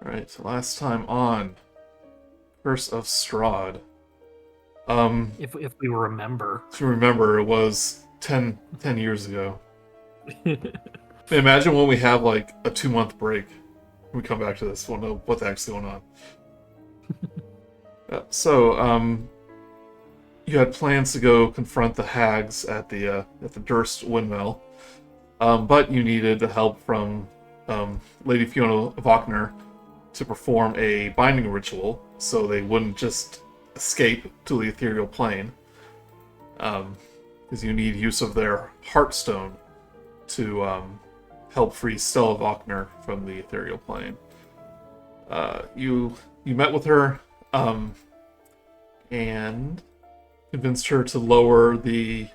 Alright, last time on Curse of Strahd. If we remember. If you remember, it was 10 years ago. Imagine when we have like a 2-month break. We come back to this, we'll know what the heck's going on. You had plans to go confront the hags at the Durst windmill, but you needed the help from Lady Fiona Wagner to perform a binding ritual, so they wouldn't just escape to the ethereal plane. Because you need use of their Heartstone to help free Stella Wagner from the ethereal plane. You met with her and convinced her to lower the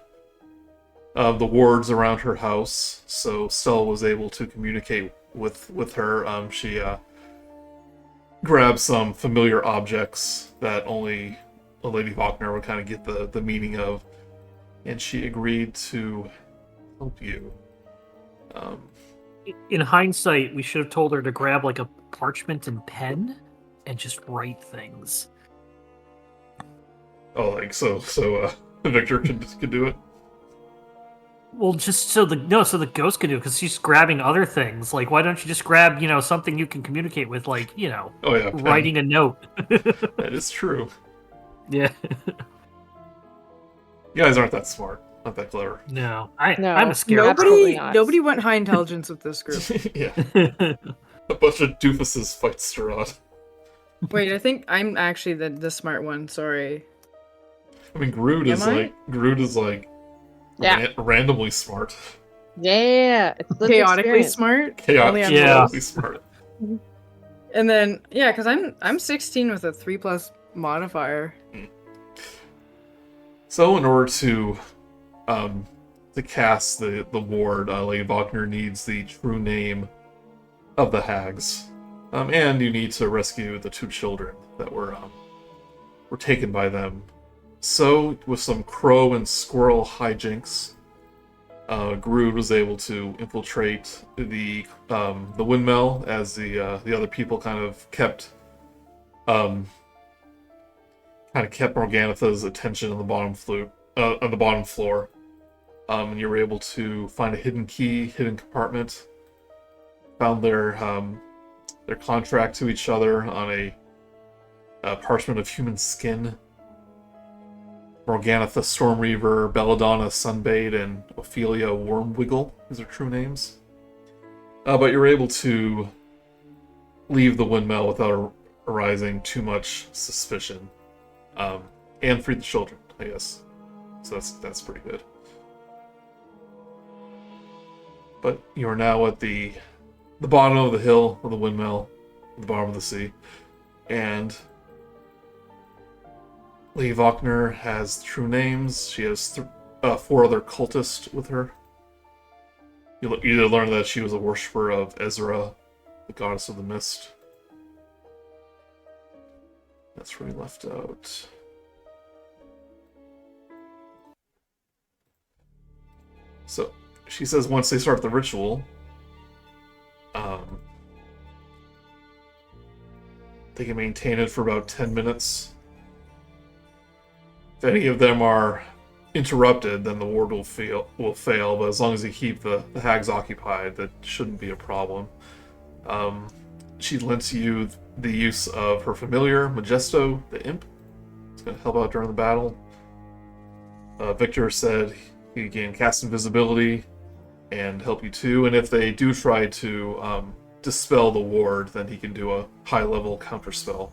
wards around her house, so Stella was able to communicate with her. She grabbed some familiar objects that only a Lady Wagner would kind of get the meaning of, and she agreed to help you. In hindsight, we should have told her to grab like a parchment and pen and just write things. Oh, like so Victor can do it. Well, just so the ghost can do it, because she's grabbing other things. Like, why don't you just grab, something you can communicate with, like, Oh, yeah, writing a note. That is true. Yeah. You guys aren't that smart, not that clever. No, I'm a scared. Nobody went high intelligence with this group. Yeah. A bunch of doofuses fight Strahd. Wait, I think I'm actually the smart one. Sorry. I mean, Grude is like randomly smart. Yeah, it's chaotically smart. Chaotically smart. And then because I'm 16 with a 3+ modifier. So in order to cast the ward, Lady Wagner needs the true name of the hags, and you need to rescue the 2 children that were taken by them. So, with some crow and squirrel hijinks, Grude was able to infiltrate the windmill as the other people kind of kept Morganitha's attention on the bottom floor. And you were able to find a hidden compartment. Found their contract to each other on a parchment of human skin. Morganitha Stormreaver, Belladonna Sunbade, and Ophelia Wormwiggle is their true names. But you're able to leave the windmill without arising too much suspicion. And free the children, I guess. So that's pretty good. But you are now at the bottom of the hill of the windmill, at the bottom of the sea, and Lady Wagner has true names. She has 4 other cultists with her. You learn that she was a worshipper of Ezra, the goddess of the mist. That's where we left out. So, she says once they start the ritual, they can maintain it for about 10 minutes. If any of them are interrupted, then the ward will fail. But as long as you keep the hags occupied, that shouldn't be a problem. She lends you the use of her familiar, Majesto, the imp. It's going to help out during the battle. Victor said he can cast invisibility and help you too. And if they do try to dispel the ward, then he can do a high-level counterspell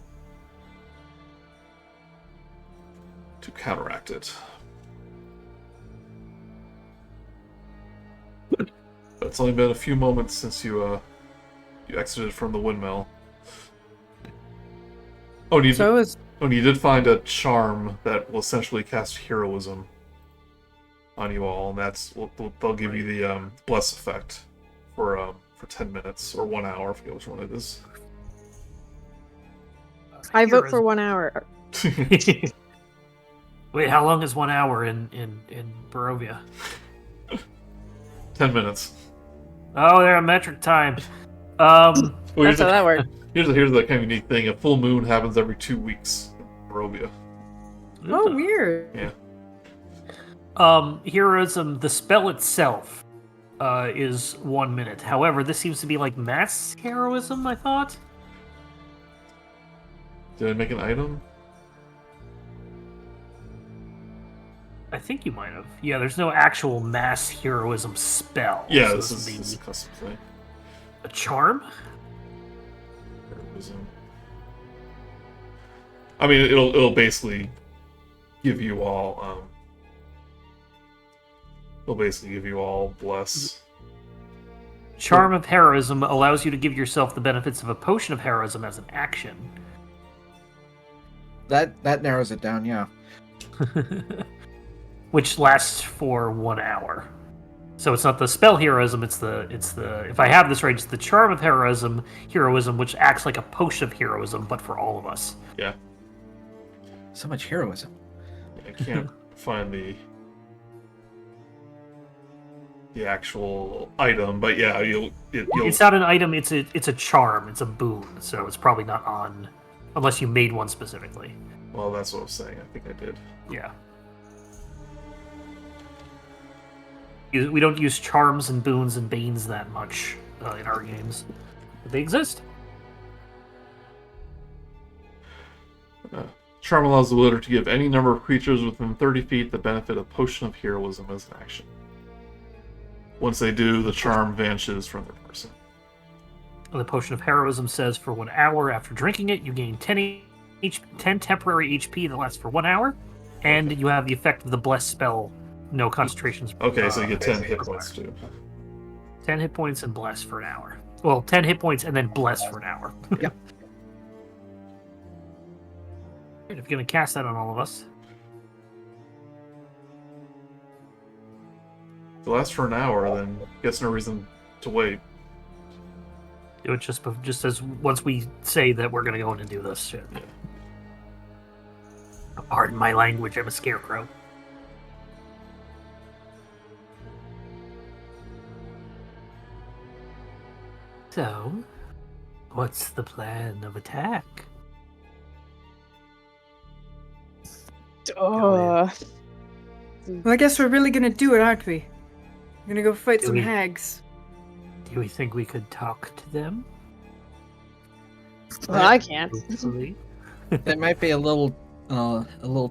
to counteract it. But it's only been a few moments since you exited from the windmill. And you did find a charm that will essentially cast heroism on you all, and they'll give you the bless effect for 10 minutes or 1 hour, I forget which one it is. I vote for 1 hour. Wait, how long is 1 hour in Barovia? 10 minutes. Oh, they're a metric time. That's how that works. Here's the kind of unique thing. A full moon happens every 2 weeks in Barovia. Oh, weird. Yeah. Heroism, the spell itself is 1 minute. However, this seems to be like mass heroism, I thought. Did I make an item? I think you might have. Yeah, there's no actual mass heroism spell. Yeah, so this is a custom thing. a charm. Heroism. I mean, it'll basically give you all. It'll basically give you all bless. Charm of heroism allows you to give yourself the benefits of a potion of heroism as an action. That narrows it down, yeah. Which lasts for 1 hour. So it's not the spell heroism, it's the if I have this right, it's the charm of heroism, which acts like a potion of heroism, but for all of us. Yeah. So much heroism. I can't find the actual item, but yeah, you'll It's not an item, it's a charm, it's a boon, so it's probably not on unless you made one specifically. Well, that's what I was saying. I think I did. Yeah. We don't use charms and boons and banes that much in our games, but they exist. Charm allows the wielder to give any number of creatures within 30 feet the benefit of Potion of Heroism as an action. Once they do, the charm vanishes from their person. The Potion of Heroism says for 1 hour after drinking it, you gain 10 temporary HP that lasts for 1 hour, and you have the effect of the Bless spell, no concentrations. Okay, so you get 10 hit points too. 10 hit points and Bless for an hour. Well, 10 hit points and then Bless for an hour. Yep. If you're going to cast that on all of us. If it lasts for an hour, then guess no reason to wait. Do it just as once we say that we're going to go in and do this shit. Yeah. Pardon my language, I'm a scarecrow. So, what's the plan of attack? Well, I guess we're really gonna do it, aren't we? We're gonna go fight Do some we? hags. Do we think we could talk to them? Well, I can't. Hopefully. It might be a little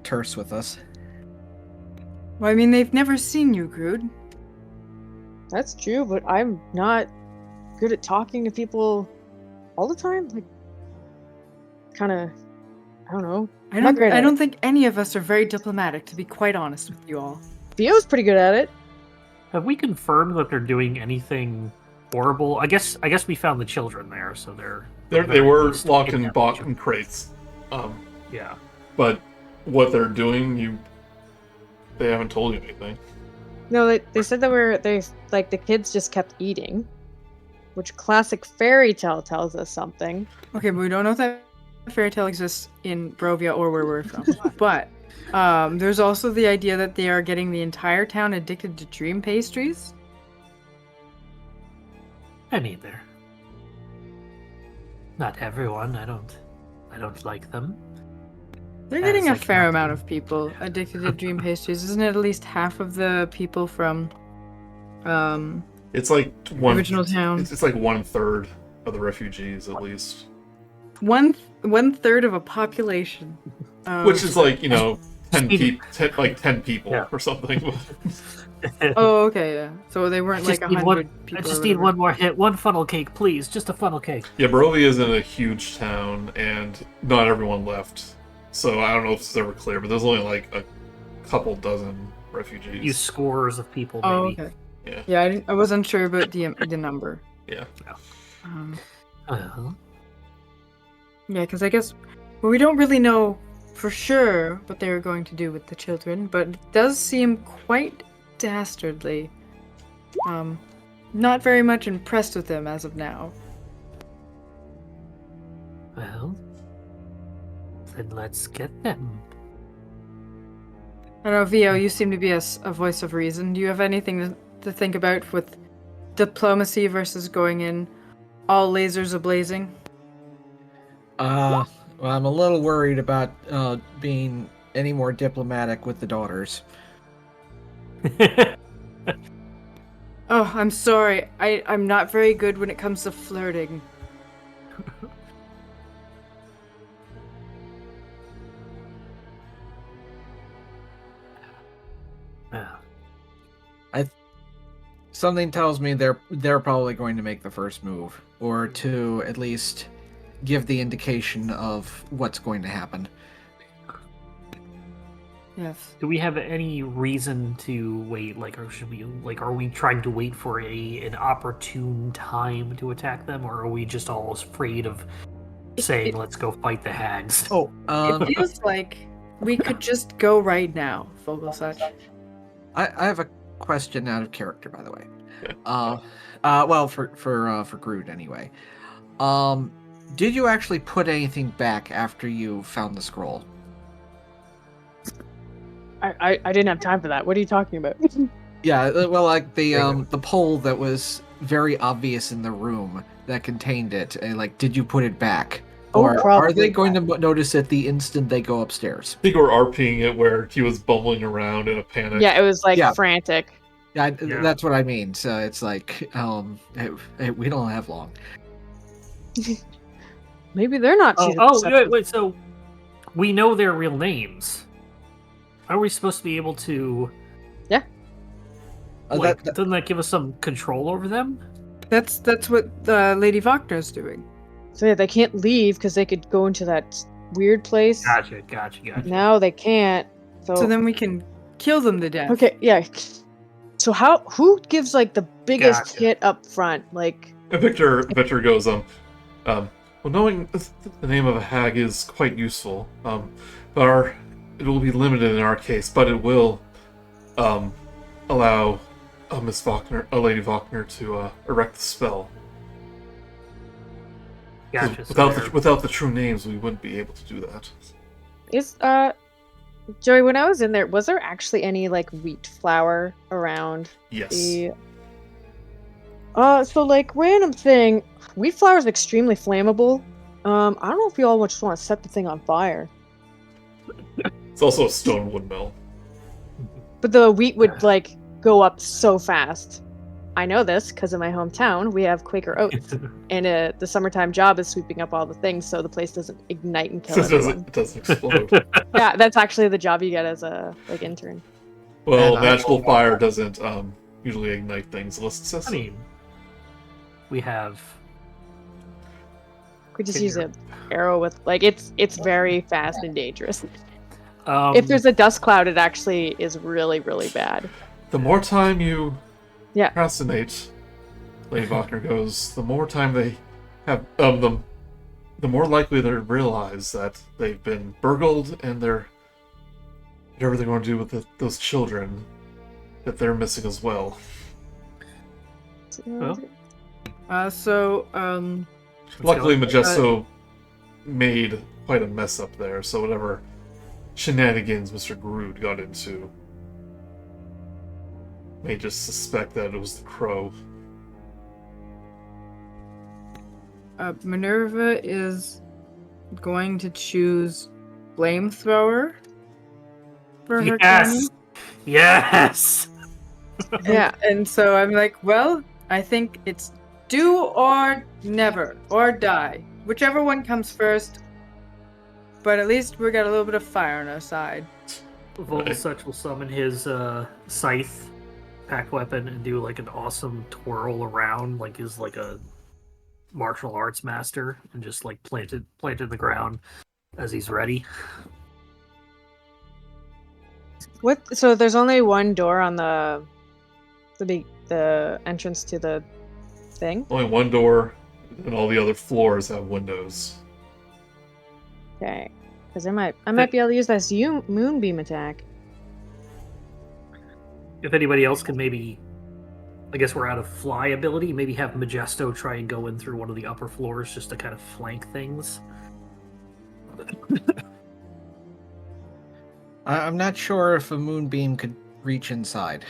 terse with us. Well, I mean, they've never seen you, Grude. That's true, but I'm not good at talking to people all the time. Like, kind of, I don't know. I Not great at don't it. think any of us are very diplomatic, to be quite honest with you all. Theo's pretty good at it. Have we confirmed that they're doing anything horrible? I guess we found the children there, so They were locked in crates. Yeah. But what they're doing, they haven't told you anything. No, they said that the kids just kept eating, which classic fairy tale tells us something. Okay, but we don't know if that fairy tale exists in Barovia or where we're from. But there's also the idea that they are getting the entire town addicted to dream pastries. I mean, they're not everyone. I don't like them. They're As getting I a fair cannot amount of people addicted to dream pastries. Isn't it at least half of the people from It's like one original town? It's like 1/3 of the refugees, at least. One third of a population. Which is like 10 people Yeah. or something. Oh, okay, yeah. So they weren't like I just need 100 people. I just or need whatever. one more hit. One funnel cake, please. Just a funnel cake. Yeah, Barovia isn't a huge town, and not everyone left. So I don't know if it's ever clear, but there's only like a couple dozen refugees. Use scores of people, Oh, maybe. okay. Yeah. Yeah, I wasn't sure about the number. Yeah. Well, Yeah, because I guess we don't really know for sure what they were going to do with the children, but it does seem quite dastardly. Not very much impressed with them as of now. well, then let's get them. I don't know, Vio, you seem to be a voice of reason. Do you have anything to think about with diplomacy versus going in all lasers ablazing? Well, I'm a little worried about being any more diplomatic with the daughters. Oh, I'm sorry. I'm not very good when it comes to flirting. Something tells me they're probably going to make the first move, or to at least give the indication of what's going to happen. Yes. Do we have any reason to wait? Like, or should we? Like, are we trying to wait for an opportune time to attack them, or are we just all afraid of saying, "Let's go fight the hags"? Oh, It feels like we could just go right now, Vogelsuch. I have a question out of character, by the way. Yeah. Well, for Grude anyway. Did you actually put anything back after you found the scroll? I didn't have time for that. What are you talking about? Yeah, well, like the pole that was very obvious in the room that contained it. Like, did you put it back? Oh, Or are probably they going to notice it the instant they go upstairs? I think we're RPing it where he was bumbling around in a panic. Yeah, it was like Yeah. frantic. Yeah, Yeah. that's what I mean. So it's like, we don't have long. Maybe they're not. Oh, cheated wait, perceptive. wait. So we know their real names. Are we supposed to be able to? Yeah. Like, doesn't that give us some control over them? That's what Lady Wagner's doing. So yeah, they can't leave because they could go into that weird place. Gotcha. Now they can't. So then we can kill them to death. Okay, yeah. So who gives like the biggest Gotcha. hit up front? Like, And Victor goes, well, knowing the name of a hag is quite useful. But it will be limited in our case, but it will, allow Lady Wagner to erect the spell. 'Cause Gotcha. So without the true names, we wouldn't be able to do that. is Joey, when I was in there, was there actually any like wheat flour around Yes. the? So like random thing, wheat flour is extremely flammable. I don't know if you all just want to set the thing on fire. It's also a stone wood mill. But the wheat would like go up so fast. I know this because in my hometown we have Quaker oats, and the summertime job is sweeping up all the things so the place doesn't ignite and kill everyone. It doesn't explode. Yeah, that's actually the job you get as a like intern. Well, And I- magical fire doesn't usually ignite things unless it says I so. mean, we have. We just Can use you- an arrow with like it's very fast and dangerous. If If there's a dust cloud, it actually is really really bad. The more time you Yeah. procrastinate, Lady Wagner goes, the more time they have, the more likely they realize that they've been burgled and whatever they're going to do with those children, that they're missing as well. Well, Luckily, Majesto made quite a mess up there, so whatever shenanigans Mr. Grude got into, may just suspect that it was the crow. Minerva is going to choose flamethrower for her cannon. Yes. Yeah. And so I'm like, well, I think it's do or never or die, whichever one comes first. But at least we got a little bit of fire on our side. Vogelsuch will summon his scythe pack weapon and do like an awesome twirl around, like he's like a martial arts master, and just like plant it in the ground as he's ready. What? So there's only one door on the entrance to the thing. Only one door, and all the other floors have windows. Okay, because I might be able to use this moonbeam attack. If anybody else can maybe, I guess we're out of fly ability, maybe have Majesto try and go in through one of the upper floors just to kind of flank things. I'm not sure if a moonbeam could reach inside.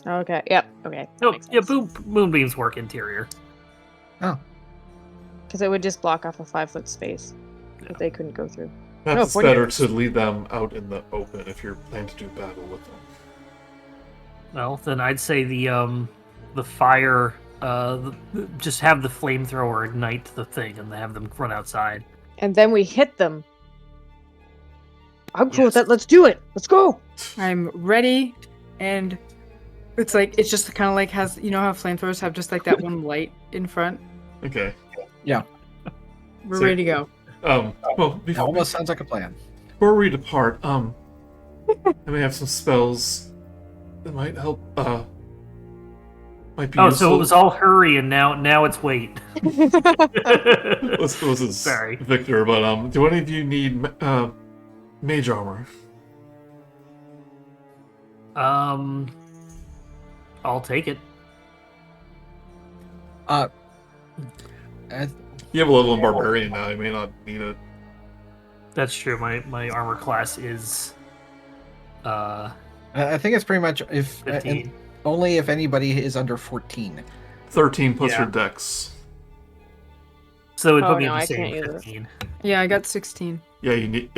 Okay. Yep. Okay. No, yeah, moonbeams work interior. Oh, Because it would just block off a 5-foot space. that they couldn't go through. Perhaps it's 40 better minutes. to lead them out in the open if you're planning to do battle with them. Well, then I'd say the fire. Just have the flamethrower ignite the thing and have them run outside. And then we hit them. I'm cool with Yes. that. Let's do it. Let's go. I'm ready, and it's just kind of like has how flamethrowers have just like that one light in front. Okay. We're So- ready to go. Well, That before, almost sounds like a plan. before we depart, I may have some spells that might help. Might be Oh, useful. so it was all hurry and now it's wait. This is Sorry. Victor, but do any of you need mage armor? I'll take it. Uh, You have a level in barbarian now. You may not need it. That's true. My armor class is I think it's pretty much if 15. only if anybody is under 14. 13 plus Yeah. your dex. So it Oh, put me no, in the I same can't use it. 15. Yeah, I got 16. Yeah, you need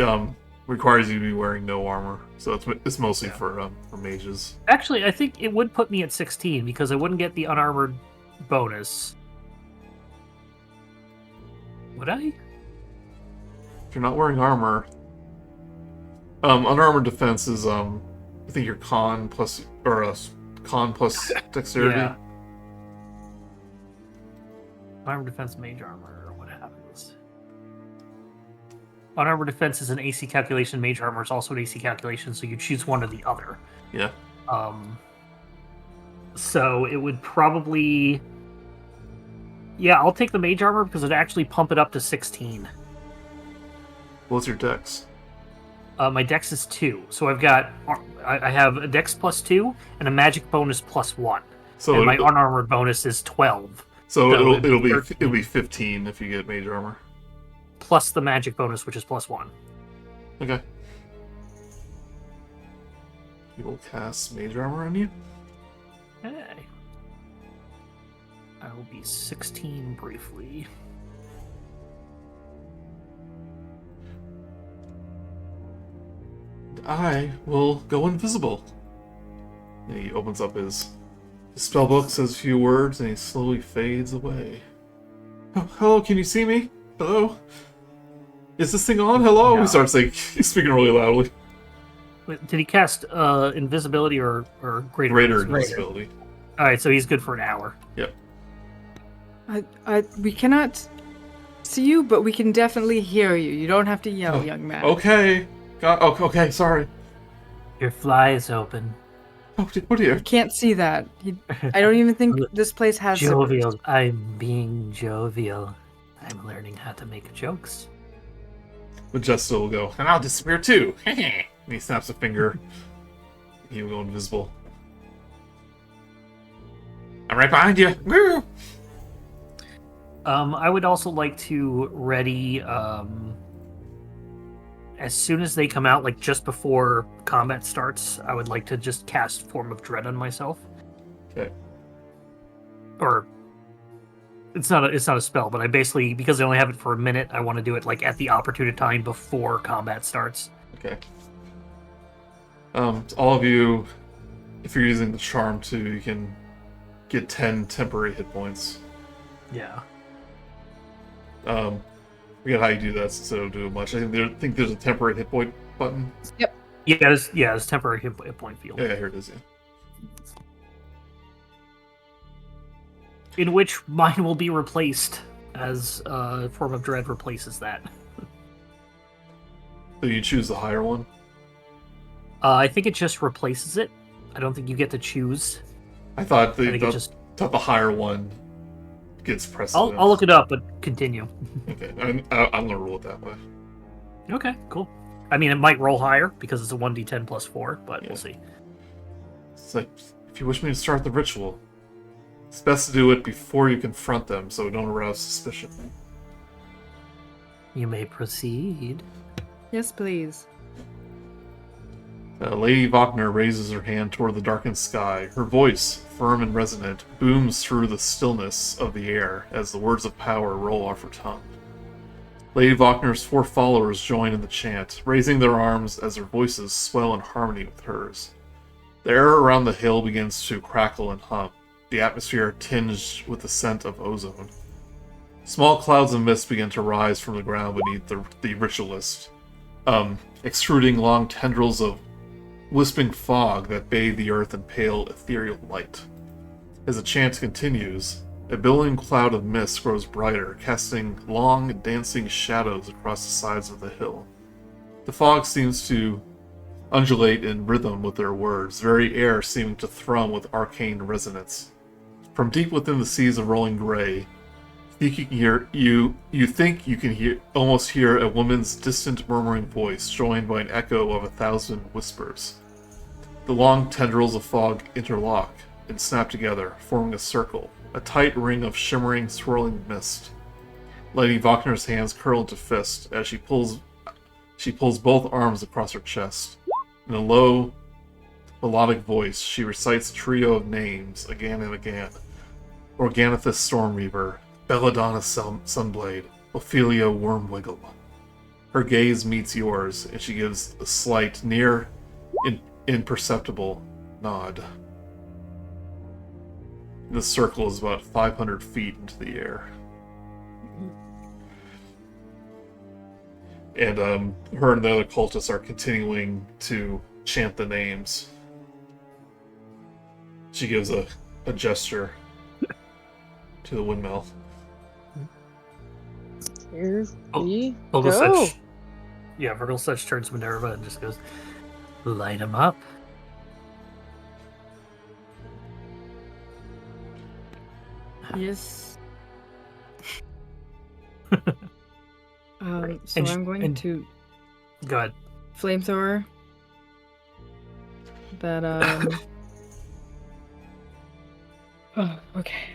requires you to be wearing no armor, so it's mostly Yeah. for mages. Actually, I think it would put me at 16 because I wouldn't get the unarmored bonus. Would I? If you're not wearing armor, unarmored defense is I think your con plus dexterity. Yeah. Unarmored defense, mage armor. What happens? Unarmored defense is an AC calculation. Mage armor is also an AC calculation, so you choose one or the other. Yeah. So it would probably. Yeah, I'll take the mage armor because it'd actually pump it up to 16. What's your dex? My dex is 2, so I've got I have a dex plus 2 and a magic bonus plus 1, So and my it'll, unarmored bonus is 12 so no, it'll be 15 if you get mage armor. plus the magic bonus, which is plus 1. Okay. He will cast mage armor on you. Hey, I will be 16 briefly. I will go invisible. And he opens up his spellbook, says a few words, and he slowly fades away. Oh, hello, can you see me? Hello? Is this thing on? Hello? No. He starts he's speaking really loudly. Wait, did he cast invisibility or greater? Greater invisibility? invisibility. All right, so he's good for an hour. Yep. We cannot see you, but we can definitely hear you. You don't have to yell, Oh, young man. Okay. Okay, sorry. Your fly is open. Oh dear. I can't see that. I don't even think this place has zippers. Jovial. I'm being jovial. I'm learning how to make jokes. But Jess still will go, and I'll disappear too. And he snaps a finger. He will go invisible. I'm right behind you. Woo! I would also like to ready as soon as they come out, like just before combat starts, I would like to just cast Form of Dread on myself. Okay. Or it's not a spell, but I basically, because I only have it for a minute, I want to do it like at the opportune time before combat starts. Okay. To all of you, if you're using the charm too, you can get 10 temporary hit points. Yeah. Forget how you do that since I don't do it much. I think there's a temporary hit point button. Yeah, it's temporary hit point field. Yeah, here it is. Yeah. In which mine will be replaced as Form of Dread replaces that. So you choose the higher one. I think it just replaces it. I don't think you get to choose. I thought I think it just. thought the higher one gets precedence. I'll look it up, but continue. Okay, I'm gonna roll it that way. Okay, cool. I mean, it might roll higher because it's a 1d10 plus 4, but Yeah. we'll see. It's like, if you wish me to start the ritual, it's best to do it before you confront them, so we don't arouse suspicion. You may proceed. Yes, please. Lady Wagner raises her hand toward the darkened sky. Her voice, firm and resonant, booms through the stillness of the air as the words of power roll off her tongue. Lady Wagner's 4 followers join in the chant, raising their arms as their voices swell in harmony with hers. The air around the hill begins to crackle and hum, the atmosphere tinged with the scent of ozone. Small clouds of mist begin to rise from the ground beneath the ritualist, extruding long tendrils of wisping fog that bathe the earth in pale, ethereal light. As the chant continues, a billowing cloud of mist grows brighter, casting long, dancing shadows across the sides of the hill. The fog seems to undulate in rhythm with their words, very air seeming to thrum with arcane resonance. From deep within the seas of rolling gray, you think you can almost hear a woman's distant murmuring voice, joined by an echo of 1,000 whispers. The long tendrils of fog interlock and snap together, forming a circle, a tight ring of shimmering, swirling mist. Lady Wagner's hands curl into fists as she pulls both arms across her chest. In a low, melodic voice, she recites a trio of names again and again. Organithus Stormreaver, Belladonna Sunblade, Ophelia Wormwiggle. Her gaze meets yours, and she gives a slight, near imperceptible nod. The circle is about 500 feet into the air. And her and the other cultists are continuing to chant the names. She gives a gesture to the windmill. Here we Vogelsuch- go. Yeah, Vogelsuch turns to Minerva and just goes, light him up. Yes. So And I'm going and- to Go ahead. flamethrower. That Oh, okay.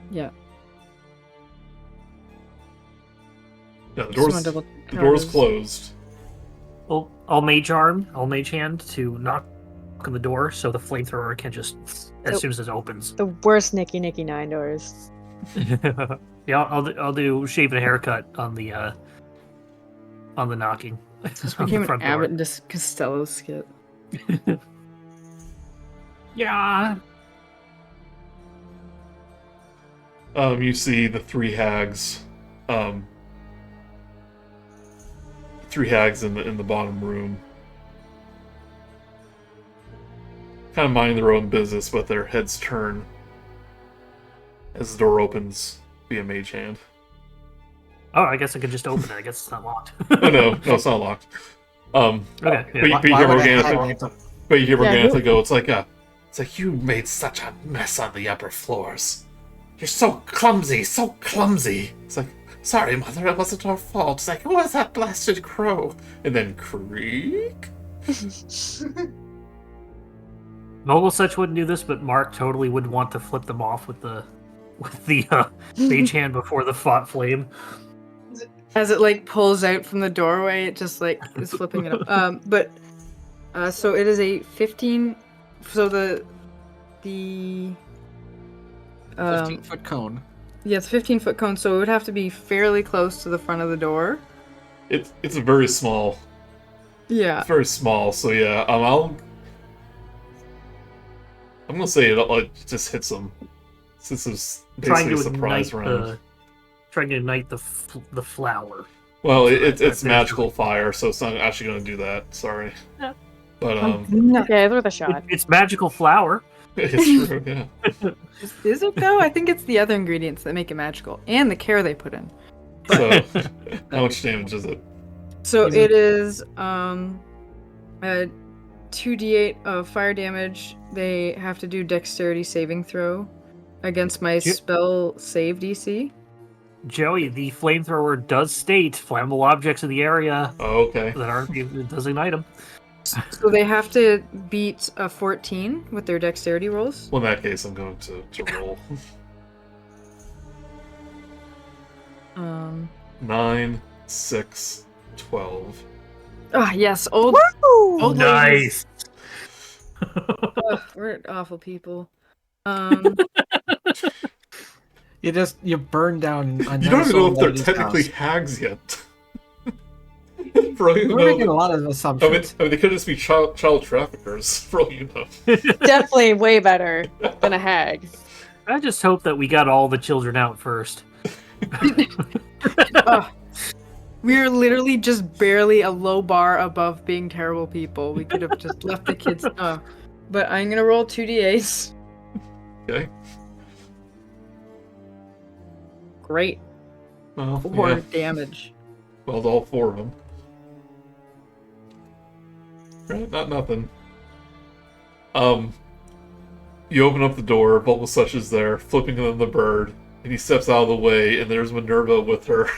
Yeah. Yeah, the Just wanna door's, double the door's check. closed. I'll mage hand to knock on the door so the flamethrower can just, as So- soon as it opens. The worst Nicky 9 doors. Yeah, I'll do shave and a haircut on the knocking. Just on became the an front door. Abbott and Costello skit. Yeah. You see the 3 hags. 3 hags in the bottom room. Kind of minding their own business, but their heads turn as the door opens via mage hand. Oh, I guess I could just open it. I guess it's not locked. Oh no, it's not locked. Okay. But Yeah. you hear Why would I Organitha, have- but you hear Yeah, Organitha go. It's like you made such a mess on the upper floors. You're so clumsy, so clumsy. It's like, sorry, mother, it wasn't our fault. It's like, who was that blasted crow? And then creak. Vogelsuch wouldn't do this, but Mark totally would want to flip them off with the mage hand before the flame. As it like pulls out from the doorway, it just like is flipping it up. So it is a 15. So the 15-foot cone. yeah, it's a 15-foot cone, so it would have to be fairly close to the front of the door. It's a very small. Yeah. It's very small. So yeah, I'm gonna say it just hits them. This is Trying basically a to surprise ignite round. trying to ignite the flower. Well, That's it's basically- magical fire, so it's not actually going to do that. Sorry, Yeah. but No. Okay, it's worth a shot. It's magical flower. it's true. Yeah. Is it though? I think it's the other ingredients that make it magical, and the care they put in. So, how much damage is it? So Is it- it is a 2d8 of fire damage. They have to do dexterity saving throw against my Ju- spell save DC. Joey, the flamethrower does state flammable objects in the area Oh, okay. that aren't, it does ignite them. So they have to beat a 14 with their dexterity rolls. Well, in that case, I'm going to roll 9, 6, 12. Ah, yes, old. Woo! Old Nice. Ugh, we're awful people. You burn down. A You don't nice even know old if they're lady's technically house. hags yet. For all you We're making a know, lot of assumptions. they could just be child traffickers. For all you know. Definitely way better than a hag. I just hope that we got all the children out first. We're literally just barely a low bar above being terrible people. We could have just left the kids. But I'm gonna roll 2d8s. Okay. Great. Well, 4 yeah. damage. Well, all 4 of them. Right, not nothing. You open up the door, Vogelsuch is there, flipping on the bird, and he steps out of the way, and there's Minerva with her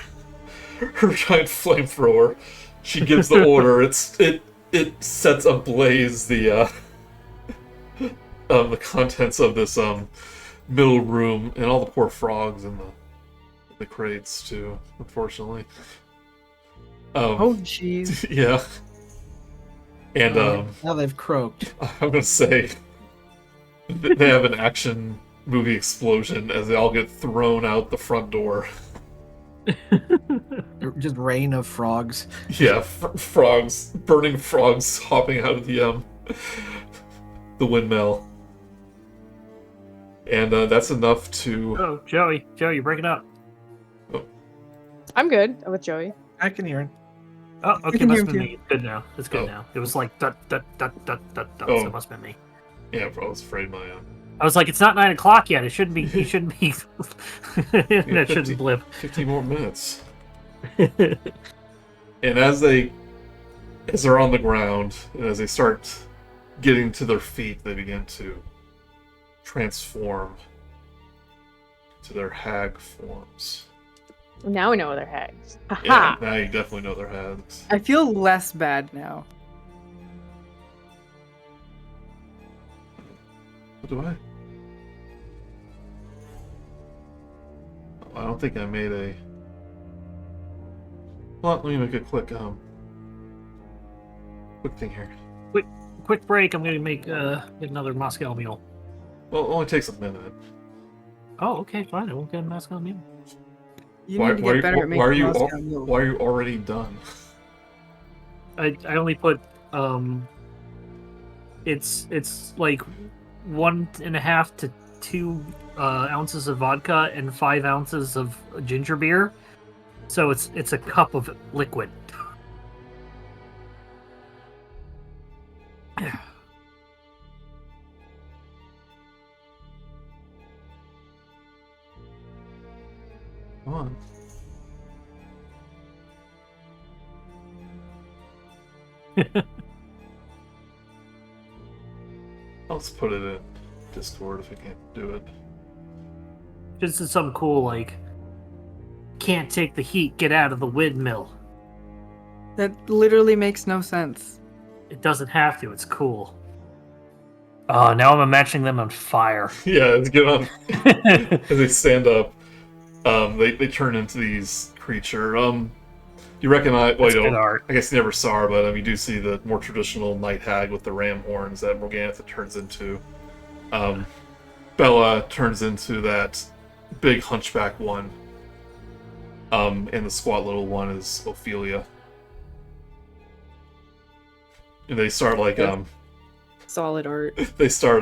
giant flamethrower. She gives the order. It sets ablaze the contents of this middle room, and all the poor frogs in the crates too, unfortunately. Oh, jeez. Yeah. And Now they've croaked. I'm gonna say they have an action movie explosion as they all get thrown out the front door. Just rain of frogs. Yeah, frogs, burning frogs hopping out of the windmill. And that's enough to... Oh, Joey, you're breaking up. I'm good with Joey. I can hear it. Oh, okay, can must hear have been him me. It's good now. It's good Oh. now. It was like dut dut dut dut dut dut. Oh. So it must have been me. Yeah, bro, I was afraid my... I was like, it's not 9 o'clock yet. It shouldn't be. He shouldn't be. That shouldn't blip. 15 more minutes. And as they're on the ground, and as they start getting to their feet, they begin to transform to their hag forms. Now we know they're hags. Yeah, Haha. now you definitely know they're hags. I feel less bad now. What do I? Oh, I don't think I made a... Well, let me make a quick thing here. Quick break. I'm gonna make another Moscow meal. Well, it only takes a minute. Oh, okay, fine. I won't get a Moscow meal. You need to get better at making Moscow meals. Why are you already done? I only put it's like 1.5 to 2 ounces of vodka and 5 ounces of ginger beer, so it's a cup of liquid. Come on. Let's put it in Discord if I can't do it. This is something cool like, can't take the heat, get out of the windmill. That literally makes no sense. It doesn't have to, it's cool. Oh, now I'm imagining them on fire. Yeah, let's get on. As they stand up, they turn into these creature. You recognize? Well, That's you good don't. art. I guess you never saw her, but you do see the more traditional night hag with the ram horns that Morgantha turns into. Bella turns into that big hunchback one. And the squat little one is Ophelia. And they start like Solid art. they start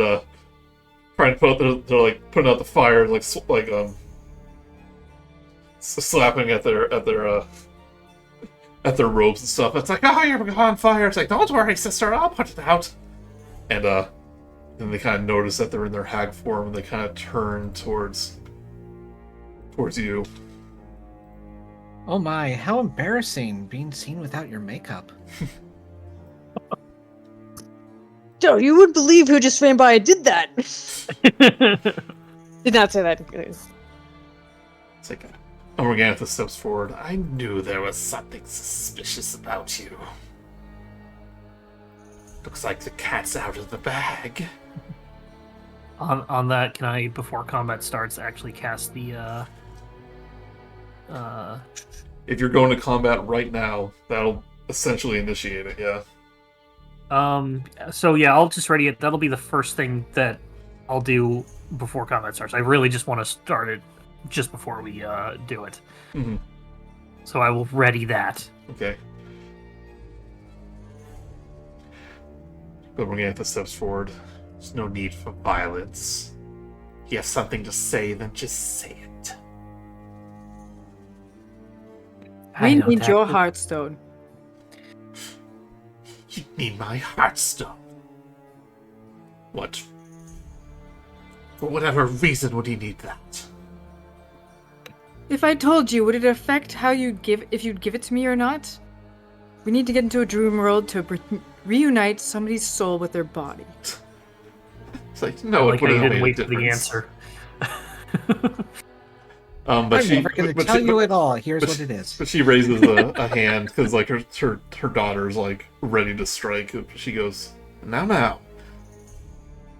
trying to put out they're like putting out the fire, like slapping at their robes and stuff. It's like, oh, you're on fire. It's like, don't worry, sister, I'll put it out. And then they kind of notice that they're in their hag form, and they kind of turn towards you. Oh my, how embarrassing being seen without your makeup. Joe, you wouldn't believe who just ran by and did that. Did not say that. It's like, Morgantha steps forward. I knew there was something suspicious about you. Looks like the cat's out of the bag. On that, can I, before combat starts, actually cast the If you're going to combat right now, that'll essentially initiate it, yeah. So yeah, I'll just ready it. That'll be the first thing that I'll do before combat starts. I really just want to start it just before we do it. Mm-hmm. So I will ready that. Okay. Gomorgantha steps forward. There's no need for violence. If you have something to say, then just say it. I We don't need your have to- Heartstone. You need my Heartstone. What? For whatever reason would he need that? If I told you, would it affect how you'd give if you'd give it to me or not? We need to get into a dream world to reunite somebody's soul with their body. It's like, I no, like it how you wouldn't didn't have wait made for a the difference. answer. But I'm she, never going to but tell she- you it all. Here's but what she- it is. But she raises a hand because like her daughter's like ready to strike. She goes, now.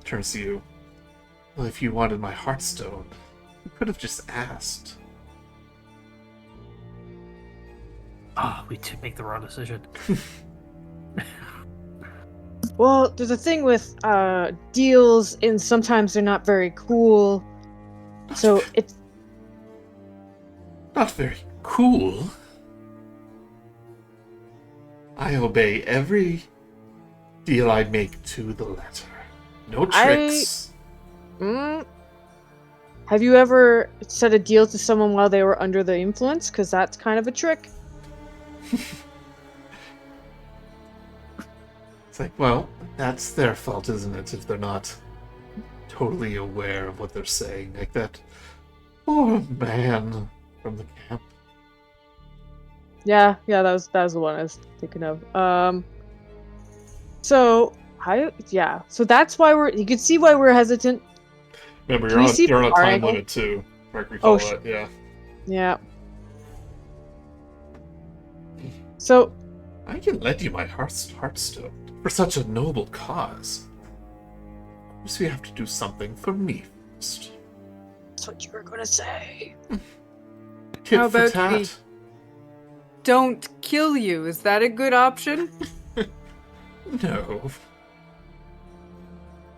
Turns to you. Well, if you wanted my Heartstone, you could have just asked. Oh, we did make the wrong decision. Well, there's a thing with deals, and sometimes they're not very cool. So it's Not very cool. I obey every deal I make to the letter. No tricks. Have you ever set a deal to someone while they were under the influence? Because that's kind of a trick. It's like, well, that's their fault, isn't it, if they're not totally aware of what they're saying. Like that poor man from the camp. Yeah, that was the one I was thinking of. So that's why you can see why we're hesitant. Remember, Can we see you're on a our time angle? limit too. If I recall Oh, that, yeah. Yeah. So I can lend you my Heartstone for such a noble cause. Of course, you have to do something for me first. that's what you were gonna say. Tit How for about we- tat. Don't kill you. Is that a good option? No.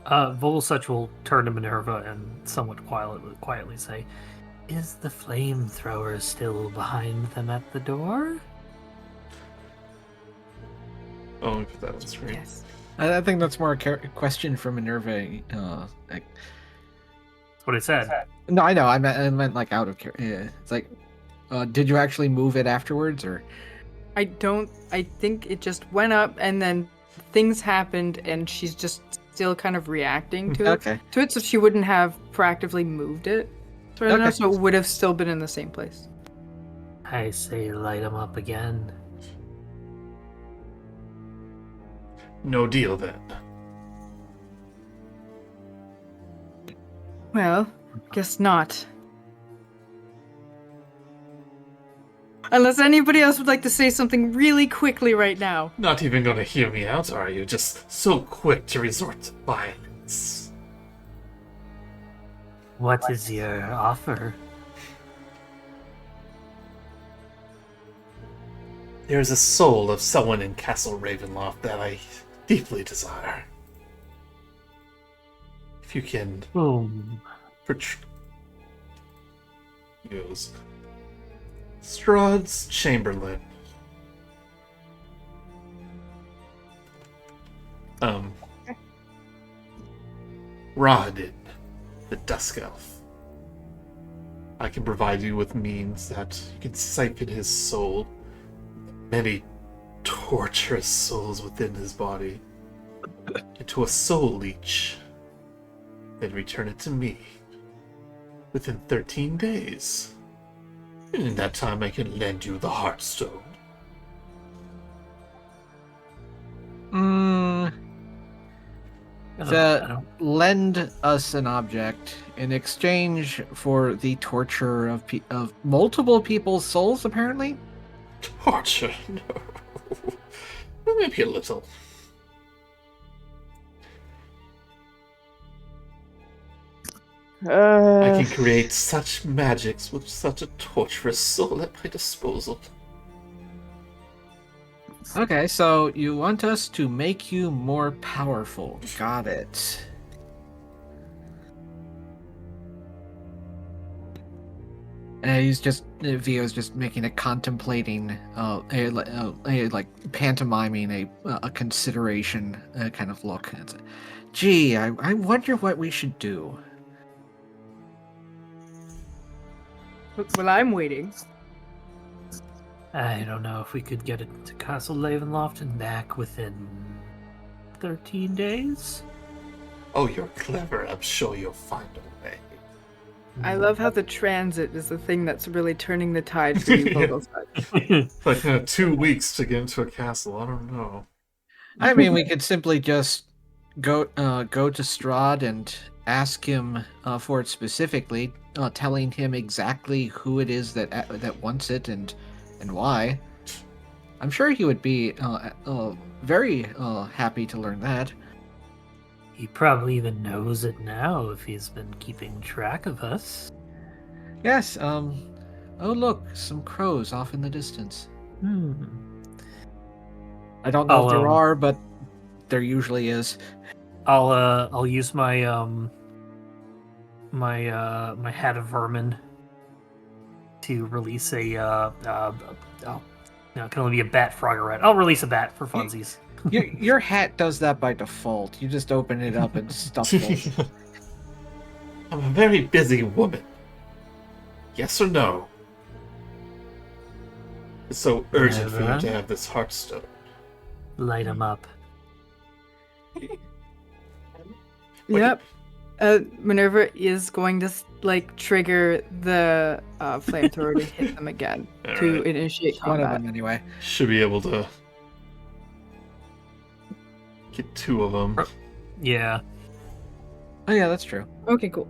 Vogelsuch will turn to Minerva and somewhat quietly say, "Is the flamethrower still behind them at the door?" Oh, let me put that on the screen. Yes. I think that's more a question for Minerva. That's what it said. No, I know. I meant like out of care. Yeah, it's like, did you actually move it afterwards, or? I think it just went up and then things happened and she's just still kind of reacting to Okay. it, so she wouldn't have proactively moved it. So I don't know, Okay. so it would have still been in the same place. I say light them up again. No deal then. Well, guess not. Unless anybody else would like to say something really quickly right now. Not even gonna hear me out, are you? Just so quick to resort to violence. What is your offer? There's a soul of someone in Castle Ravenloft that I deeply desire. If you can Boom. He goes, Strahd's Chamberlain. Rodin, the Dusk Elf. I can provide you with means that you can siphon his soul, many torturous souls within his body, into a soul leech, then return it to me within 13 days. And in that time, I can lend you the Heartstone. I To don't- lend us an object in exchange for the torture of multiple people's souls, apparently. Torture? No. Well, maybe a little. I can create such magics with such a torturous soul at my disposal. Okay, so you want us to make you more powerful. Got it. Vio's just making a contemplating, like pantomiming a consideration kind of look. It's, gee, I wonder what we should do. Well, I'm waiting. I don't know if we could get it to Castle Ravenloft and back within 13 days. Oh, you're clever. I'm sure you'll find a way. I love how the transit is the thing that's really turning the tide for you, Yeah. Vogelsuch. Like 2 weeks to get into a castle. I don't know. I mean, we could simply just go to Strahd and ask him for it specifically, telling him exactly who it is that wants it and why. I'm sure he would be very happy to learn that. He probably even knows it now if he's been keeping track of us. Yes. Oh, look, some crows off in the distance. I don't know if there are, but there usually is. I'll use my my hat of vermin to release a it can only be a bat, frog, or rat. I'll release a bat for funsies. Your hat does that by default. You just open it up and stuff it. I'm a very busy woman. Yes or no? It's so urgent for you to have this Heartstone. Light him up. Yep. Minerva is going to trigger the flamethrower to hit them again to Alright. initiate One of combat. them, anyway. Should be able to get 2 of them. Yeah, Oh yeah, that's true. Okay, cool.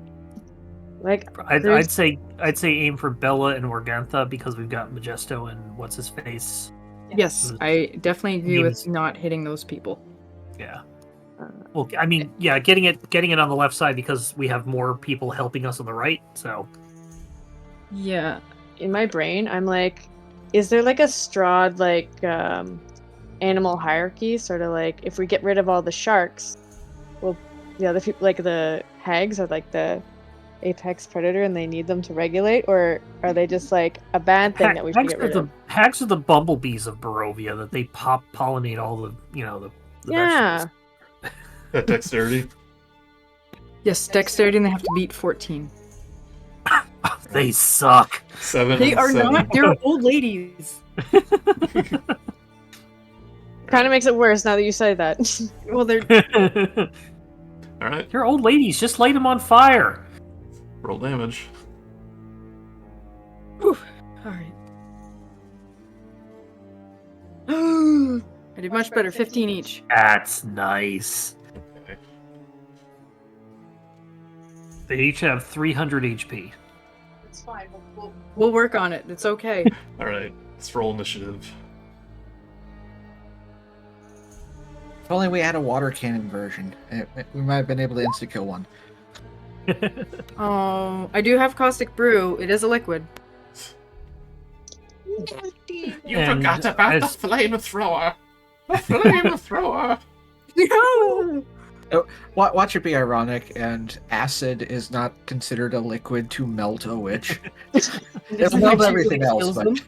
Like, I'd say aim for Bella and Organtha because we've got Majesto and what's his face. Yes, I definitely agree with Means- not hitting those people. Yeah. Well, I mean, yeah, getting it on the left side because we have more people helping us on the right. So Yeah. in my brain, I'm like, is there like a Strahd animal hierarchy? Sort of like, if we get rid of all the sharks, well, the other people, like the hags, are like the apex predator, and they need them to regulate, or are they just like a bad thing that we should get rid of? hags are the bumblebees of Barovia that they pollinate all the the Yeah. vegetables. That dexterity. Yes, dexterity, and they have to beat 14. They suck. 7 They and are 7. not. They're old ladies. Kind of makes it worse now that you say that. Well, they're Alright, You're old ladies. Just light them on fire. roll damage. all right. I did much better. 15 each. That's nice. Okay. They each have 300 HP. It's fine. We'll work on it. It's okay. Alright, let's roll initiative. If only we had a water cannon version. We might have been able to insta-kill one. Oh, I do have caustic brew. It is a liquid. You And forgot about as- the flamethrower! The flamethrower! No! Watch it be ironic, and acid is not considered a liquid to melt a witch. It'll melt everything else, but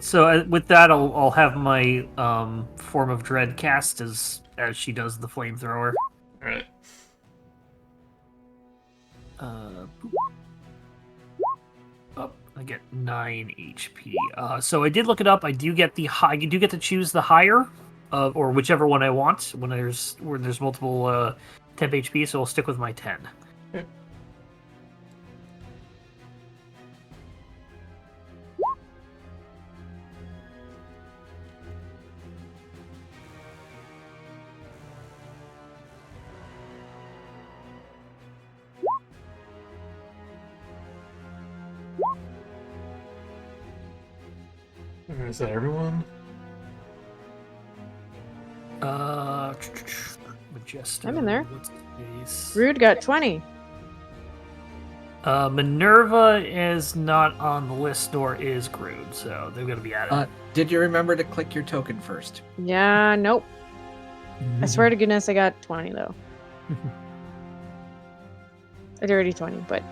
So with that, I'll have my form of dread cast as she does the flamethrower. Alright. I get 9 HP. So I did look it up. I do get I do get to choose the higher, or whichever one I want when there's multiple temp HP. So I'll stick with my 10. Is that everyone? Majesto. I'm in there. What's his face? Grude got 20. Minerva is not on the list, nor is Grude, so they're going to be added. did you remember to click your token first? Yeah, nope. I swear to goodness I got 20 though. I did already 20, but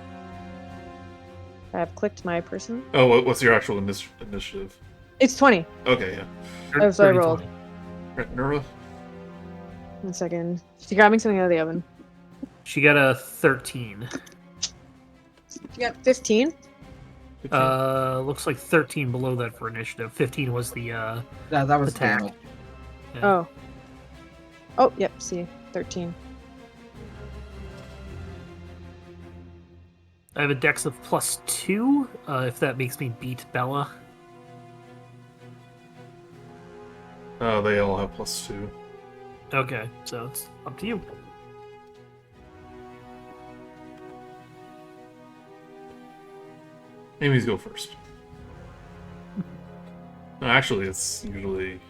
I've clicked my person. Oh, what's your actual initiative? It's 20. Okay, yeah. Oh, so I 30, rolled. 20. Right, Minerva? 1 second. She's grabbing something out of the oven. She got a 13. She got 15. 15? Looks like 13 below that for initiative. 15 was the That was attack. damage. Yeah. Oh. Oh, yep. See, 13. I have a dex of +2, if that makes me beat Bella. Oh, they all have +2. Okay, so it's up to you. Amy's go first. No, actually, it's usually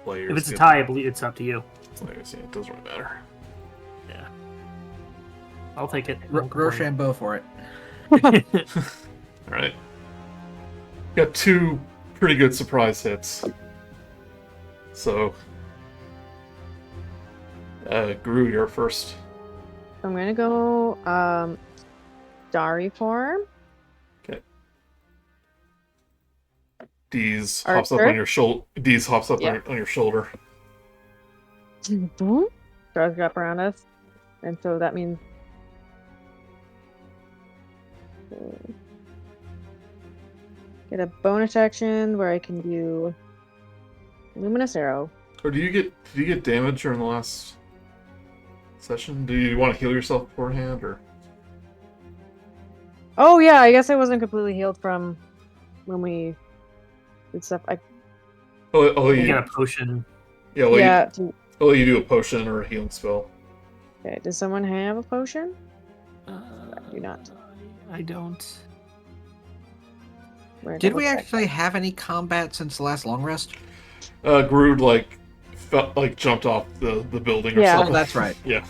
players. If it's a get tie, I believe it's up to you. players. Yeah, it doesn't really matter. Yeah. I'll take it. Rochambeau for it. All right. Got 2 pretty good surprise hits. So, Grude, you're first. I'm gonna go Dari form. Okay. Deez hops up Arthur? on your shoulder. Deez hops up Yeah. on your shoulder. Boom. Throws it up around us. And so that means get a bonus action where I can do Luminous Arrow. Or did you get damage during the last session? Do you want to heal yourself beforehand, or? Oh yeah, I guess I wasn't completely healed from when we did stuff. Oh, You you got a potion. yeah. Well, yeah. you do a potion or a healing spell. Okay. Does someone have a potion? I do not. I don't. We're Did double we check. actually have any combat since the last long rest? Grude jumped off the building or Yeah. Oh, something. that's right. Yeah.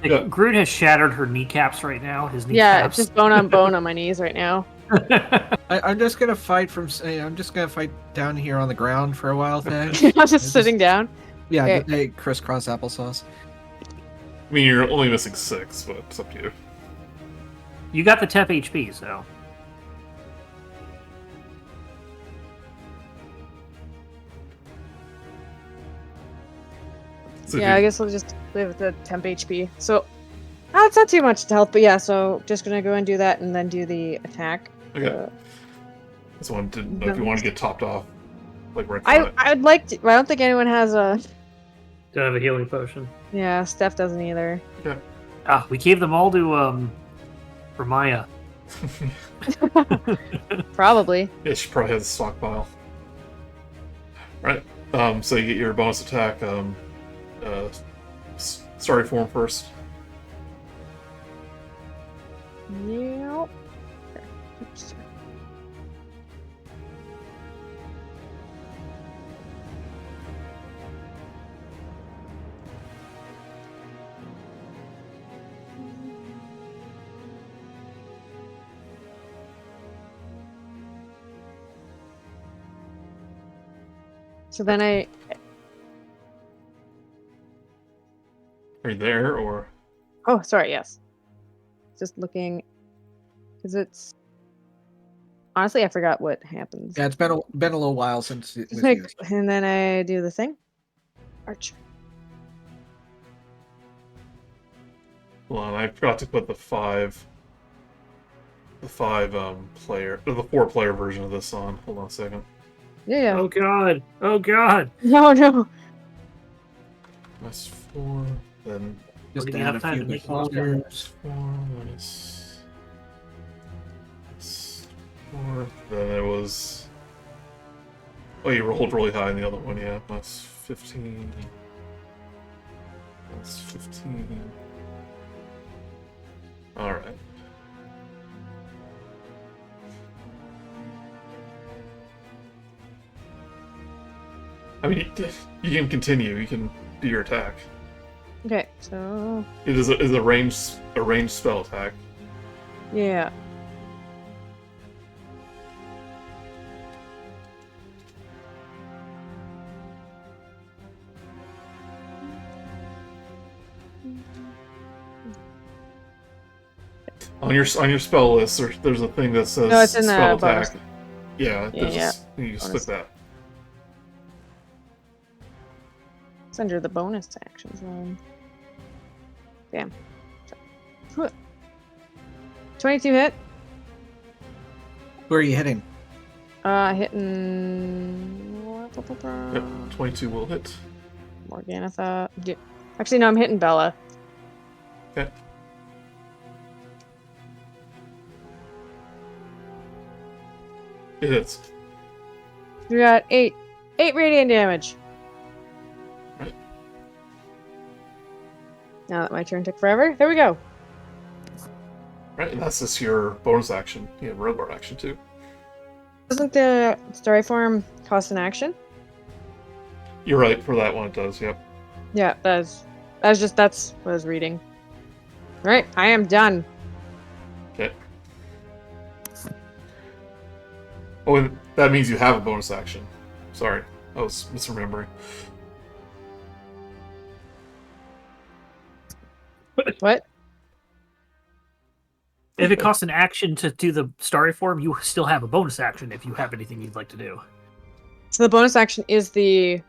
Like, Yeah. Grude has shattered her kneecaps right now. His Yeah, kneecaps. it's just bone on bone on my knees right now. I'm just gonna fight I'm just gonna fight down here on the ground for a while. Thing. I'm just sitting down. Yeah, Okay. they crisscross applesauce. I mean, you're only missing 6, but it's up to you. You got the temp HP, so. So Yeah, I guess we'll just live with the temp HP. So, it's not too much to help, but yeah, so just gonna go and do that and then do the attack. Okay. This one didn't know if you want to get topped off. Like right I'd like to. I don't think anyone has a. Don't have a healing potion. Yeah, Steph doesn't either. Ah, we gave them all to Romaia. Probably. Yeah, she probably has a stockpile. Right. So you get your bonus attack. Starry form first. Yep. Oops. So then Are you there or? Oh, sorry, yes. Just looking, because it's honestly I forgot what happens. Yeah, it's been a little while since it was Like, used. and then I do the thing. Archer. Hold on, I forgot to put the 4 player version of this on. Hold on a second. Yeah. Oh god! Oh god! No, no. Minus 4, then Just Did you add have a time few to make defenders. 4 minus 4. Then it was. Oh, you rolled really high in the other one, yeah. Minus 15. Minus 15. Alright. I mean, you can continue. You can do your attack. Okay, so It is a ranged spell attack. yeah. on your spell list, there's a thing that says No, it's in the spell bonus. attack. Yeah, you just click Bonus. that. It's under the bonus actions line. Damn. 22 hit. Who are you hitting? Hitting. Yep, 22 will hit. Morganatha. Actually, no, I'm hitting Bella. Okay. It hits. We got 8 radiant damage. Right. Now that my turn took forever, there we go. Right, and that's just your bonus action. You have roguard action too. Doesn't the story form cost an action? You're right, for that one it does, yep. Yeah, that's what I was reading. Alright, I am done. Okay. Oh, and that means you have a bonus action. Sorry, I was misremembering. What? If it costs an action to do the starry form, you still have a bonus action if you have anything you'd like to do. So the bonus action is the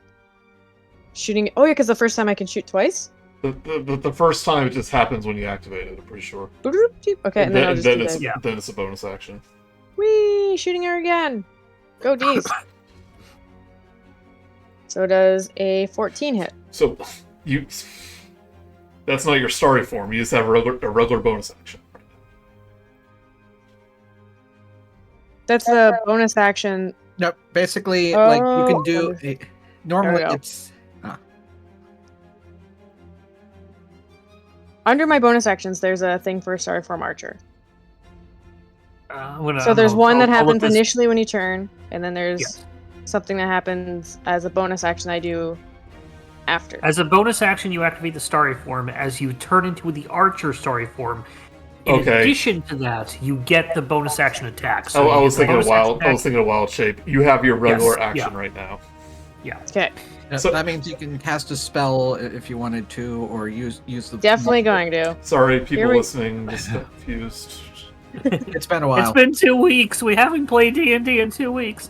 shooting. Oh yeah, because the first time I can shoot twice. The first time it just happens when you activate it, I'm pretty sure. Okay, and then I'll just do it's, the... then it's a bonus action. Whee! Shooting her again. Go D's. So does a 14 hit. So, that's not your starry form, you just have a regular bonus action. That's the bonus action. No, basically, like you can Oh. do. Normally, There we go. it's Under my bonus actions, there's a thing for Starry Form Archer. So So there's one that happens initially when you turn, and then there's Yes. something that happens as a bonus action I do after. As a bonus action, you activate the starry form. As you turn into the archer starry form, in Okay. addition to that, you get the bonus action attack. I you was get the thinking of bonus wild. action I was thinking of wild shape. You have your regular Yes, action yeah. right now. Okay, So- that means you can cast a spell if you wanted to, or use the. definitely going to. Sorry, people Here we- listening, just got confused. It's been a while. It's been 2 weeks. We haven't played D&D in 2 weeks.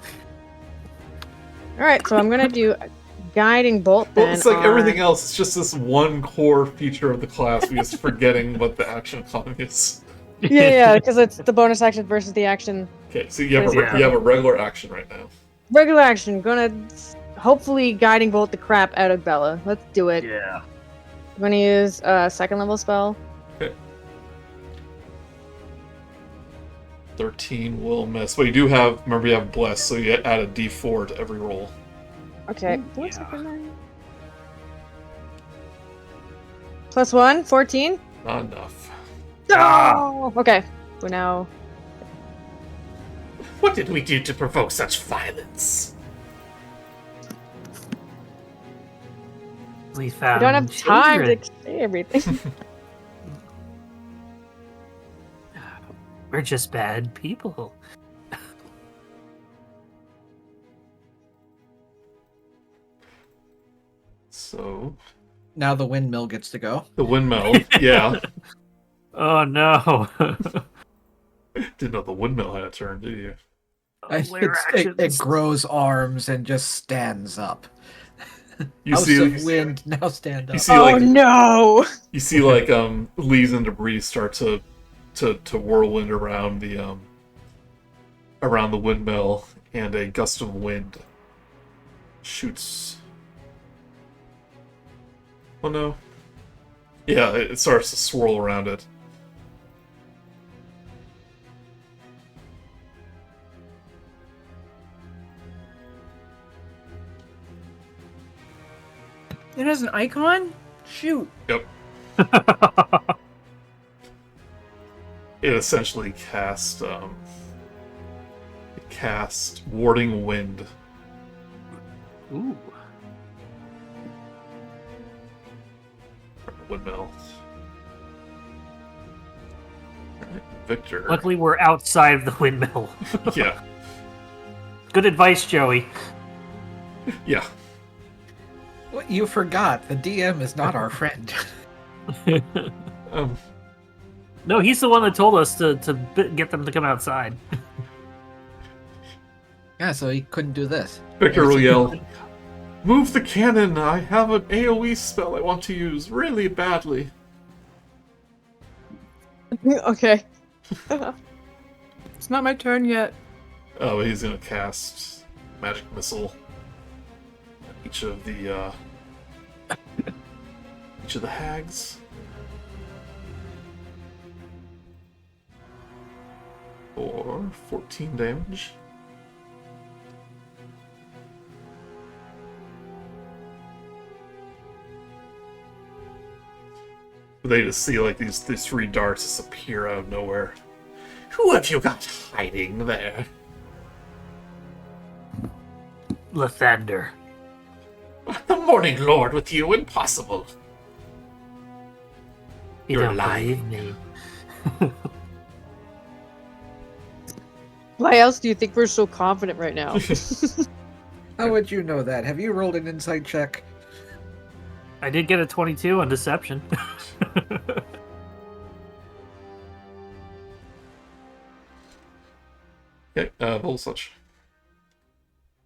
All right, so I'm gonna do a guiding bolt. Well, Then it's like on- everything else. It's just this one core feature of the class. We're just forgetting what the action economy is. Yeah, because it's the bonus action versus the action. Okay, so you have Yeah. you have a regular action right now. Regular action. Gonna hopefully guiding bolt the crap out of Bella. Let's do it. Yeah. I'm gonna use a second level spell. 13 will miss, but you do have. Remember, you have bless, so you add a D4 to every roll. Okay. Ooh, What's yeah. up in there? +1, 14. Not enough. Ah. Oh, okay. We're now. What did we do to provoke such violence? We We found don't have time children. to say everything. We're just bad people. So Now the windmill gets to go. the windmill, yeah. Oh no. Didn't know the windmill had a turn, did you? Layer It actions. grows arms and just stands up. You House see, of Wind, now stand up. you see, Oh like no! you see, like leaves and debris start to whirlwind around the windmill, and a gust of wind shoots. Oh no! Yeah, it starts to swirl around it. It has an icon? Shoot. Yep. It essentially cast warding wind. Ooh. Windmill. Victor. Luckily, we're outside of the windmill. Yeah. Good advice, Joey. Yeah. What you forgot? The DM is not our friend. Um, No, he's the one that told us to get them to come outside. Yeah, so he couldn't do this. Vicar will yell, "Move the cannon! I have an AoE spell I want to use really badly." Okay. It's not my turn yet. Oh, he's gonna cast Magic Missile. Each of the hags. For 14 damage. They just see like these three darts just appear out of nowhere. Who have you got hiding there? Lathander. The Morning Lord with you? Impossible. You You're don't lying. believe me. Why else do you think we're so confident right now? How would you know that? Have you rolled an insight check? I did get a 22 on deception. Okay, Vogelsuch.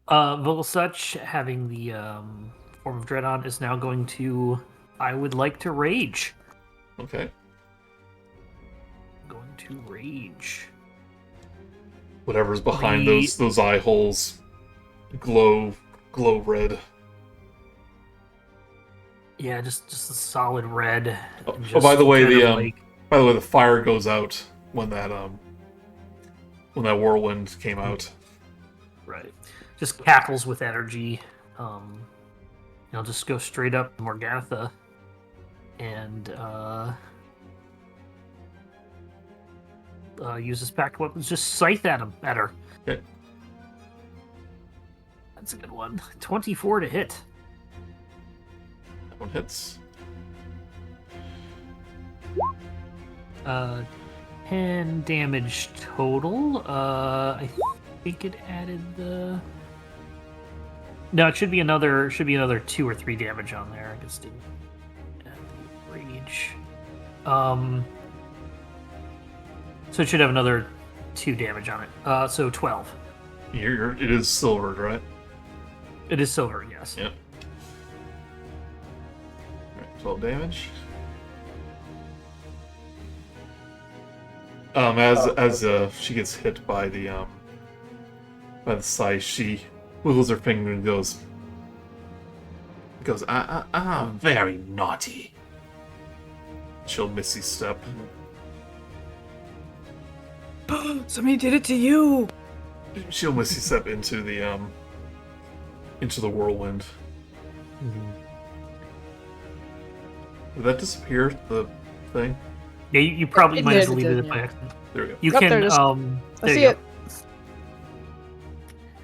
Vogelsuch, having the form of dread on, is now going to. I would like to rage. Okay. Going to rage. Whatever's behind The- those eye holes glow red. Yeah, just a solid red. Oh, and oh, just by the way, kind the of like- by the way, the fire goes out when that whirlwind came out. right, just cackles with energy. I'll just go straight up to Morgatha and use his packed weapons. Just scythe at her. Okay. That's a good one. 24 to hit. That one hits. 10 damage total. I think it added the. No, it should be another 2 or 3 damage on there. I guess the rage. So it should have another 2 damage on it. So 12. It is silvered, right? It is silver, yes. Yep. Alright, 12 damage. As she gets hit by the scythe, she wiggles her finger and goes, very naughty. She'll Missy Step. Somebody did it to you. She'll Missy Step into the whirlwind. Did that disappear, the thing? Yeah, you probably It might have did, it deleted did, it by yeah. accident. There we go. You Up can there, just- there I you see go. it.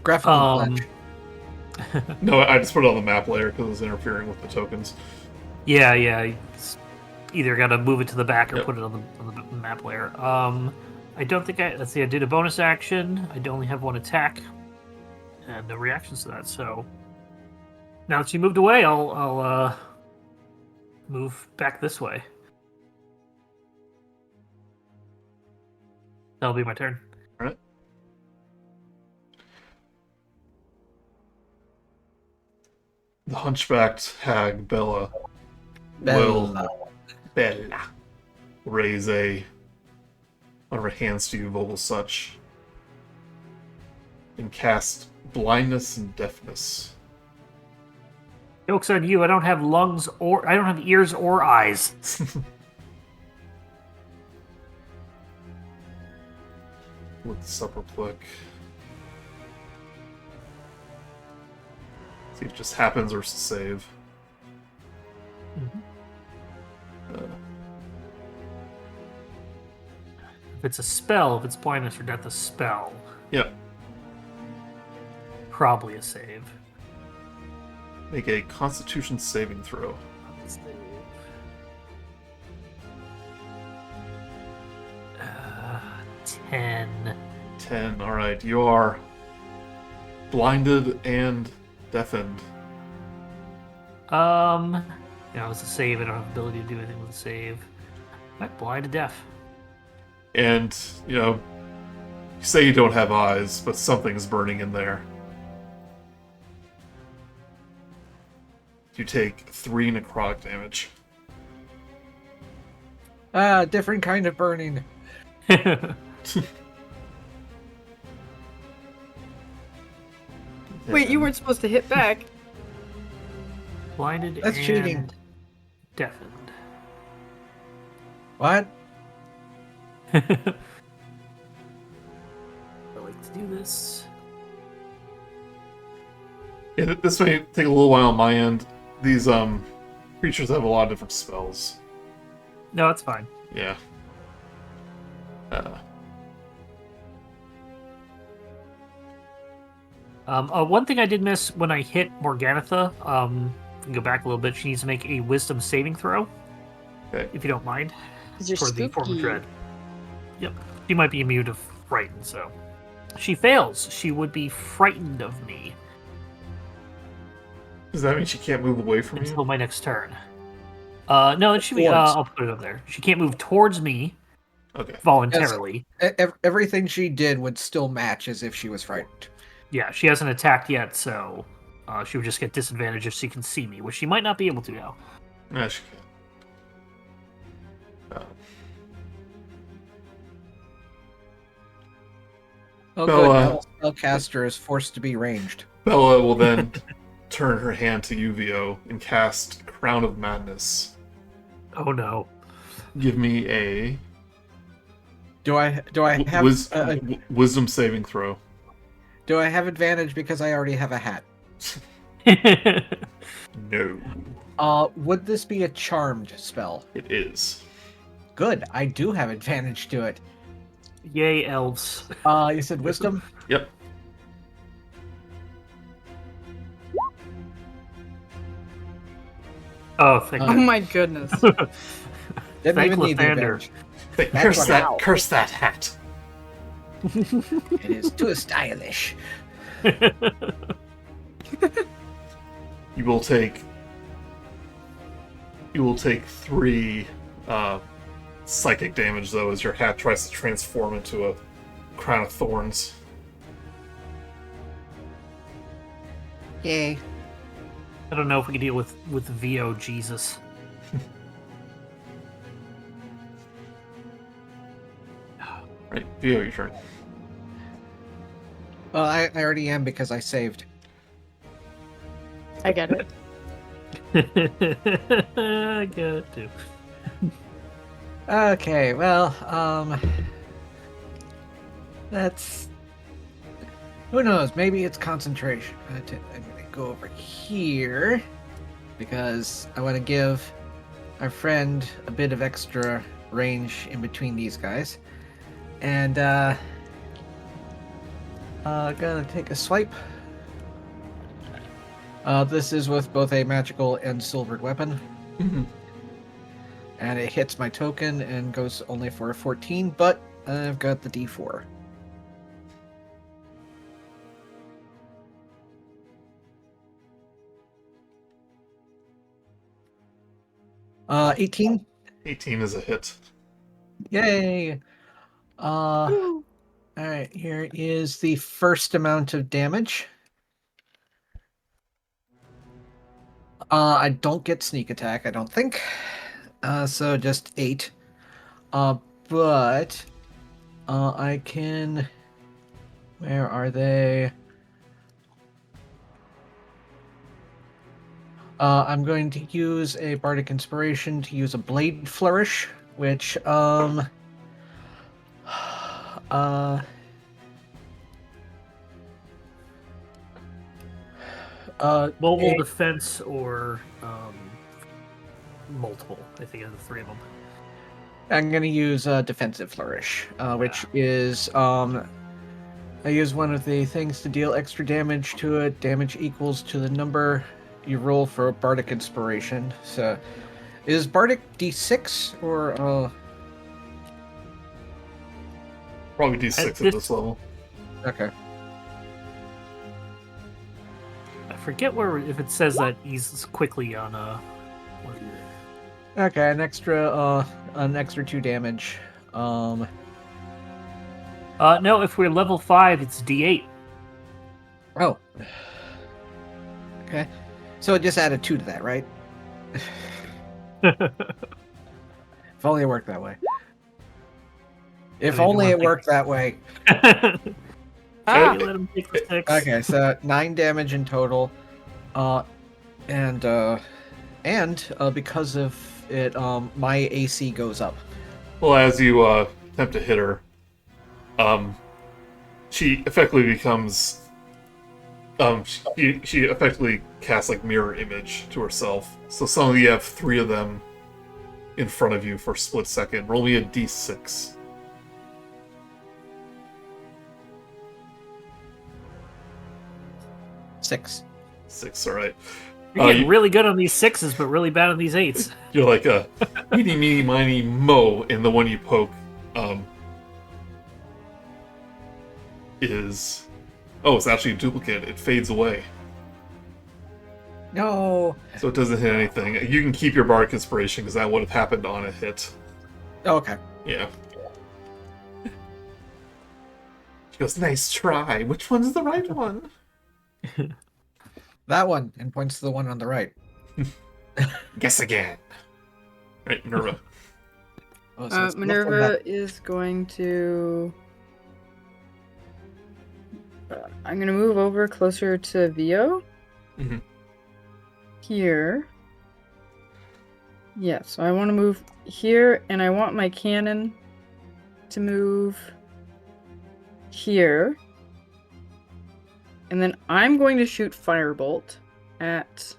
Graphical flash. No, I just put it on the map layer because it was interfering with the tokens. Yeah. You either got to move it to the back or Yep. put it on the map layer. I don't think let's see. I did a bonus action. I only have one attack, and no reactions to that. So now that you moved away, I'll move back this way. That'll be my turn. Alright. The hunchbacked hag, Bella, will raise one of her hands to you, Vogelsuch, and cast blindness and deafness. Joke's on you. I don't have lungs or I don't have ears or eyes. Let's upper click. See if it just happens or it's a save. If it's a spell, if it's blindness or death, a spell, Yep. probably a save. Make a Constitution saving throw. 10. 10. Alright, you are blinded and deafened. It's a save. I don't have the ability to do anything with a save. Am I blind to deaf? And, you say you don't have eyes, but something's burning in there. You take 3 necrotic damage. Different kind of burning. Wait, you weren't supposed to hit back. Blinded That's and cheating. deafened. What? I like to do this. Yeah, this may take a little while on my end. These creatures have a lot of different spells. No, it's fine. Yeah. One thing I did miss when I hit Morganitha, we can go back a little bit. She needs to make a Wisdom saving throw, Okay. if you don't mind, 'Cause you're for the form of spooky. dread. Yep, she might be immune to frighten, so she fails. She would be frightened of me Does that mean she can't move away from until you? my next turn. No, it should be. Towards. I'll put it up there. She can't move towards me Okay. voluntarily. Everything she did would still match as if she was frightened. Yeah, she hasn't attacked yet, so she would just get disadvantage if she can see me, which she might not be able to now. Yeah, she can. Oh, Well, good. Now the spellcaster is forced to be ranged. Bella will then turn her hand to Uvio and cast Crown of Madness. Oh no. Give me a Do I have wisdom saving throw. do I have advantage because I already have a hat? No, Would this be a charmed spell? it is. Good. I do have advantage to it. Yay, elves. You said wisdom? Yep. Oh, thank Oh God. my goodness. Didn't Thank even need the Lathander. advantage. Wait, That's curse what- that! Ow. Curse that hat! It is too stylish. You will take 3 psychic damage though, as your hat tries to transform into a crown of thorns. Yay. I don't know if we can deal with VO Jesus. Right, Vio, your turn. Well, I already am because I saved. I get it. I got it too. Okay, well, that's... Who knows? Maybe it's concentration. I'm gonna go over here because I want to give our friend a bit of extra range in between these guys. And, gonna take a swipe. This is with both a magical and silvered weapon. Mhm. And it hits my token and goes only for a 14, but I've got the D4. Uh, 18. 18 is a hit. Yay! Alright, here is the first amount of damage. I don't get sneak attack, I don't think. So just 8. But I can... Where are they? I'm going to use a Bardic Inspiration to use a Blade Flourish, which, Mobile defense or multiple. I think of the 3 of them. I'm going to use Defensive Flourish, which is, I use one of the things to deal extra damage to it. Damage equals to the number you roll for a Bardic Inspiration. So, is Bardic D6 or, Probably D6 at this level. Okay. I forget where if it says that eases quickly on what is it? Okay, an extra 2 damage. No, if we're level 5, it's D8. Oh. Okay. So it just added 2 to that, right? If only it worked that way. If I mean, only you it wanna worked that way. Ah, You let him take the 6. Okay, so 9 damage in total. And because of it, my AC goes up. Well, as you attempt to hit her, she effectively becomes. She effectively casts like mirror image to herself. So suddenly you have 3 of them in front of you for a split second. Roll me a d6. 6. 6, alright. You're getting really good on these 6s, but really bad on these 8s. You're like a meeny, meeny, miny, mo, and the one you poke is... Oh, it's actually a duplicate. It fades away. No. So it doesn't hit anything. You can keep your Bardic Inspiration, because that would have happened on a hit. Okay. Yeah. She goes, nice try. Which one's the right one? That one, and points to the one on the right. Guess again. Right, Minerva. Oh, so it's Minerva is going to. I'm going to move over closer to Vio. Mhm. Here. Yeah, so I want to move here, and I want my cannon to move here. And then I'm going to shoot Firebolt at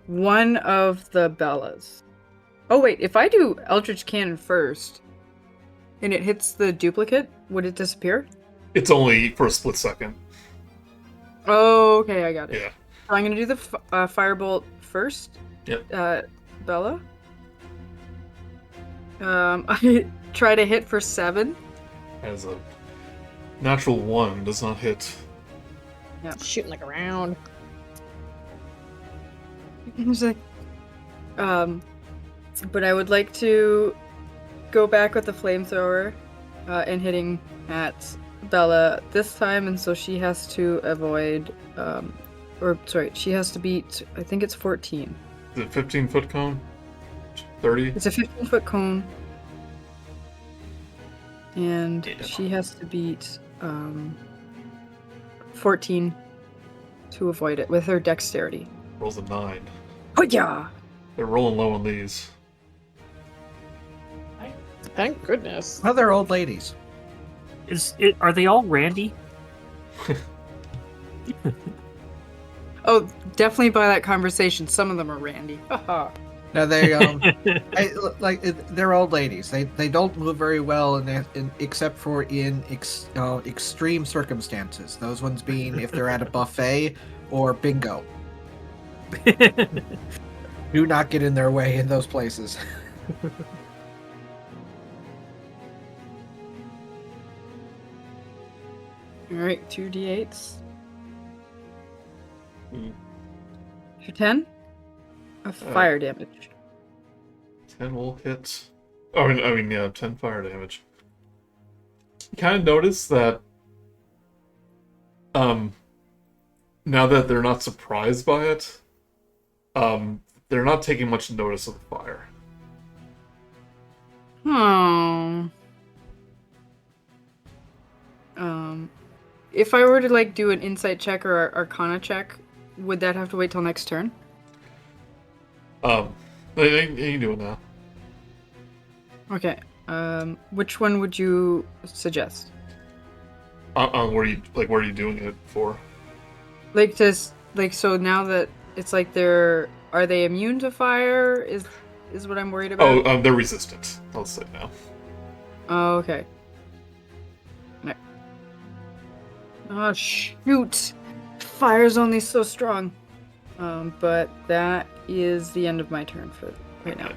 one of the Bellas. Oh wait, if I do Eldritch Cannon first, and it hits the duplicate, would it disappear? It's only for a split second. Oh, okay, I got it. Yeah. So I'm going to do the Firebolt first. Yep. Bella. I try to hit for 7. As a natural 1 does not hit. Shooting like a round. It's like, but I would like to go back with the flamethrower and hitting at Bella this time, and so she has to avoid, she has to beat, I think it's 14. Is it 15-foot cone? 30? It's a 15-foot cone. And Yeah. she has to beat 14 to avoid it with her dexterity. Rolls a 9. Oh yeah! They're rolling low on these. Thank goodness. Other old ladies. Are they all Randy? Oh, definitely by that conversation, some of them are Randy. Haha. No, they they're old ladies. They don't move very well except for in extreme circumstances. Those ones being if they're at a buffet or bingo. Do not get in their way in those places. Alright, 2d8s. Mm. For 10 of fire damage. 10 will hit. Oh, I mean, yeah, 10 fire damage. You kind of notice that, now that they're not surprised by it, they're not taking much notice of the fire. If I were to like do an insight check or arcana check, would that have to wait till next turn? You can do it now. Okay. Which one would you suggest? What are you doing it for? Like so now that it's like are they immune to fire? Is what I'm worried about. Oh, they're resistant. I'll say now. Oh, okay. No. Oh shoot! Fire's only so strong. But that is the end of my turn for right now.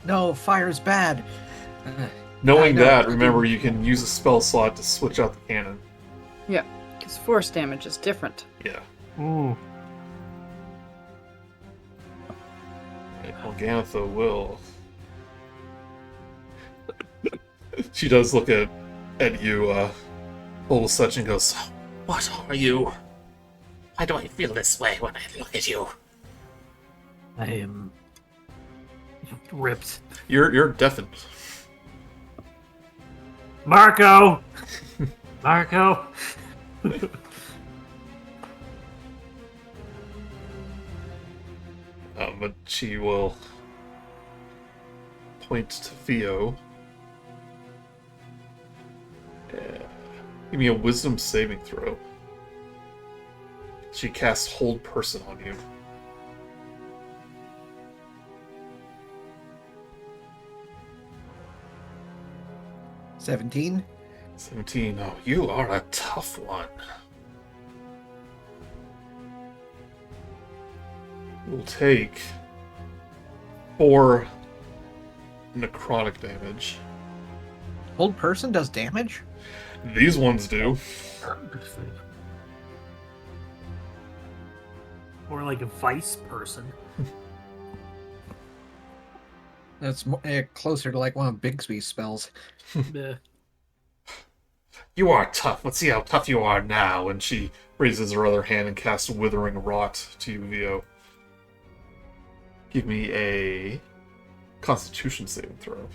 No, fire's bad. Knowing I know. that, remember you can use a spell slot to switch out the cannon. Yeah, because force damage is different. Yeah. Ooh. Right, Morganatha will. She does look at you, Vogelsuch, and goes, "What are you? Why do I feel this way when I look at you?" I am ripped. You're deafened. Marco! Marco! But she will point to Theo. Give me a wisdom saving throw. She casts Hold Person on you. $17. 17. Oh, you are a tough one. You'll take 4 necrotic damage. Hold person does damage? These ones do. Or like a vice person. That's closer to like one of Bigsby's spells. Yeah. You are tough. Let's see how tough you are now. And she raises her other hand and casts Withering Rot to you, Theo. Give me a Constitution saving throw.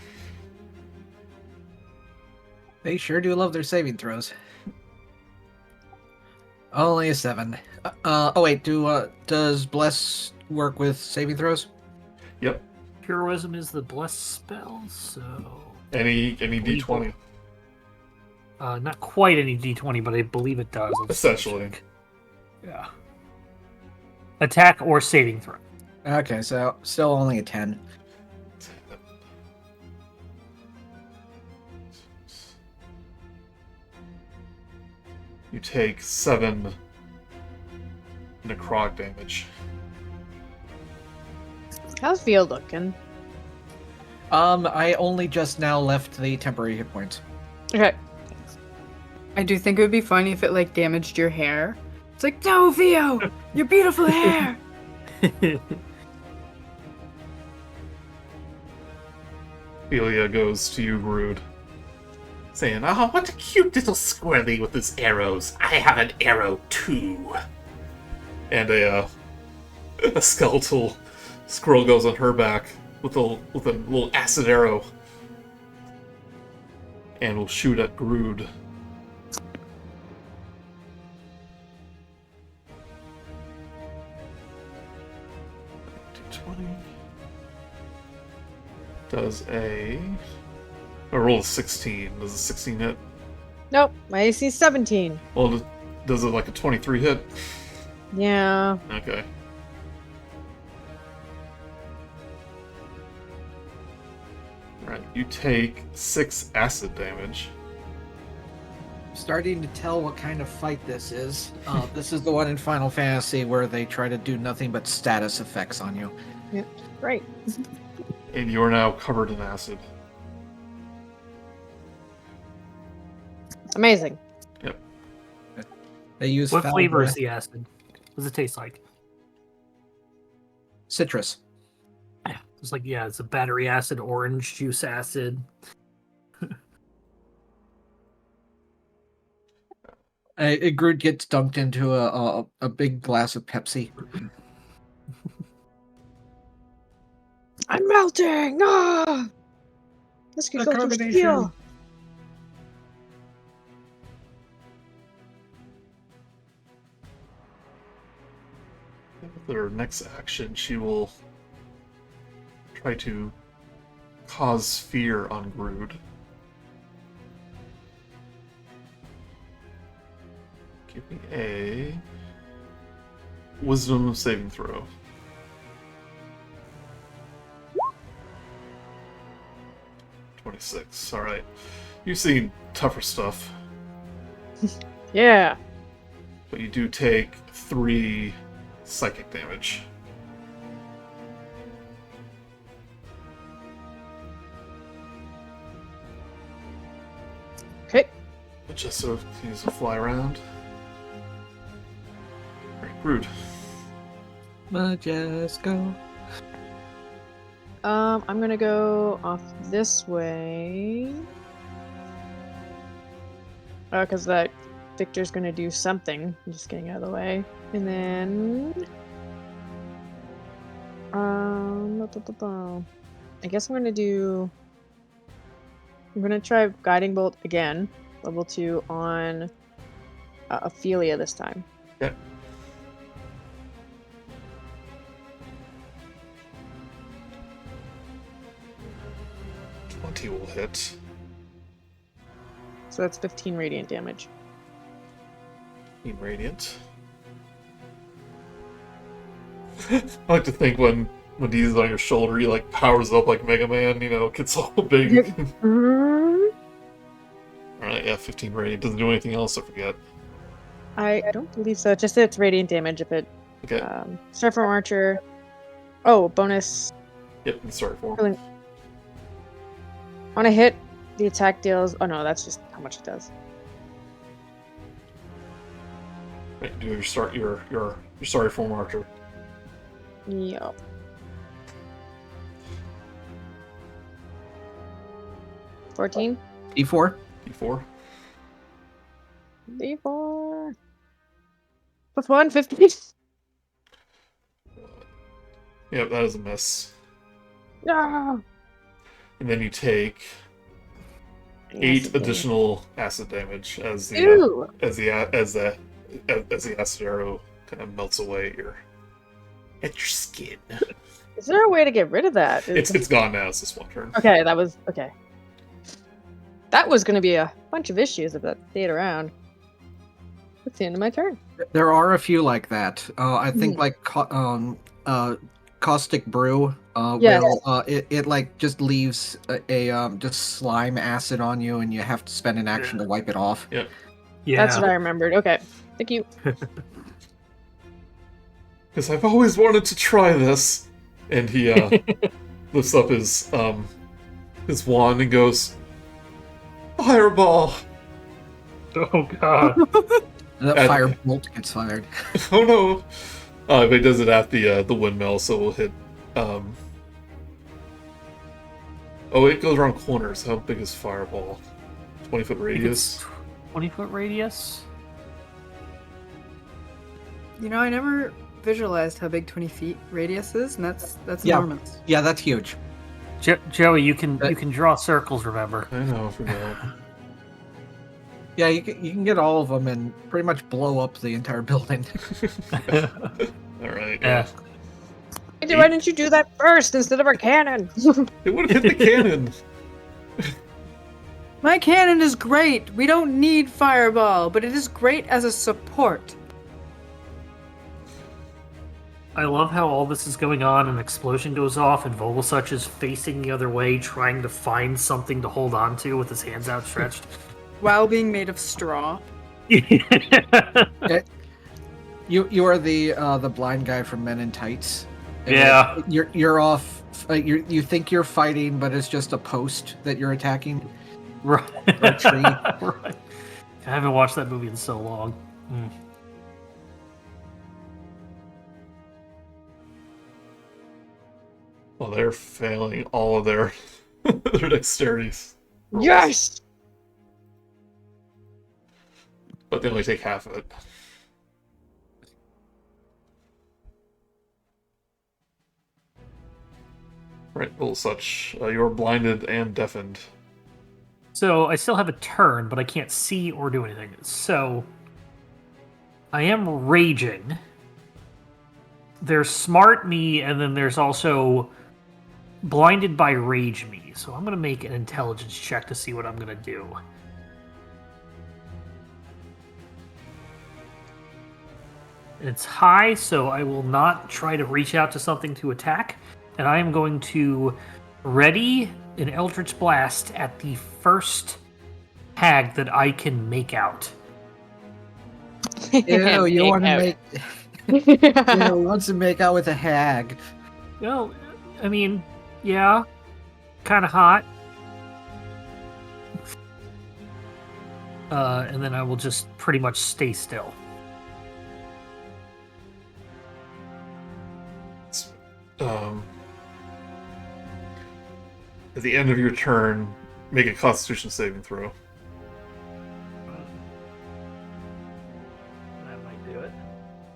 They sure do love their saving throws. Only a 7. Oh wait, does Bless work with saving throws? Yep. Heroism is the blessed spell, so... Any D20. Not quite any D20, but I believe it does. Let's Essentially. check. Yeah. Attack or saving throw. Okay, so still only a 10. You take 7 necrotic damage. How's Theo looking? I only just now left the temporary hit points. Okay. I do think it would be funny if it like damaged your hair. It's like, no, Theo, your beautiful hair. Ophelia goes to you, Grude, saying, "Oh, what a cute little squirrely with his arrows. I have an arrow too." And a skeletal squirrel goes on her back with a little acid arrow, and will shoot at Grude. D20 does a roll of 16. Does a 16 hit? Nope, my AC 17. Well, does it like a 23 hit? Yeah. Okay. Alright, you take 6 acid damage. Starting to tell what kind of fight this is. This is the one in Final Fantasy where they try to do nothing but status effects on you. Yeah. Great. And you are now covered in acid. Amazing. Yep. They use What foul flavor breath. is the acid? What does it taste like? Citrus. It's like, yeah, it's a battery acid, orange juice acid. Groot gets dunked into a big glass of Pepsi. I'm melting! Ah! This could The go through carbonation. steel. With her next action, she will try to cause fear on Grude. Give me a wisdom saving throw. 26. Alright. You've seen tougher stuff, Yeah. but you do take 3 psychic damage. Okay. But just sort of continues to fly around. Alright, Grude. Just go. I'm gonna go off this way. Because that Victor's gonna do something. I'm just getting out of the way. And then... I guess I'm gonna do... I'm gonna try Guiding Bolt again. Level 2 on Ophelia this time. Okay. He will hit. So that's 15 radiant damage. 15 radiant. I like to think when he's on your shoulder, he like powers up like Mega Man, gets all big. Alright, yeah, 15 radiant. Doesn't do anything else, I forget. I don't believe so. Just it's radiant damage if it. Okay. Start from Archer. Oh, bonus. Yep, sorry for. On a hit, the attack deals. Oh no, that's just how much it does. Right, do your sorry form Archer. Yup. $14. D4. D4. D4. Plus 1, 15. Yep, that is a miss. No. And then you take 8 additional acid damage as the Ew. as the acid arrow kind of melts away at your skin. Is there a way to get rid of that? It's gone now. It's this one turn. Okay, that was okay. That was going to be a bunch of issues if that stayed around. That's the end of my turn. There are a few like that. I think like Caustic Brew Yes. will it like just leaves a just slime acid on you, and you have to spend an action to wipe it off. Yep. Yeah. That's what I remembered. Okay, thank you. Because I've always wanted to try this. And he lifts up his wand and goes, Fireball! Oh god. And that fire bolt gets fired. Oh no! But he does it at the windmill, so we'll hit. Oh, it goes around corners. How big is Fireball? 20-foot radius? 20-foot radius? I never visualized how big 20 feet radius is, and that's Yeah. enormous. Yeah, that's huge. Joey, you can draw circles, remember? I know, I forgot. Yeah, you can get all of them and pretty much blow up the entire building. Alright, Yeah. Why didn't you do that first instead of our cannon? It would have hit the cannon! My cannon is great! We don't need Fireball, but it is great as a support. I love how all this is going on, an explosion goes off, and Vogelsuch is facing the other way, trying to find something to hold on to with his hands outstretched. While being made of straw. You are the blind guy from Men in Tights. And Yeah. You're off. You think you're fighting, but it's just a post that you're attacking. Right. Or a tree. Right. I haven't watched that movie in so long. Well, they're failing all of their dexterities. Yes! But they only take half of it. Right, Vogelsuch, you're blinded and deafened. So I still have a turn, but I can't see or do anything. So I am raging. There's smart me, and then there's also blinded by rage me. So I'm going to make an intelligence check to see what I'm going to do. It's high, so I will not try to reach out to something to attack. And I am going to ready an Eldritch Blast at the first hag that I can make out. Ew, you want to make? Yeah. Wants to make out with a hag. Well, I mean, yeah, kind of hot. And then I will just pretty much stay still. At the end of your turn, make a Constitution saving throw.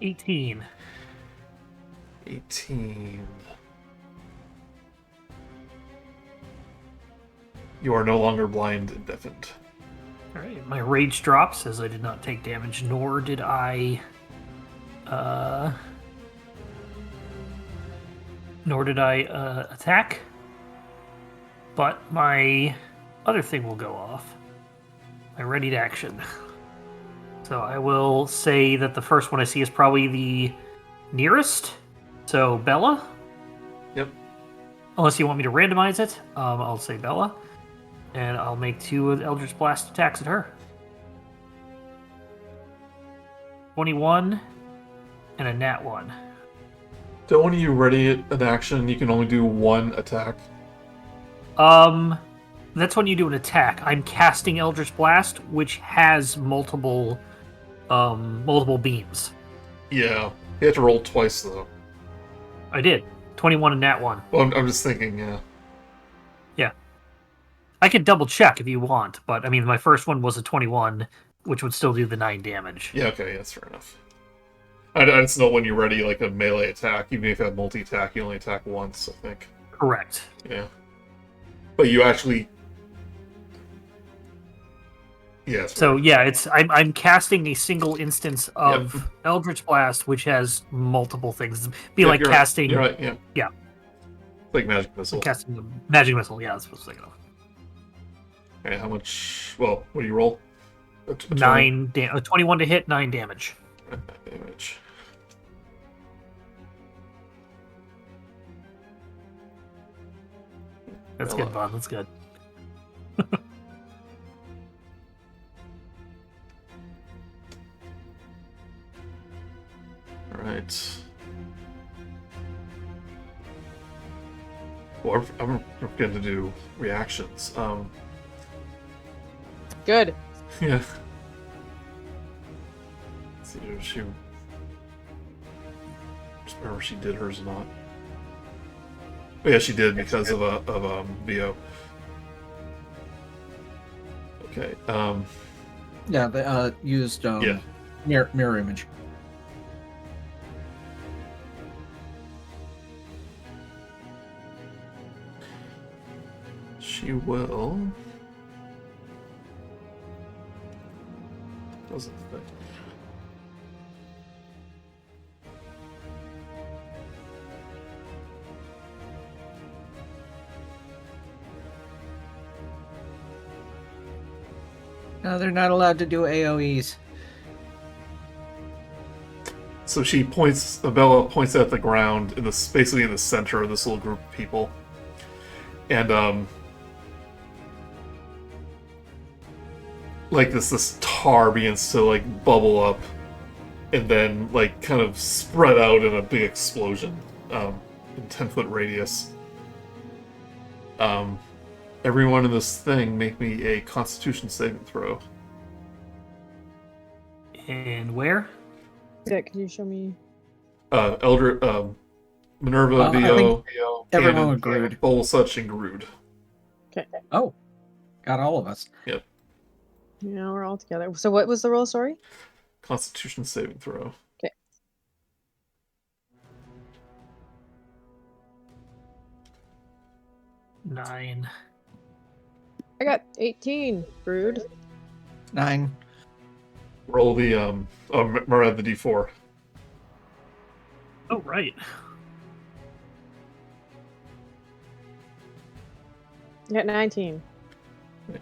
18. 18. You are no longer blind and deafened. Alright, my rage drops as I did not take damage, nor did I attack. But my other thing will go off. My readied action. So I will say that the first one I see is probably the nearest. So Bella. Yep. Unless you want me to randomize it, I'll say Bella. And I'll make 2 Eldritch Blast attacks at her. 21 and a nat 1. Don't when you ready an action, you can only do 1 attack. That's when you do an attack. I'm casting Eldritch Blast, which has multiple beams. Yeah. You have to roll twice, though. I did. 21 and nat 1. Well, I'm just thinking, yeah. Yeah. I could double check if you want, but I mean, my first one was a 21, which would still do the 9 damage. Yeah, okay, that's fair enough. I just know when you're ready, like a melee attack, even if you have multi-attack, you only attack once, I think. Correct. Yeah. But you actually... Yes. So yeah, I'm casting a single instance of Eldritch Blast, which has multiple things. Like you're casting. Right. You're right, yeah. Yeah. Like Magic Missile. Casting the Magic Missile, yeah, that's what I was thinking of. Okay, how much... Well, what do you roll? 21 to hit, 9 damage. Damage. That's good, Bob. That's good. Alright. Well, I'm going to do reactions. Good. Yeah. Let's see if she... Just remember if she did hers or not. Oh, yeah, she did because of VO. Okay. Yeah, they used Yeah. mirror image. She will. Doesn't think. No, they're not allowed to do AoEs. So she points. Bella points at the ground in this, basically in the center of this little group of people, and like this tar begins to like bubble up, and then like kind of spread out in a big explosion, in 10-foot radius. Everyone in this thing make me a Constitution saving throw. And where? Yeah, can you show me? Minerva, I Dio, think everyone Cannon, agreed. Vogelsuch, and Grude. Okay. Oh, got all of us. Yep. Yeah, we're all together. So what was the roll? Sorry. Constitution saving throw. Okay. Nine. I got 18. Rude. 9. Roll the Mirad the D4. Oh, right. I got 19.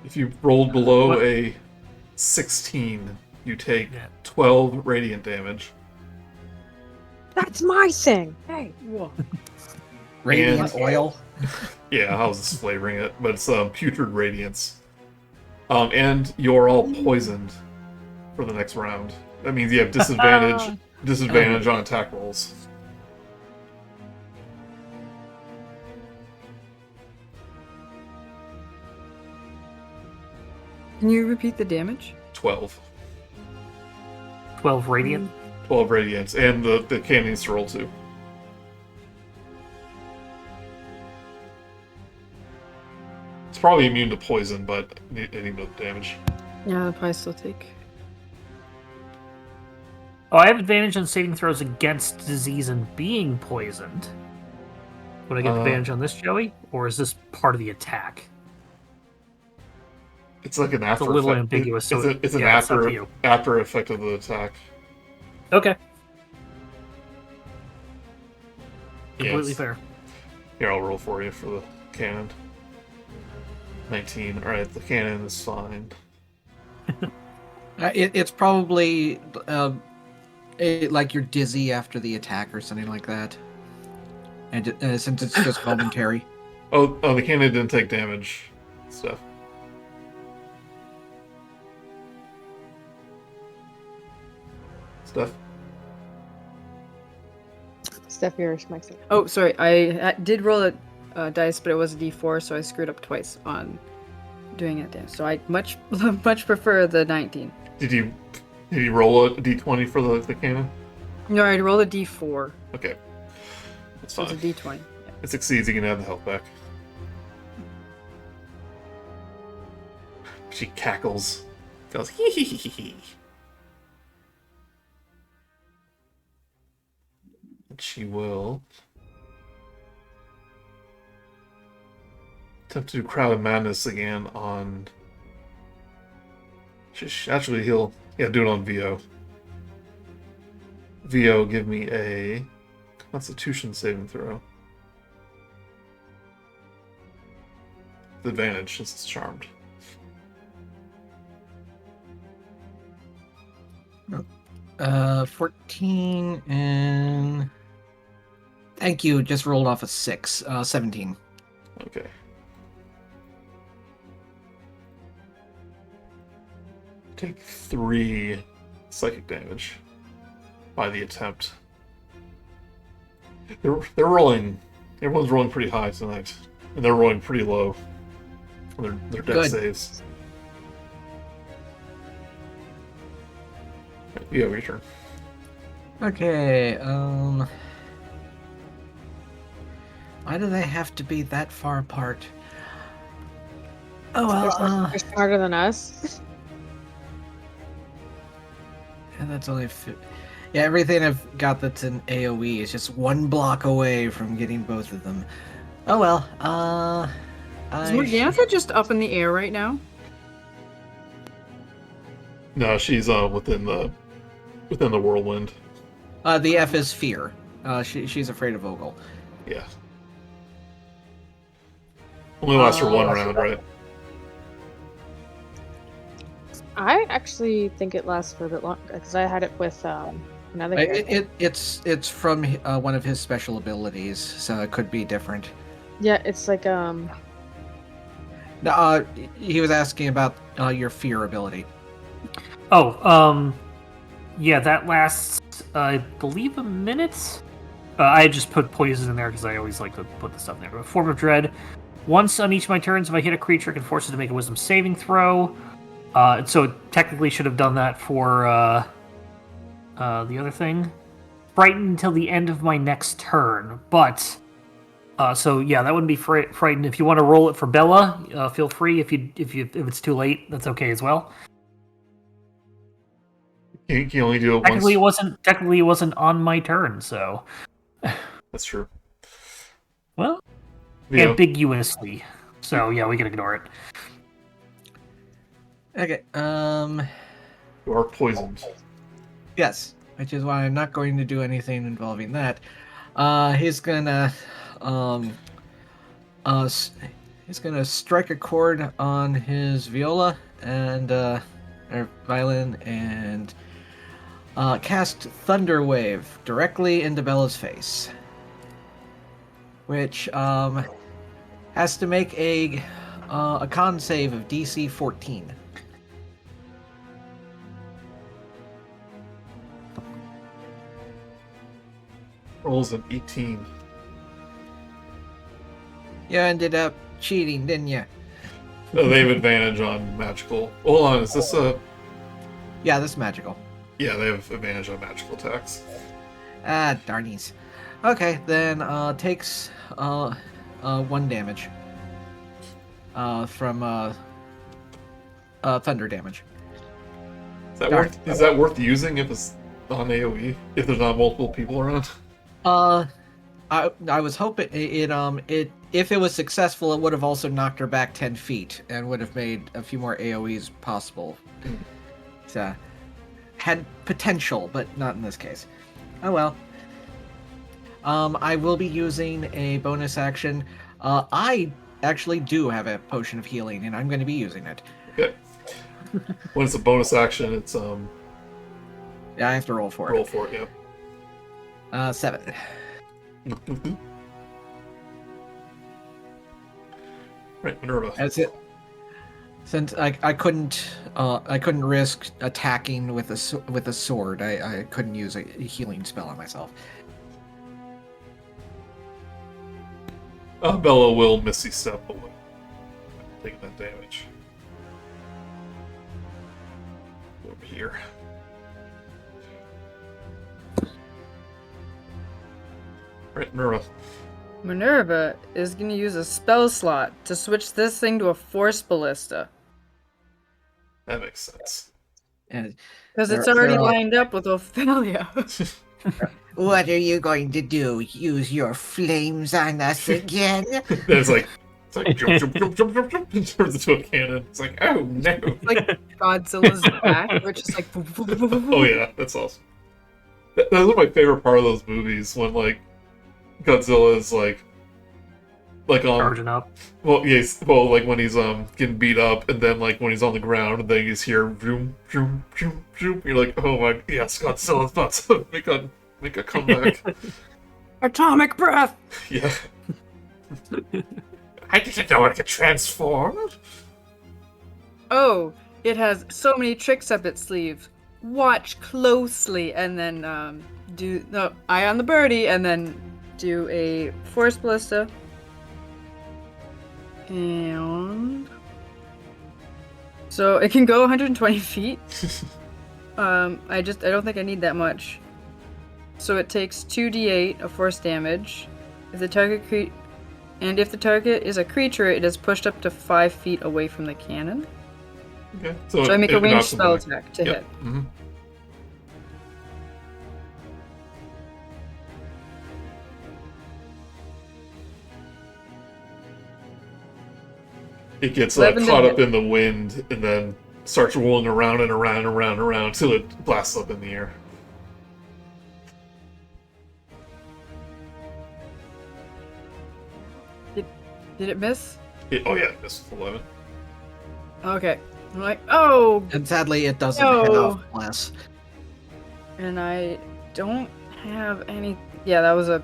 If you rolled below What? a 16, you take Yeah. 12 radiant damage. That's my thing. Hey. Radiant oil. Yeah, I was just flavoring it, but it's putrid radiance. And you're all poisoned for the next round. That means you have disadvantage on attack rolls. Can you repeat the damage? 12. 12 radiant. 12 radiance, and the cannon needs to roll too. It's probably immune to poison, but it need no damage. Yeah, I'll probably still take. Oh, I have advantage on saving throws against disease and being poisoned. Would I get advantage on this, Joey? Or is this part of the attack? It's like an It's after a little effect. ambiguous. So It's an yeah, it's up to after you. after effect of the attack. Okay. Yeah, Completely it's- fair. Here, I'll roll for you for the cannon. 19. Alright, the cannon is fine. It's probably like you're dizzy after the attack or something like that. And since it's just momentary. Oh, the cannon didn't take damage. Steph. Steph? Steph, your mic's up. Oh, sorry. I did roll a dice, but it was a D4, so I screwed up twice on doing it damage. So I much prefer the 19. Did you roll a d20 for the cannon? No, I rolled a D4. Okay. That's So it's fine. a D20. Yeah. It succeeds, you can add the health back. She cackles. Goes hee hee hee hee hee. And she will attempt to do Crowd of Madness again on. Actually, he'll do it on VO. VO, give me a Constitution saving throw. With advantage since it's charmed. 14 and thank you. Just rolled off a 6. 17. Okay. Take 3 psychic damage by the attempt. They're rolling. Everyone's rolling pretty high tonight, and they're rolling pretty low on their deck Good. saves. Yeah, your turn. Okay. Why do they have to be that far apart? Oh well. They're smarter than us. Yeah, that's only. Yeah, everything I've got that's an AOE is just one block away from getting both of them. Oh well. Is Morgantha just up in the air right now? No, she's within the whirlwind. The F is fear. She's afraid of Vogel. Yeah. Only lasts for one round, right? I actually think it lasts for a bit longer because I had it with another character. It's from one of his special abilities, so it could be different. Yeah, it's like He was asking about your fear ability. Oh, yeah, that lasts, I believe, a minute. I just put poison in there because I always like to put the stuff in there. But Form of Dread. Once on each of my turns, if I hit a creature, I can force it to make a Wisdom saving throw. So it technically should have done that for the other thing. Frightened until the end of my next turn. But, so yeah, that wouldn't be frightened. If you want to roll it for Bella, feel free. If it's too late, that's okay as well. You can only do it Technically, once. it wasn't on my turn, so. That's true. Well, Yeah. ambiguously. So yeah, we can ignore it. Okay. You are poisoned. Yes, which is why I'm not going to do anything involving that. He's gonna he's gonna strike a chord on his viola and or violin and cast Thunder Wave directly into Bella's face, which has to make a con save of DC 14. Rolls an 18. You ended up cheating, didn't you? Oh, they have advantage on magical. Hold on, is this a... Yeah, that's magical. Yeah, they have advantage on magical attacks. Ah, darnies. Okay, then takes 1 damage from thunder damage. Is that worth using if it's on AoE if there's not multiple people around? I was hoping it if it was successful, it would have also knocked her back 10 feet and would have made a few more AoEs possible. So, had potential, but not in this case. Oh well. I will be using a bonus action. I actually do have a potion of healing, and I'm going to be using it. Okay. When it's a bonus action, it's Yeah, I have to roll for roll it. for it. Yeah. 7. Right, Minerva. That's it. Since I couldn't risk attacking with a sword, I couldn't use a healing spell on myself. Bella will Misty Step away, taking that damage. Over here. Right, Minerva. Minerva is going to use a spell slot to switch this thing to a Force Ballista. That makes sense. And Because it's There- already there are- lined up with Ophelia. what are you going to do? Use your flames on us again? Then it's like jump, and turns into a cannon. It's like, oh no. Like Godzilla's back, which is like. Oh yeah, that's awesome. That was my favorite part of those movies when like Godzilla is like on Charging up. well yes well like when he's getting beat up and then like when he's on the ground and then you just hear vroom vroom vroom vroom. You're like, oh my yes, Godzilla's about to make a comeback. Atomic breath! Yeah. I didn't know it could transform. Oh, it has so many tricks up its sleeve. Watch closely and then eye on the birdie and then do a Force Ballista. And so it can go 120 feet. I don't think I need that much. So it takes 2d8 of force damage. If the target is a creature, it is pushed up to 5 feet away from the cannon. Okay. So I make a it ranged knocks him spell back. attack to Yep. hit. Mhm. It gets 11 to caught hit. up in the wind and then starts rolling around and around and around and around until it blasts up in the air. Did it miss? Oh yeah, this is 11. Okay. I'm like, oh, And sadly, it doesn't head No. off less. and I don't have any. Yeah, that was a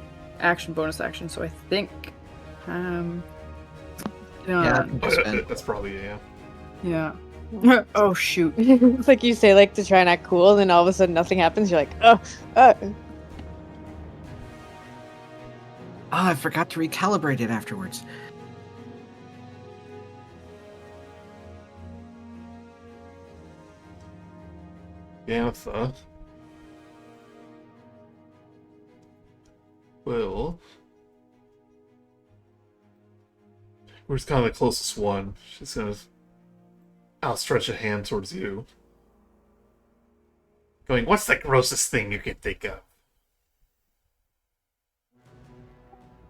bonus action. So I think, Yeah, Oh, yeah, spend. that's probably yeah. yeah. Oh shoot. It's like you say, like, to try not cool, and then all of a sudden nothing happens. You're like, I forgot to recalibrate it afterwards. Gantha will. Where's kind of the closest one? She's gonna outstretch a hand towards you. Going, what's the grossest thing you can think of?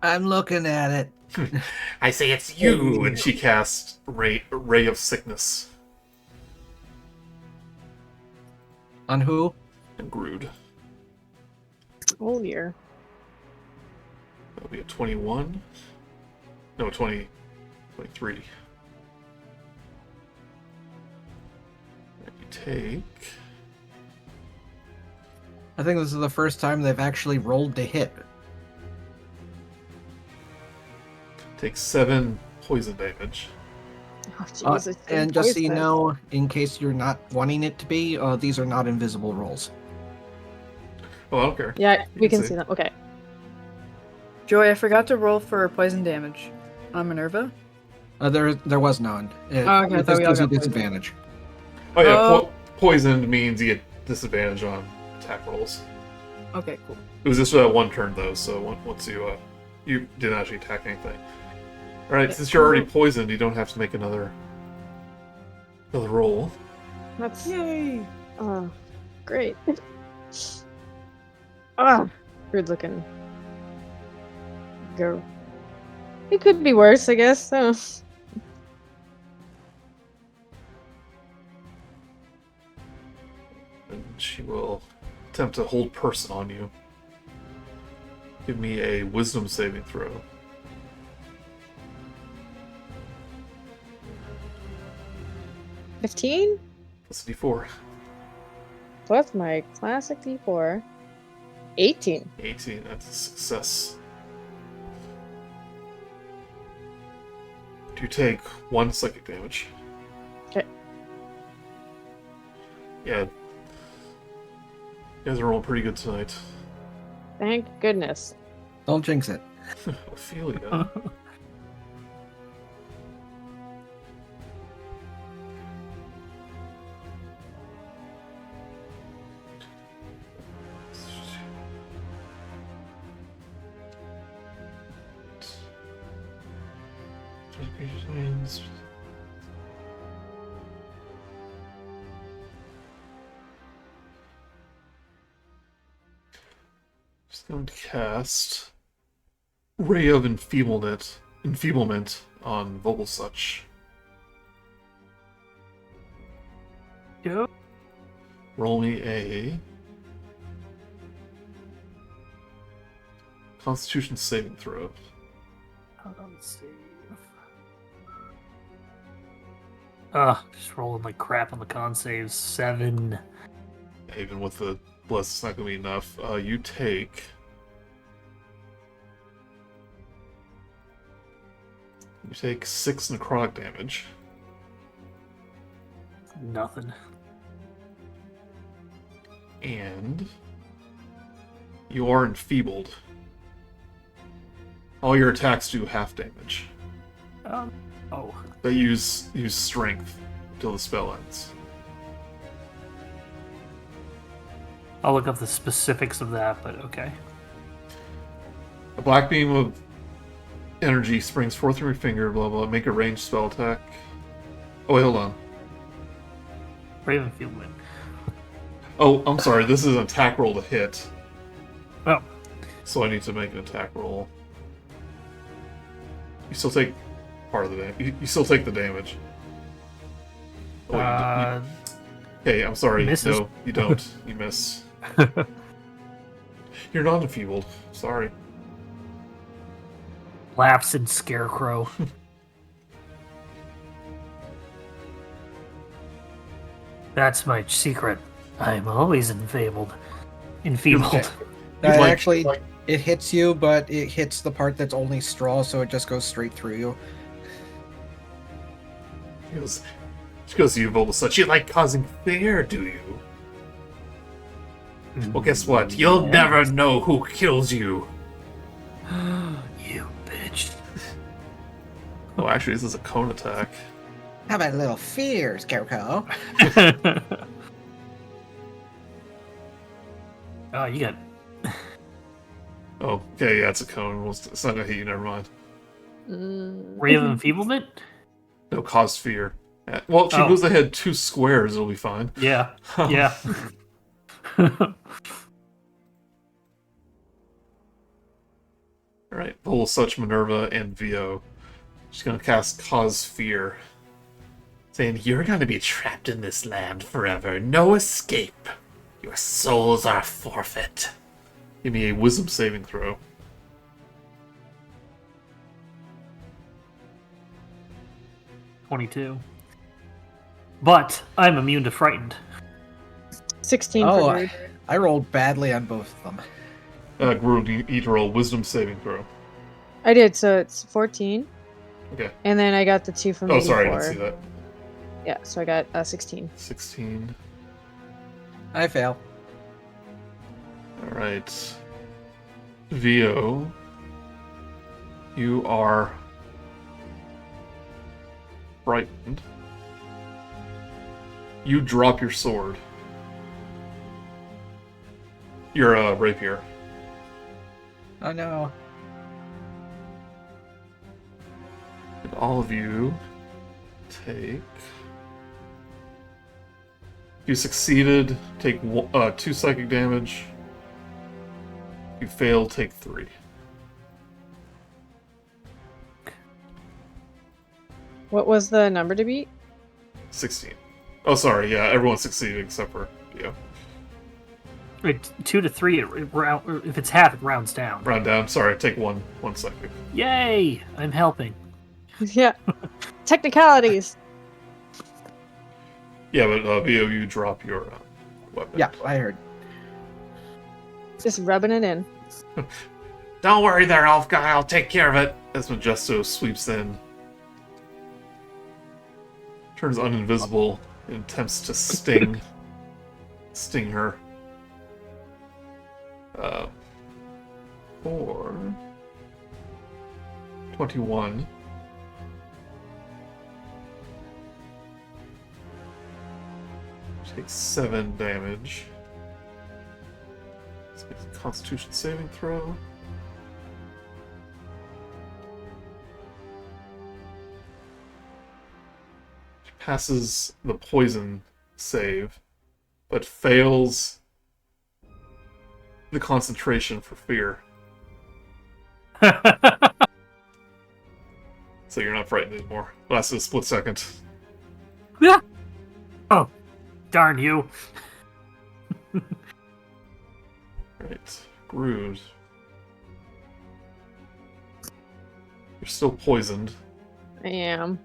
I'm looking at it. I say it's you! And she casts Ray of Sickness On who? and Grude. oh dear. That'll be a 21. No, 20. 23. And you take. I think this is the first time they've actually rolled to hit. Take 7 poison damage. Oh, Jesus. And just so you know, in case you're not wanting it to be, these are not invisible rolls. Oh, I don't care. Yeah, we can see. see that. Okay. Joy, I forgot to roll for poison damage on Minerva. There was none. Okay, I thought we all There's a got poison. disadvantage. Oh yeah, Oh. poisoned means you get disadvantage on attack rolls. Okay, cool. It was just one turn though, so once you didn't actually attack anything. All right, since you're already poisoned, you don't have to make another roll. That's Yay! great. Weird looking. Go. It could be worse, I guess. Oh. And she will attempt to hold person on you. Give me a wisdom saving throw. 15? That's a d4. Plus my classic D4. 18. 18, that's a success. You take 1 psychic damage. Okay. Yeah. You guys are rolling pretty good tonight. Thank goodness. Don't jinx it. Ophelia. Just going to cast Ray of Enfeeblement on Vogelsuch. Yep. Roll me a Constitution saving throw. Let's see. Just rolling like crap on the con saves. 7. Even with the bless, it's not going to be enough. You take... You take 6 necrotic damage. Nothing. And... You are enfeebled. All your attacks do half damage. Oh. They use strength until the spell ends. I'll look up the specifics of that, but okay. A black beam of energy springs forth from your finger, blah blah. Make a ranged spell attack. Oh wait, hold on. Ravenfieldman. Oh, I'm sorry. This is an attack roll to hit. Oh. So I need to make an attack roll. You still take part of the damage. You still take the damage. Oh, hey, I'm sorry. Misses. No, you don't. You miss. You're not enfeebled. Sorry. Laughs in Scarecrow. That's my secret. I'm always enfeebled. Enfeebled. Actually, it hits you, but it hits the part that's only straw, so it just goes straight through you. She goes to you, Vogelsuch. You like causing fear, do you? Well, guess what? You'll never know who kills you. You bitch. Oh, actually, this is a cone attack. How about a little fear, Scarecrow? Oh, you got... Oh, okay, yeah, it's a cone. Well, it's not gonna hit you, never mind. Ray of Enfeeblement? No, cause fear. Well, if she moves ahead 2 squares, it'll be fine. Yeah. Yeah. Alright, Vogelsuch, Minerva, and Vo. She's gonna cast Cause Fear. Saying, you're gonna be trapped in this land forever. No escape. Your souls are forfeit. Give me a wisdom saving throw. 22. But I'm immune to frightened. 16 Oh, for Grude. I rolled badly on both of them. Grude, you need to roll wisdom saving throw. I did, so it's 14. Okay. And then I got the 2 from Oh, sorry, I before. didn't see that. Yeah, so I got 16. 16. I fail. Alright. Vo. You are frightened. You drop your sword. Your rapier. Oh no. And all of you take... You succeeded, take 2 psychic damage. You fail, take 3. What was the number to beat? 16. Oh, sorry. Yeah, everyone succeeded except for you. Wait, 2 to 3, if it's half, it rounds down. Round down. Sorry, take 1 second. Yay! I'm helping. Yeah. Technicalities. Yeah, but VO, you drop your weapon. Yeah, I heard. Just rubbing it in. Don't worry there, elf guy. I'll take care of it. As Majesto sweeps in, turns uninvisible, and attempts to sting her. For 21. Takes 7 damage. Let's make a Constitution saving throw. She passes the poison save, but fails the concentration for fear. So you're not frightened anymore. Lasts a split second. Oh, darn you. Right. Grude. You're still poisoned. I am.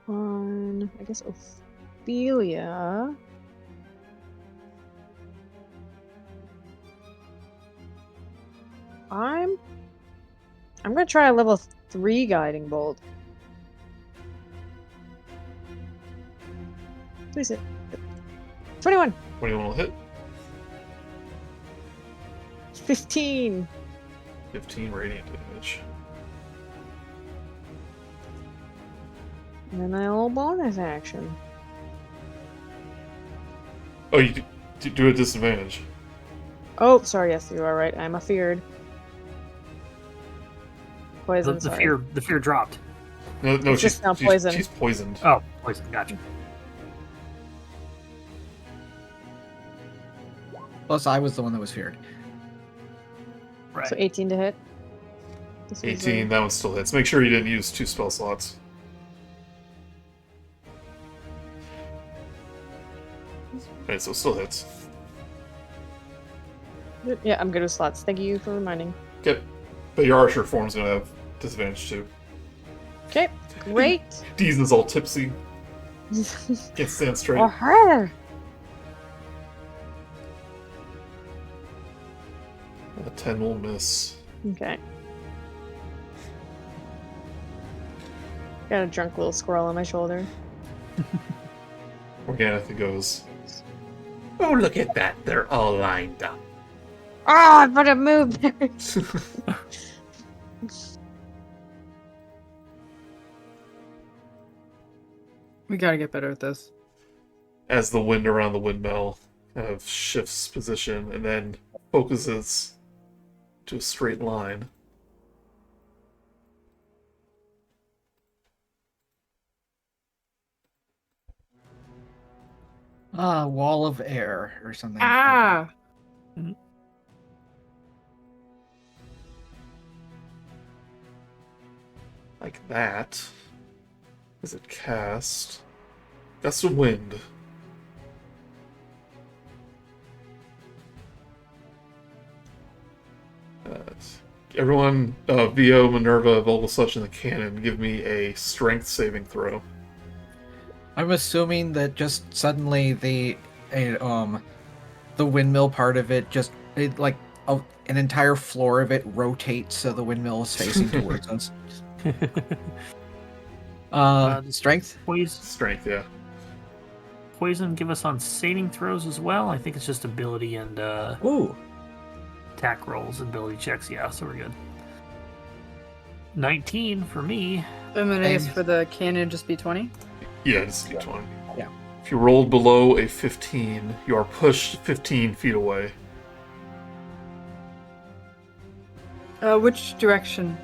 On, I guess, Ophelia. I'm gonna try a level 3 guiding bolt. Please hit. 21. 21 will hit. 15. 15 radiant damage. And then I'll bonus action. Oh, you do a disadvantage. Oh, sorry, yes, you are right. I'm afeared. Poison, The sorry. fear dropped. No, It's she's just now poisoned. She's poisoned. Oh, poison. Gotcha. Plus, I was the one that was feared. Right. So 18 to hit. This was 18, that one still hits. Make sure you didn't use 2 spell slots. Okay, so it still hits. Yeah, I'm good with slots. Thank you for reminding. Okay. But your Archer form's gonna have disadvantage too. Okay, great. Deezen's all tipsy. Can't stand straight. Or her. A 10 will miss. Okay. Got a drunk little squirrel on my shoulder. Organitha goes. Oh, look at that. They're all lined up. Oh, I better move there. We gotta get better at this. As the wind around the windmill kind of shifts position and then focuses to a straight line. Wall of air or something. Ah! Like that. As it cast. Gust of wind. Everyone, VO, Minerva, Vogelsuch, and the cannon, give me a strength saving throw. I'm assuming that just suddenly the windmill part of it just an entire floor of it rotates so the windmill is facing towards us. Strength? Poison, Strength, yeah. poison give us on saving throws as well. I think it's just ability and Ooh. attack rolls, ability checks. Yeah, so we're good. 19 for me. I'm gonna guess And- for the cannon just be 20. Yeah, it's D20. Yeah. If you rolled below a 15, you are pushed 15 feet away. Which direction?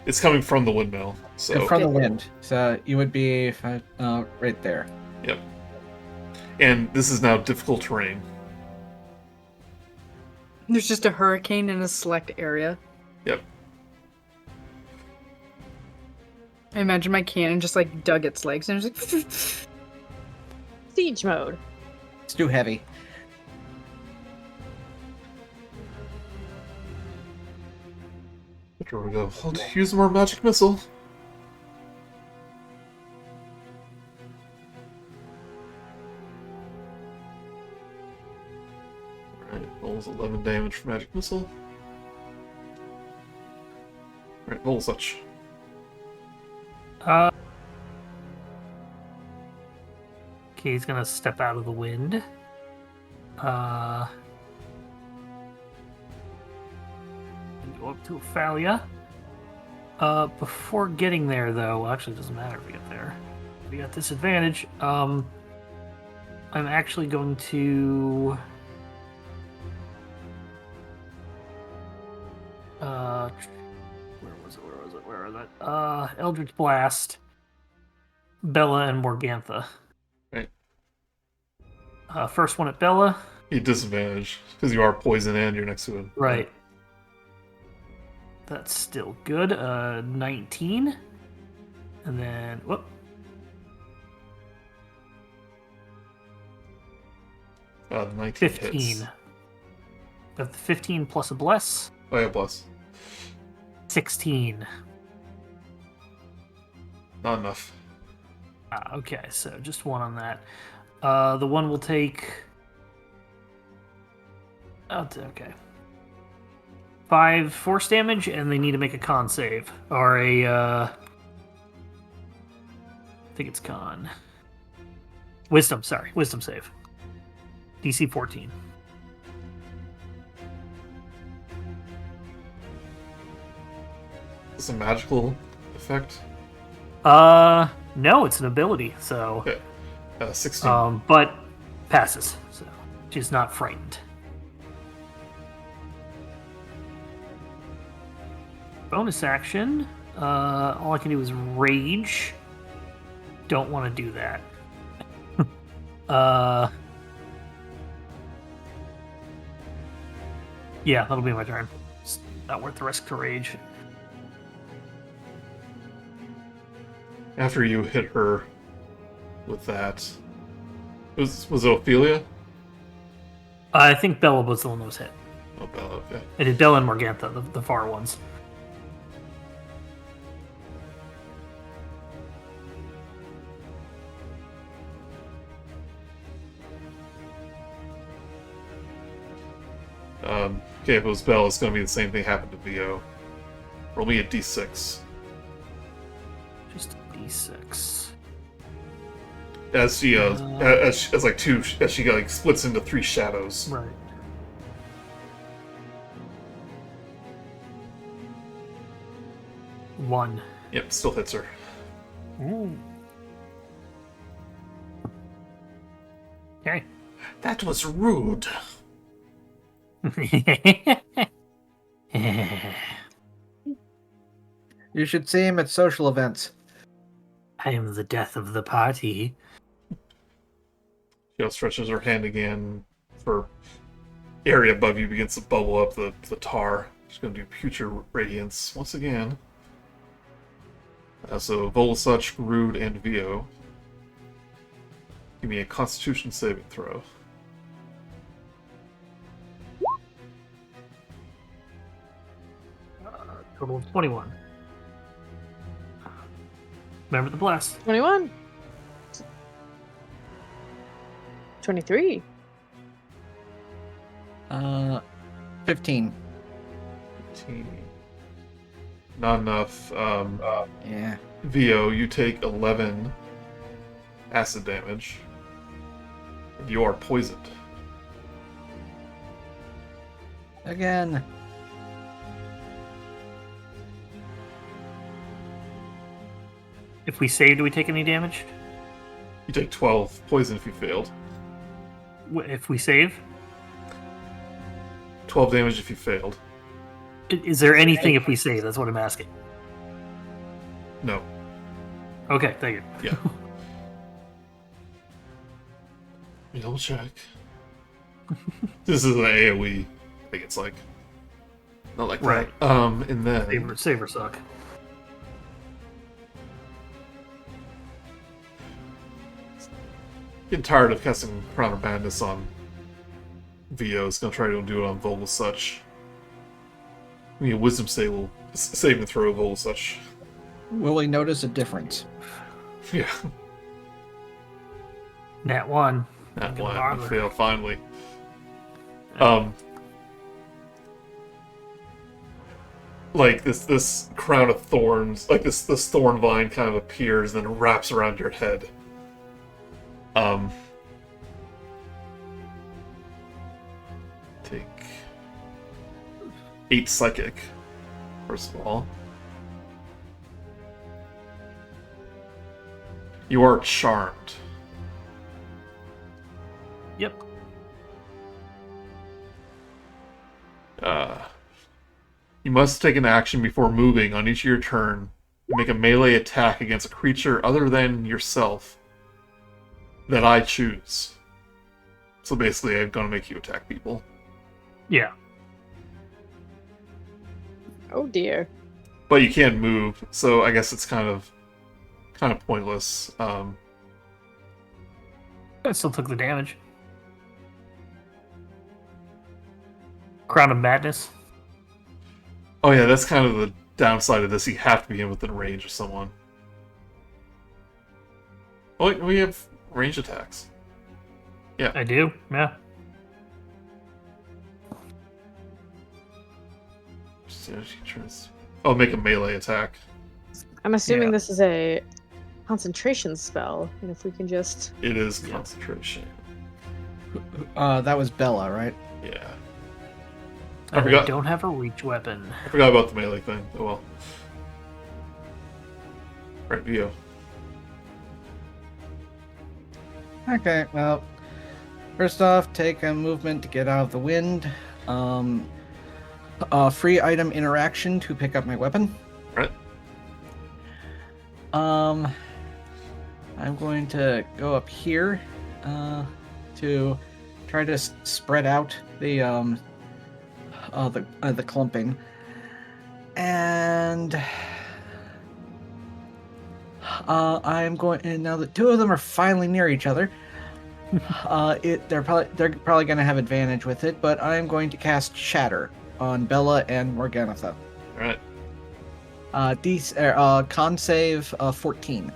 It's coming from the windmill. So from the wind. So you would be right there. Yep. And this is now difficult terrain. There's just a hurricane in a select area. Yep. I imagine my cannon just like dug its legs and it was like Siege mode. It's too heavy. Here we go. I'll use more magic missile. Alright, rolls 11 damage for magic missile. Alright, Vogelsuch. Okay, he's gonna step out of the wind. Go up to Ophalia. Before getting there, though, actually, it doesn't matter if we get there. We got disadvantage. I'm actually going to. Where was it? Eldritch Blast. Bella and Morgantha. Right. First one at Bella. You disadvantage because you are poison and you're next to it. Right. That's still good. 19. And then, whoop. The 19 15. hits. Of the 15 plus a bless. Oh yeah, bless. 16. Not enough. Okay, so just one on that. The one will take. Okay. 5 force damage, and they need to make a con save. Or a. I think it's con. Wisdom, sorry. Wisdom save. DC 14. Is this a magical effect? No, it's an ability, so. Okay. 16. But passes, so she's not frightened. Bonus action. All I can do is rage. Don't want to do that. Yeah, that'll be my turn. It's not worth the risk to rage. After you hit her with that, was it Ophelia? I think Bella was the one that was hit. Oh, Bella. Okay. I did Bella and Morgantha, the far ones. Okay, if it was Bell, it's going to be the same thing happened to VO. Roll me a d6. Just a d6. As she, as like two, as she like splits into 3 shadows. Right. One. Yep, still hits her. Ooh. Okay. That was rude. You should see him at social events. I am the death of the party. She stretches her hand again for area above you begins to bubble up the tar. She's going to do Putrid Radiance once again. So Vogelsuch, Grude, and VO. Give me a Constitution saving throw. Total of 21. Remember the blast. 21. 23. 15. 15. Not enough. Yeah. VO, you take 11 acid damage. And you are poisoned. Again. If we save, do we take any damage? You take 12 poison if you failed. If we save? 12 damage if you failed. Is there anything if we save? That's what I'm asking. No. Okay, thank you. Yeah. Let me double check. This is an AoE. I think it's like not like Right. that. And then Saber suck. getting tired of casting Crown of Madness on VOs. Gonna try to do it on Vogelsuch. I mean, a wisdom saving throw Vogelsuch. Will we notice a difference? Yeah. Nat 1. That Good one bother. failed finally. Like this crown of thorns, like this thorn vine kind of appears, then wraps around your head. Take 8 psychic. First of all, you are charmed. Yep. You must take an action before moving on each of your turn. Make a melee attack against a creature other than yourself that I choose. So basically, I'm gonna make you attack people. Yeah. Oh dear. But you can't move, so I guess it's kind of pointless. I still took the damage. Crown of Madness. Oh yeah, that's kind of the downside of this. You have to be within range of someone. Oh, we have range attacks. I do, yeah. Oh, make a melee attack. I'm assuming Yeah. this is a concentration spell, and if we can just... It is concentration. That was Bella, right? Yeah. I forgot. don't have a reach weapon. I forgot about the melee thing. Oh well. Right, Vio. Okay, well, first off, take a movement to get out of the wind. Free item interaction to pick up my weapon. Right. I'm going to go up here to try to spread out the clumping, and I'm going. And now the two of them are finally near each other. They're probably going to have advantage with it, but I'm going to cast Shatter on Bella and Morganatha. All right. Con save 14.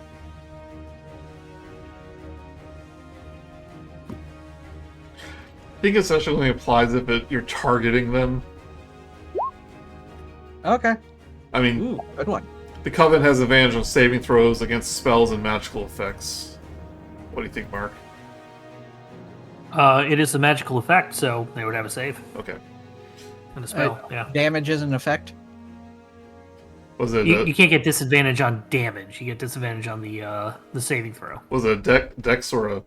I think it actually only applies if you're targeting them. Okay. I mean, Ooh, good one. the Coven has advantage on saving throws against spells and magical effects. What do you think, Mark? It is a magical effect, so they would have a save Okay. and a spell. Yeah. Damage is an effect. Was it You can't get disadvantage on damage. You get disadvantage on the saving throw. was it a dex or a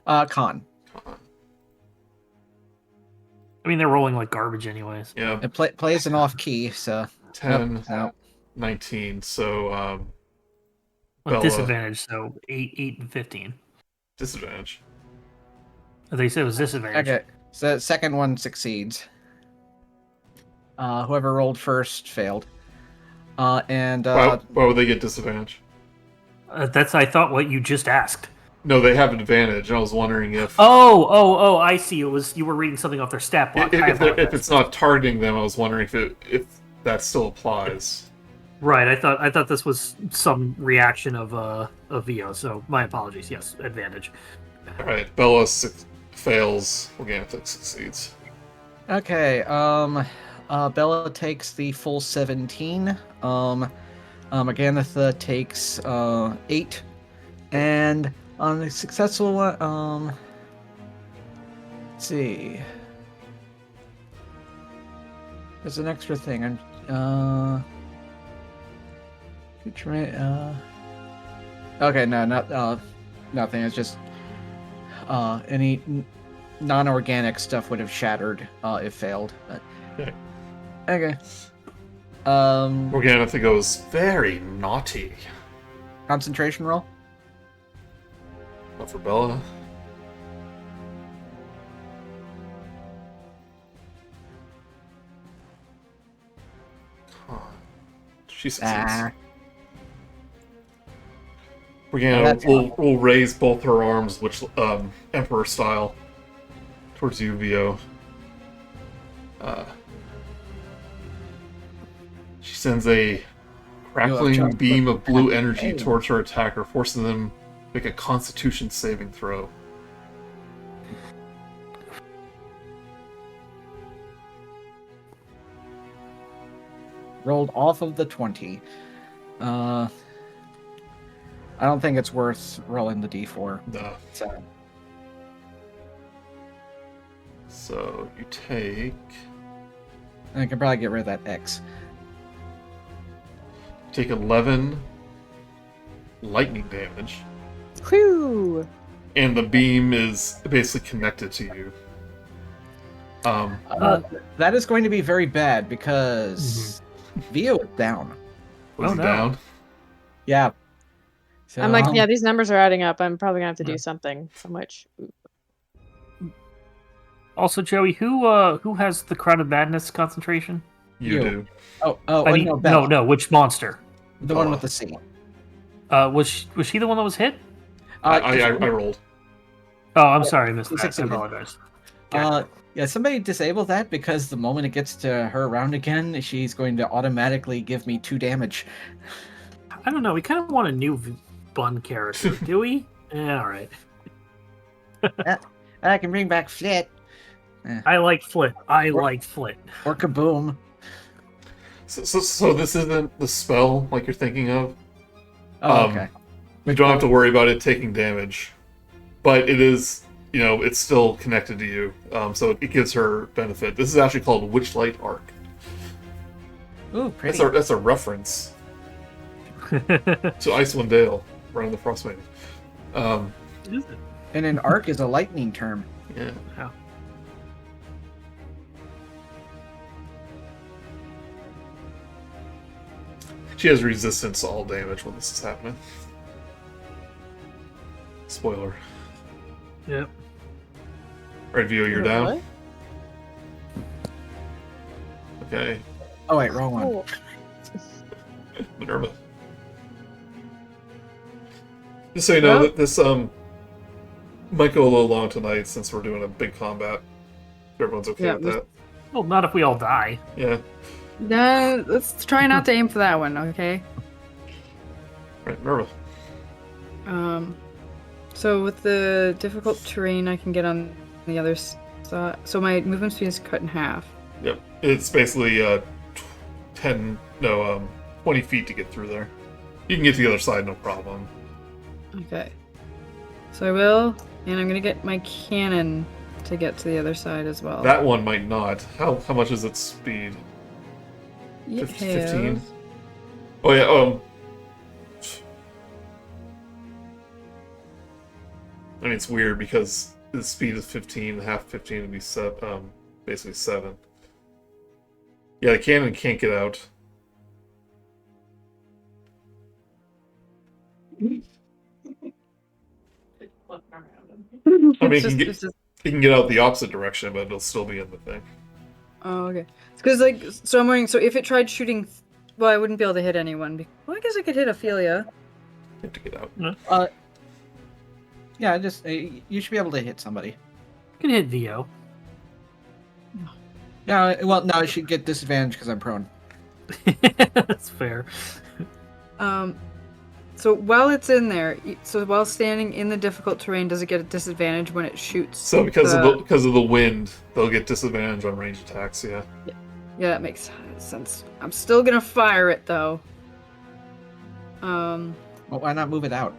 Con. con? I mean, they're rolling like garbage anyways. Yeah, It plays an off key, so 10, Nope, no. 19. So With Bella. disadvantage, so 8, and 15. disadvantage. They said it was disadvantage. Okay, so the second one succeeds. Whoever rolled first failed. Why would they get disadvantage? That's, I thought, what you just asked. No, they have advantage. And I was wondering if I see. It was you were reading something off their stat block. if it's not targeting them. I was wondering if that still applies. Right, I thought this was some reaction of VO, so my apologies. Yes, advantage. All right, Bella fails. Organic succeeds. Okay, Bella takes the full 17. Morganatha takes 8. And on the successful one, let's see. There's an extra thing. Okay, no, not nothing. It's just any non-organic stuff would have shattered if failed. But... Okay. Okay. Morgana goes very naughty. Concentration roll. Not for Bella. Huh. She succeeds. Morgana will raise both her arms, which Emperor style, towards you, Vio. She sends a crackling beam of blue energy towards her attacker, forcing them to make a Constitution saving throw. Rolled off of the 20. I don't think it's worth rolling the d4. No. So you take... I can probably get rid of that X. Take 11 lightning damage. Whew. And the beam is basically connected to you. That is going to be very bad because Vio is down. Was down? Yeah. So, I'm like, yeah, these numbers are adding up. I'm probably gonna have to do something. So much. Also, Joey, who has the Crown of Madness concentration? You do. No, which monster? The one with the C. Was she the one that was hit? I rolled. Oh, I'm sorry, I missed that. I apologize. Yeah, somebody disable that because the moment it gets to her round again, she's going to automatically give me 2 damage. I don't know. We kind of want a new Bun character, do we? Yeah, all right. I can bring back Flit. I like Flit. Like Flit. Or Kaboom. So this isn't the spell like you're thinking of? Oh, okay. You don't have to worry about it taking damage. But it is, it's still connected to you. So it gives her benefit. This is actually called Witchlight Arc. Ooh, pretty. That's a reference to Icewind Dale, Running the Frostmaiden. Is it? And an arc is a lightning term. Yeah. Oh. She has resistance to all damage when this is happening. Spoiler. Yep. Right, Vio, you're down. Okay. Oh wait, wrong one. Cool. Minerva. Just so you know, that this might go a little long tonight since we're doing a big combat. If everyone's okay with that. Well, not if we all die. Yeah. Let's try not to aim for that one, okay? Right, Minerva. So with the difficult terrain, I can get on the other side. So my movement speed is cut in half. Yep. It's basically 20 feet to get through there. You can get to the other side, no problem. Okay. So I will, and I'm gonna get my cannon to get to the other side as well. That one might not. How much is its speed? It 15? has- Oh yeah, I mean, it's weird because the speed is 15, half 15 would be basically 7. Yeah, the cannon can't get out. I mean, it can get out the opposite direction, but it'll still be in the thing. Oh, okay. It's because, so I'm wondering, so if it tried shooting, well, I wouldn't be able to hit anyone. Well, I guess I could hit Ophelia. You have to get out. Yeah, just you should be able to hit somebody. You can hit Vio. Yeah, well, no, I should get disadvantage because I'm prone. That's fair. So while it's in there, so while standing in the difficult terrain, does it get a disadvantage when it shoots? So because of the wind, they'll get disadvantage on range attacks. Yeah. Yeah, that makes sense. I'm still gonna fire it though. Well, why not move it out?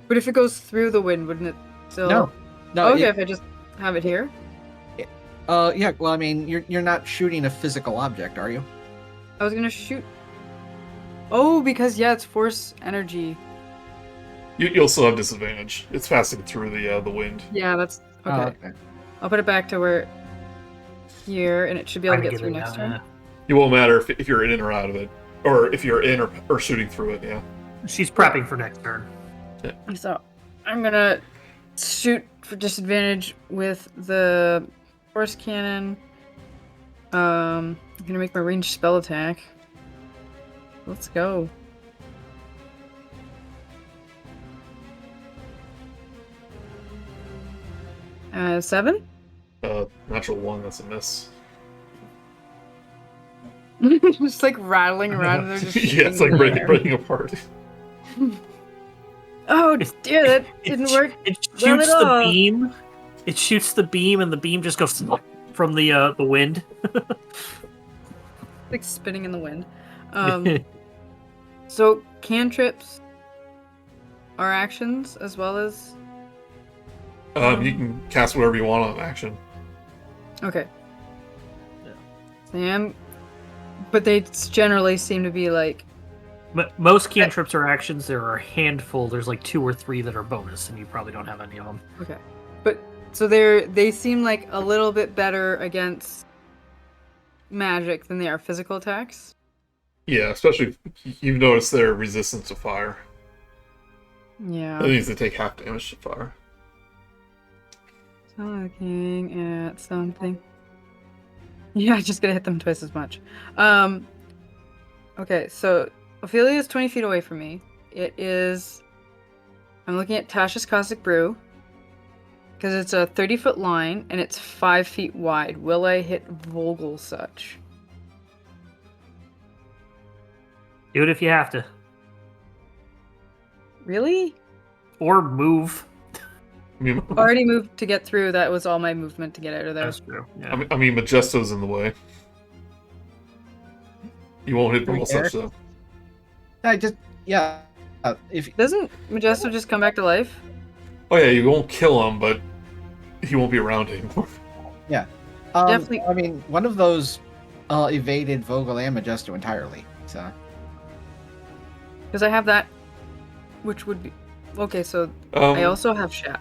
But if it goes through the wind, wouldn't it still? No. Okay, if I just have it here. Yeah. Well, I mean, you're not shooting a physical object, are you? I was gonna shoot. Oh, because it's force energy. You'll still have disadvantage. It's passing through the wind. Yeah, that's okay. Okay. I'll put it back to where here, and it should be able to get through next turn. You won't matter if you're in or out of it, or if you're in or shooting through it. Yeah. She's prepping for next turn. So I'm gonna shoot for disadvantage with the force cannon. I'm gonna make my ranged spell attack. Let's go. Seven? Natural 1. That's a miss. Just like rattling around there. Just Yeah, it's like breaking apart. Oh dear, that didn't work. It well shoots at the all. beam. It shoots the beam, and the beam just goes from the wind. Like spinning in the wind. So cantrips are actions as well as. You can cast whatever you want on action. Okay. Sam, but they generally seem to be like. Most cantrips are actions. There are a handful. There's like 2 or 3 that are bonus, and you probably don't have any of them. Okay, but so they seem like a little bit better against magic than they are physical attacks. Yeah, especially if you've noticed their resistance to fire. Yeah. That means they take half damage to fire. Looking at something. Yeah, just gonna hit them twice as much. Okay, so Ophelia is 20 feet away from me. It is. I'm looking at Tasha's Caustic Brew. Because it's a 30-foot line and it's 5 feet wide. Will I hit Vogelsuch? Do it if you have to, Really? or move. I mean, Already moved to get through. That was all my movement to get out of there. That's true. Yeah. I mean, Majesto's in the way. You won't hit Right Vogelsuch, there. though. I just if Doesn't Majesto just come back to life? Oh yeah, you won't kill him, but he won't be around anymore. Definitely- I mean, one of those evaded Vogel and Majesto entirely. So Because I have that, which would be okay. So I also have Shat.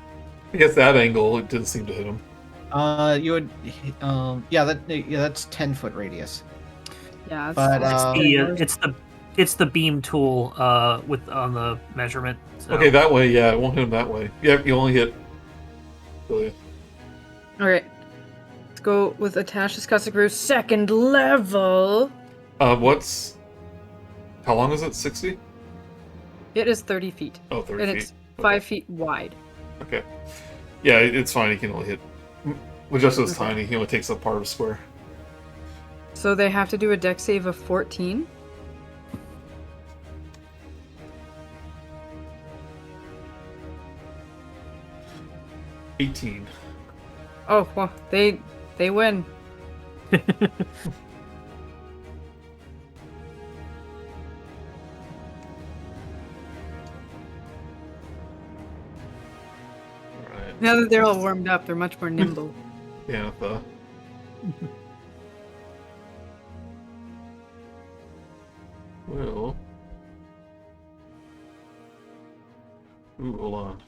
I guess that angle, it didn't seem to hit him. you would that's 10-foot radius. Yeah, But, It's the beam tool with on the measurement. So. Okay, that way, yeah, it won't hit him that way. Yeah, you only hit. Really. all right. Let's go with Tasha's Caustic Brew, 2nd level. What's. How long is it? 60? It is 30 feet, Oh, 30 and feet. it's 5 feet wide. Okay. Yeah, it's fine. He can only hit. Majesto's Okay. tiny. He only takes up part of a square. So they have to do a dex save of 14. $18. Oh, well, they win. Right. Now that they're all warmed up, they're much more nimble. Yeah, Well. Ooh, hold on.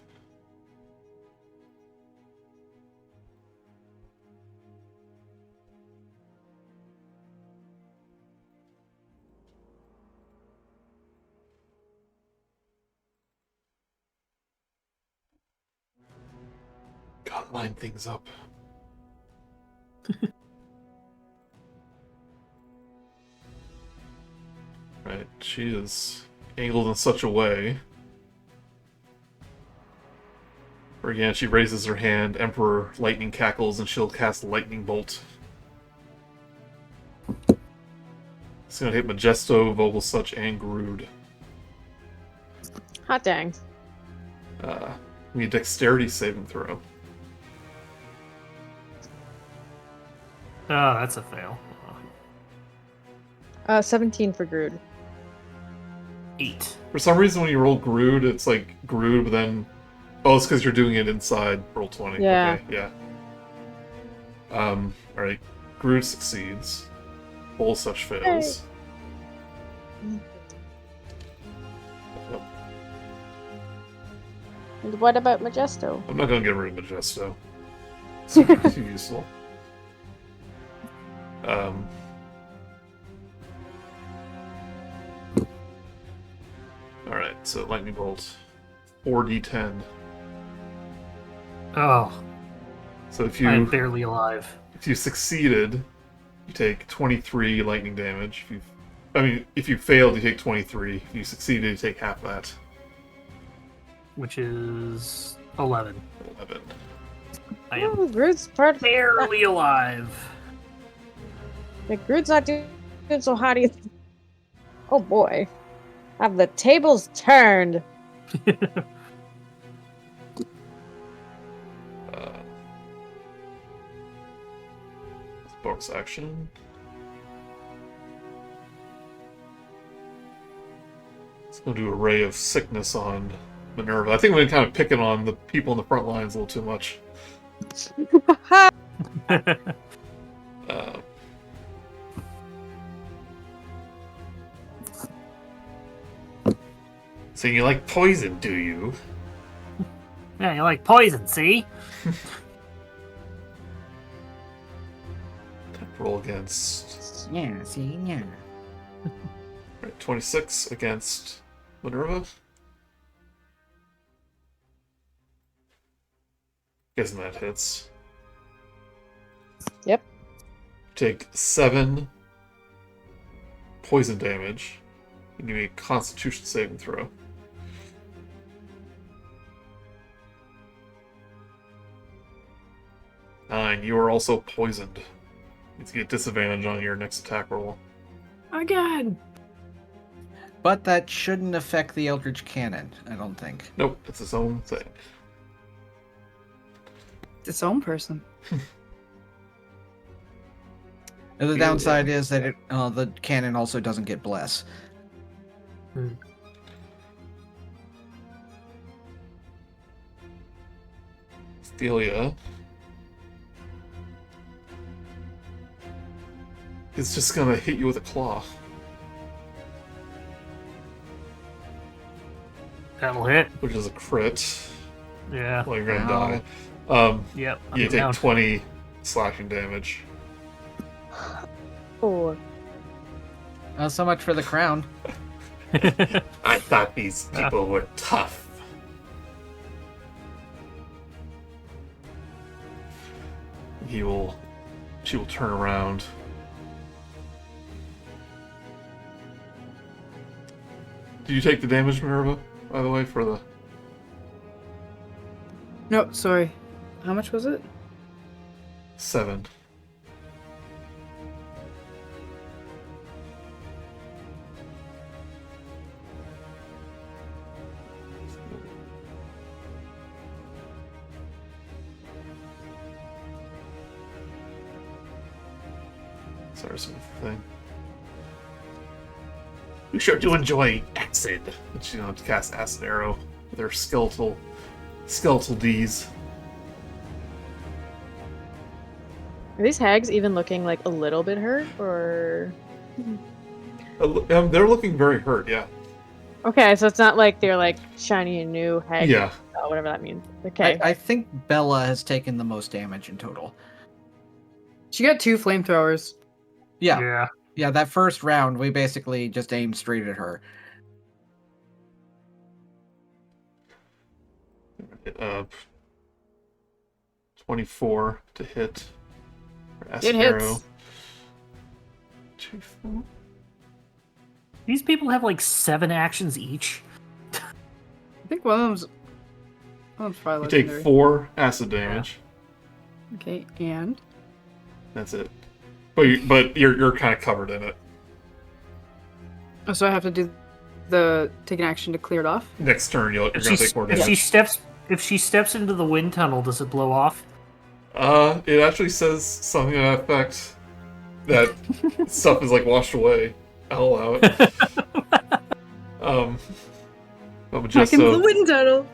Gotta line things up. Right, she is angled in such a way where again she raises her hand, Emperor lightning cackles, and she'll cast Lightning Bolt. It's gonna hit Majesto, Vogelsuch, and Grude. Hot dang. Need a dexterity saving throw. Oh, that's a fail. 17 for Grude. 8. For some reason, when you roll Grude, it's like Grude, but then... Oh, it's because you're doing it inside roll 20. Yeah. Okay, yeah. Alright. Grude succeeds. Vogelsuch fails. And what about Majesto? I'm not gonna get rid of Majesto. It's too useful. So lightning bolt, 4d10. Oh, So if I'm you barely alive. succeeded, you take 23 lightning damage. If you failed, you take 23. If you succeeded, you take half that. Which is 11. 11. I am Oh, Grude's part of barely alive. Grude's not doing so hot either. Oh boy. Have the tables turned? Bonus action. It's going to do a ray of sickness on Minerva. I think we've been kind of picking on the people in the front lines a little too much. So you like poison, do you? Yeah, you like poison, see? Roll against... Yeah, see, yeah. Right, 26 against Minerva. Guessing that hits. Yep. Take 7 poison damage. And give me a Constitution saving throw. 9. You are also poisoned. You get disadvantage on your next attack roll. Again. But that shouldn't affect the Eldritch Cannon, I don't think. Nope, it's its own thing. It's its own person. And the downside is that the cannon also doesn't get bless. Stelia. It's just gonna hit you with a claw. That'll hit. Which is a crit. Yeah. Well, you're gonna Ow. die. Yep. You I'm take down. 20 slashing damage. Oh. So much for the crown. I thought these people were tough. She will turn around. Did you take the damage, Minerva, by the way, for the... No, sorry. How much was it? 7. Sorry, some thing. You sure do enjoy acid. She's gonna have to cast Acid Arrow with her skeletal D's. Are these hags even looking like a little bit hurt, or? They're looking very hurt, yeah. Okay, so it's not like they're like shiny and new hags. Yeah. Oh, whatever that means. Okay. I think Bella has taken the most damage in total. She got 2 flamethrowers. Yeah. Yeah. Yeah, that first round, we basically just aimed straight at her. 24 to hit. It hits. 2, 4. These people have like 7 actions each. I think one of them's probably You take legendary. 4 acid damage. Okay, and That's it. But you're kind of covered in it. oh, so I have to do take an action to clear it off. Next turn, you're gonna take more If damage. she steps into the wind tunnel, does it blow off? It actually says something to that effect. That stuff is like washed away. I'll allow it. But Back into the wind tunnel.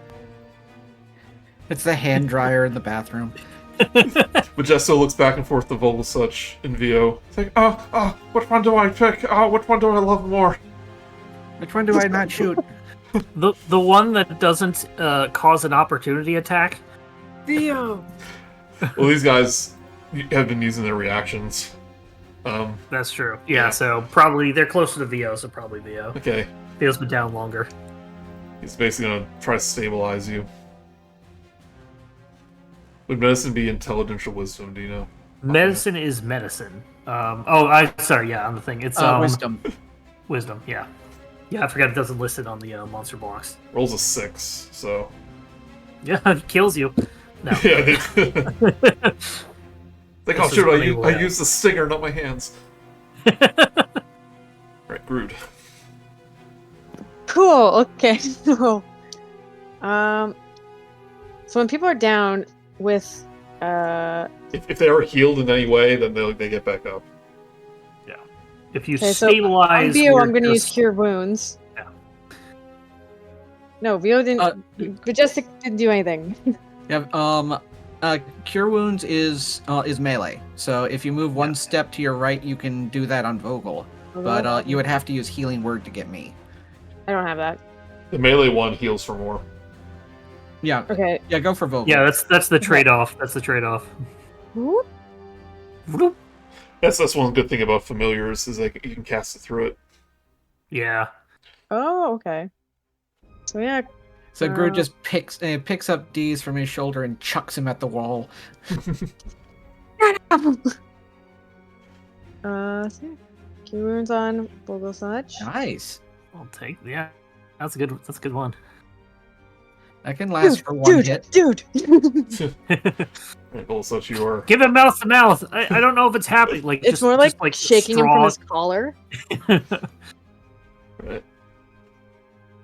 It's the hand dryer in the bathroom. Majesto looks back and forth to Vogelsuch and Vio. It's like, which one do I pick? Which one do I love more? Which one do I not shoot? The one that doesn't cause an opportunity attack. Theo. Well, these guys have been using their reactions. That's true. Yeah, so probably they're closer to VO, so probably VO. Okay. VO's been down longer. He's basically gonna try to stabilize you. Would medicine be intelligence or wisdom? Do you know? Medicine is medicine. On the thing. It's Wisdom. Wisdom, yeah. Yeah, I forgot it doesn't list it on the monster box. Rolls a 6, so Yeah, it kills you. No. yeah. Like, oh This is shoot! funny, I used the stinger, not my hands. Right, Grude. Cool. Okay. So, so when people are down with, If they are healed in any way, then they get back up. If you okay, so stabilize... on Vio, where I'm going to use just- Cure Wounds. Yeah. No, Vio didn't. Majestic didn't do anything. Yeah. Cure Wounds is melee. So if you move one step to your right, you can do that on Vogel. But you would have to use Healing Word to get me. I don't have that. The melee one heals for more. Yeah. Okay. Yeah, go for Vogel. Yeah, that's the trade-off. That's the trade-off. Whoop. Vroom. That's one good thing about familiars is like you can cast it through it. Yeah. Oh, okay. So yeah. So Grude just picks up D's from his shoulder and chucks him at the wall. So Cure Wounds on Vogelsuch. Nice. I'll take... Yeah. That's a good one. That can last for one hit. Dude. Right, Vogelsuch, you are. Give him mouth to mouth. I don't know if it's happening. Like It's more like, just shaking him from his collar. Right.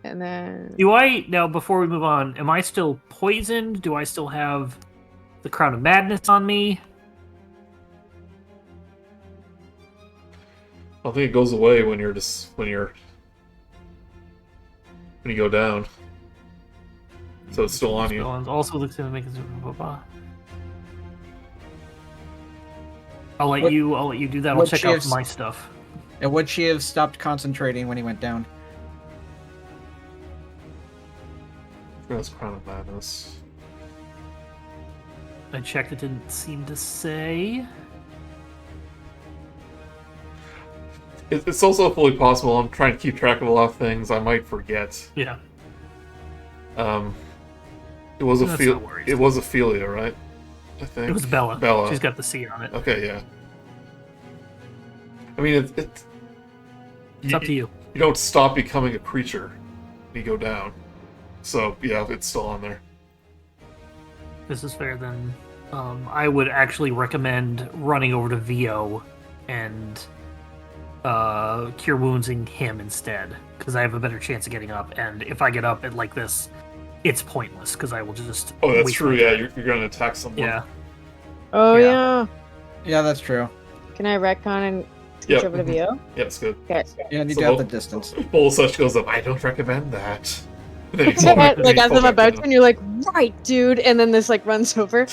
And then Do I now? Before we move on, am I still poisoned? Do I still have the Crown of Madness on me? I think it goes away when you go down. So it's still on you. Also, looks to make it. I'll let you do that. I'll what check she out has- my stuff. And would she have stopped concentrating when he went down? That's Crown of Madness. I checked. It didn't seem to say. It's also fully possible. I'm trying to keep track of a lot of things. I might forget. Yeah. It was That's no worries. It was Ophelia, right? I think It was Bella. Bella. She's got the C on it. Okay, yeah. I mean, It's up to you. You don't stop becoming a creature when you go down. So yeah, it's still on there. This is fair. Then I would actually recommend running over to Vio and cure woundsing him instead, because I have a better chance of getting up. And if I get up at like this, it's pointless because I will just. Oh, that's wait true. for Yeah, it. you're going to attack someone. Yeah. Oh Yeah. yeah. Yeah, that's true. Can I retcon and switch Yep. over to Vio? Yeah, it's good. Okay. Yeah, and you So got Vol- the distance. Vogelsuch goes up. I don't recommend that. And then you fall back- then Like you as fall I'm back about down. to, and you're like, right, dude, and then this like runs over.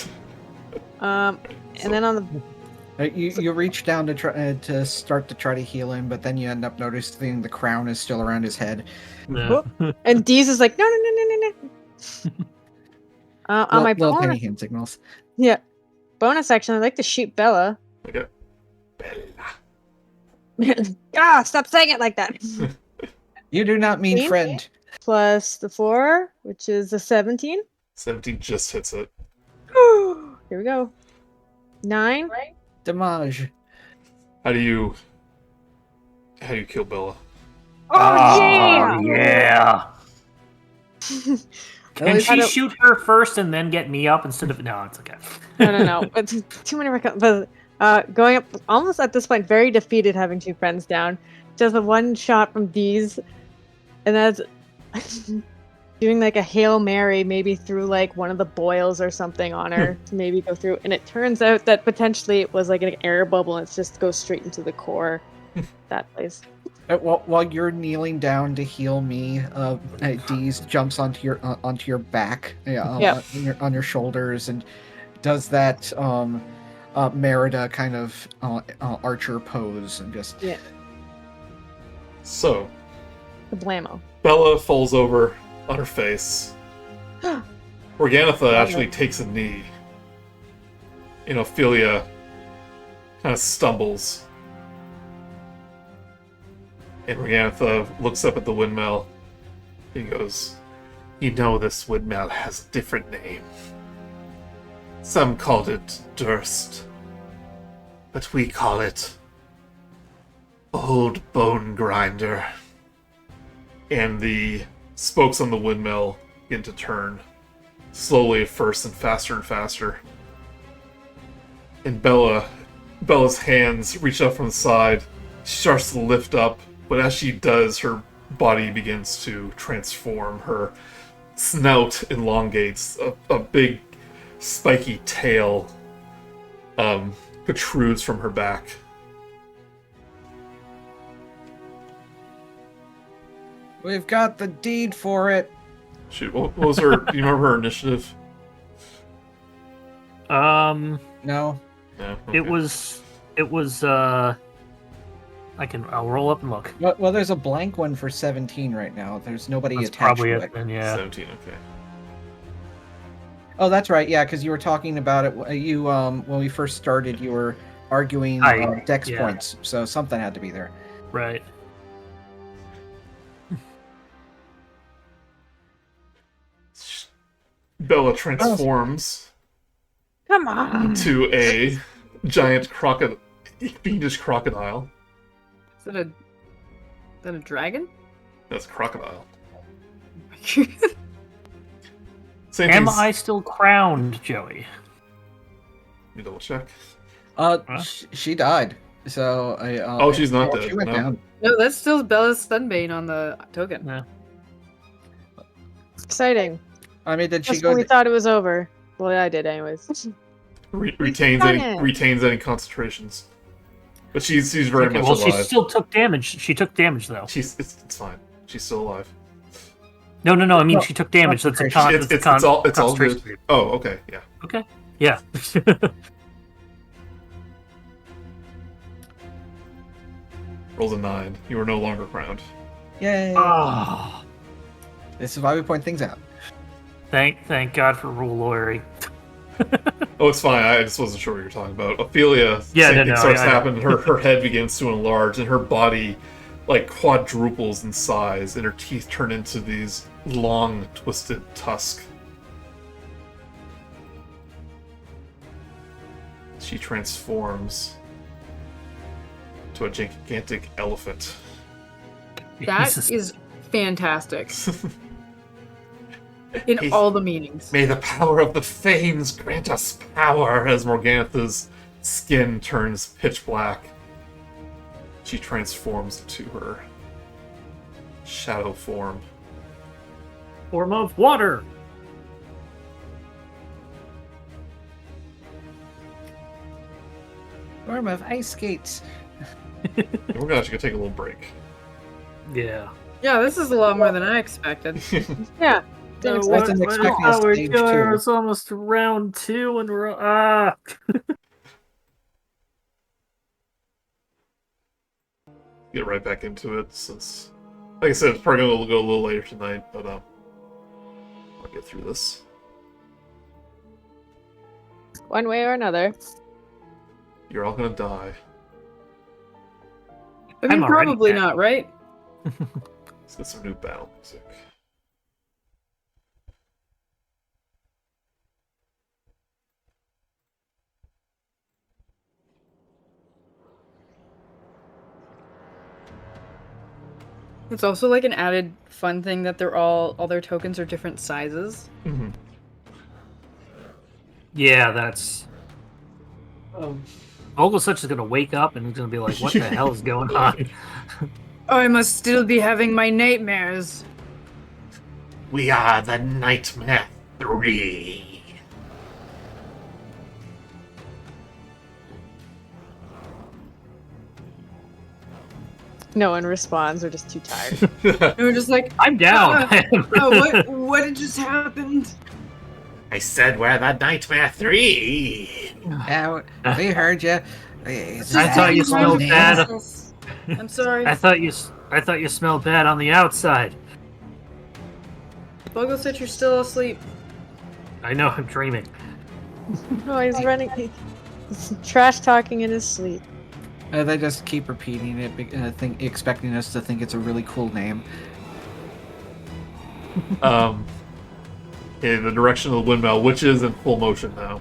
And then on the You reach down to try to start to try to heal him, but then you end up noticing the crown is still around his head. Yeah. and Deez is like, no. On my little tiny bonus, hand signals. yeah, bonus action, I'd like to shoot Bella. Okay. Stop saying it like that. You do not mean See? friend. Plus the 4, which is a 17. 17 just hits it. Here we go. 9. Damage. How do you kill Bella? Oh yeah! Yeah. Can least I she don't- shoot her first and then get me up instead of? No, it's okay. No. It's too many but going up almost at this point, very defeated, having 2 friends down. Does a one shot from Deez, and that's doing like a Hail Mary, maybe through like one of the boils or something on her to maybe go through. And it turns out that potentially it was like an air bubble, and it just goes straight into the core. That place. While you're kneeling down to heal me, Deez jumps onto your back, Yeah. on your shoulders, and does that Merida kind of archer pose, and just Yeah. So, The blammo. Bella falls over on her face. Organatha actually takes a knee. And Ophelia kind of stumbles. And Organatha looks up at the windmill. He goes, You know this windmill has a different name. Some called it Durst, but we call it Old Bonegrinder. And the spokes on the windmill begin to turn, slowly at first and faster. And Bella's hands reach up from the side. She starts to lift up, but as she does, her body begins to transform. Her snout elongates, a big spiky tail protrudes from her back. We've got the deed for it. Shoot, what was her? Do you remember her initiative? No. No. Okay. It was. I'll roll up and look. Well, there's a blank one for 17 right now. There's nobody That's attached probably to it. it. Then, yeah. 17. Okay. Oh, that's right. Yeah, because you were talking about it. You when we first started, you were arguing dex yeah. points, so something had to be there. Right. Bella transforms Come on. into a giant fiendish crocodile. Is that a dragon? That's a crocodile. Same Same Am thing's- I still crowned, Joey? You double check. She died. So Oh, she's not dead. She went No. down. No, that's still Bella's Sunbane on the token. No. Exciting. I mean, did she Just go? when we thought it was over. Well, I did anyways. Retains done any it. retains any concentrations, but she's very Okay, much well, she alive. still took damage. She took damage though. It's fine. She's still alive. No. I mean, No, she took damage. That's a concentration. con. It's all concentration good. rate. Oh, okay, yeah. Okay. Yeah. Rolls a 9. You are no longer crowned. Yay! Oh, This is why we point things out. thank God for rule lawyery. Oh, it's fine. I just wasn't sure what you were talking about. Ophelia, Yeah, same no, thing no, starts I know. happening. Her head begins to enlarge, and her body like quadruples in size, and her teeth turn into these long, twisted tusks. She transforms to a gigantic elephant. That Jesus. is fantastic. In He's- all the meanings. May the power of the Fanes grant us power as Morgantha's skin turns pitch black. She transforms to her shadow form. Form of water. Form of ice skates. We're gonna actually take a little break. Yeah. Yeah, this is a lot more than I expected. Yeah. Didn't expect wasn't it. expecting a stage two. It's almost round 2 and we're Get right back into it since, like I said, it's probably gonna go a little later tonight, but I'll get through this. One way or another. You're all gonna die. I mean, I'm already probably dead. not, right? Let's get some new battle music. It's also like an added fun thing that all their tokens are different sizes. Mm-hmm. Yeah, that's. Vogelsuch is gonna wake up and he's gonna be like, "What the hell is going on?" I must still be having my nightmares. We are the Nightmare 3. No one responds. We're just too tired. And we're just like, I'm down. oh, what had just happened? I said we're the Nightmare 3. Yeah, we heard you. I thought you smelled bad. I'm sorry. I thought you smelled bad on the outside. Vogelsuch, you're still asleep. I know, I'm dreaming. No, he's running. He's trash talking in his sleep. They just keep repeating it, expecting us to think it's a really cool name. in the direction of the windmill, which is in full motion now.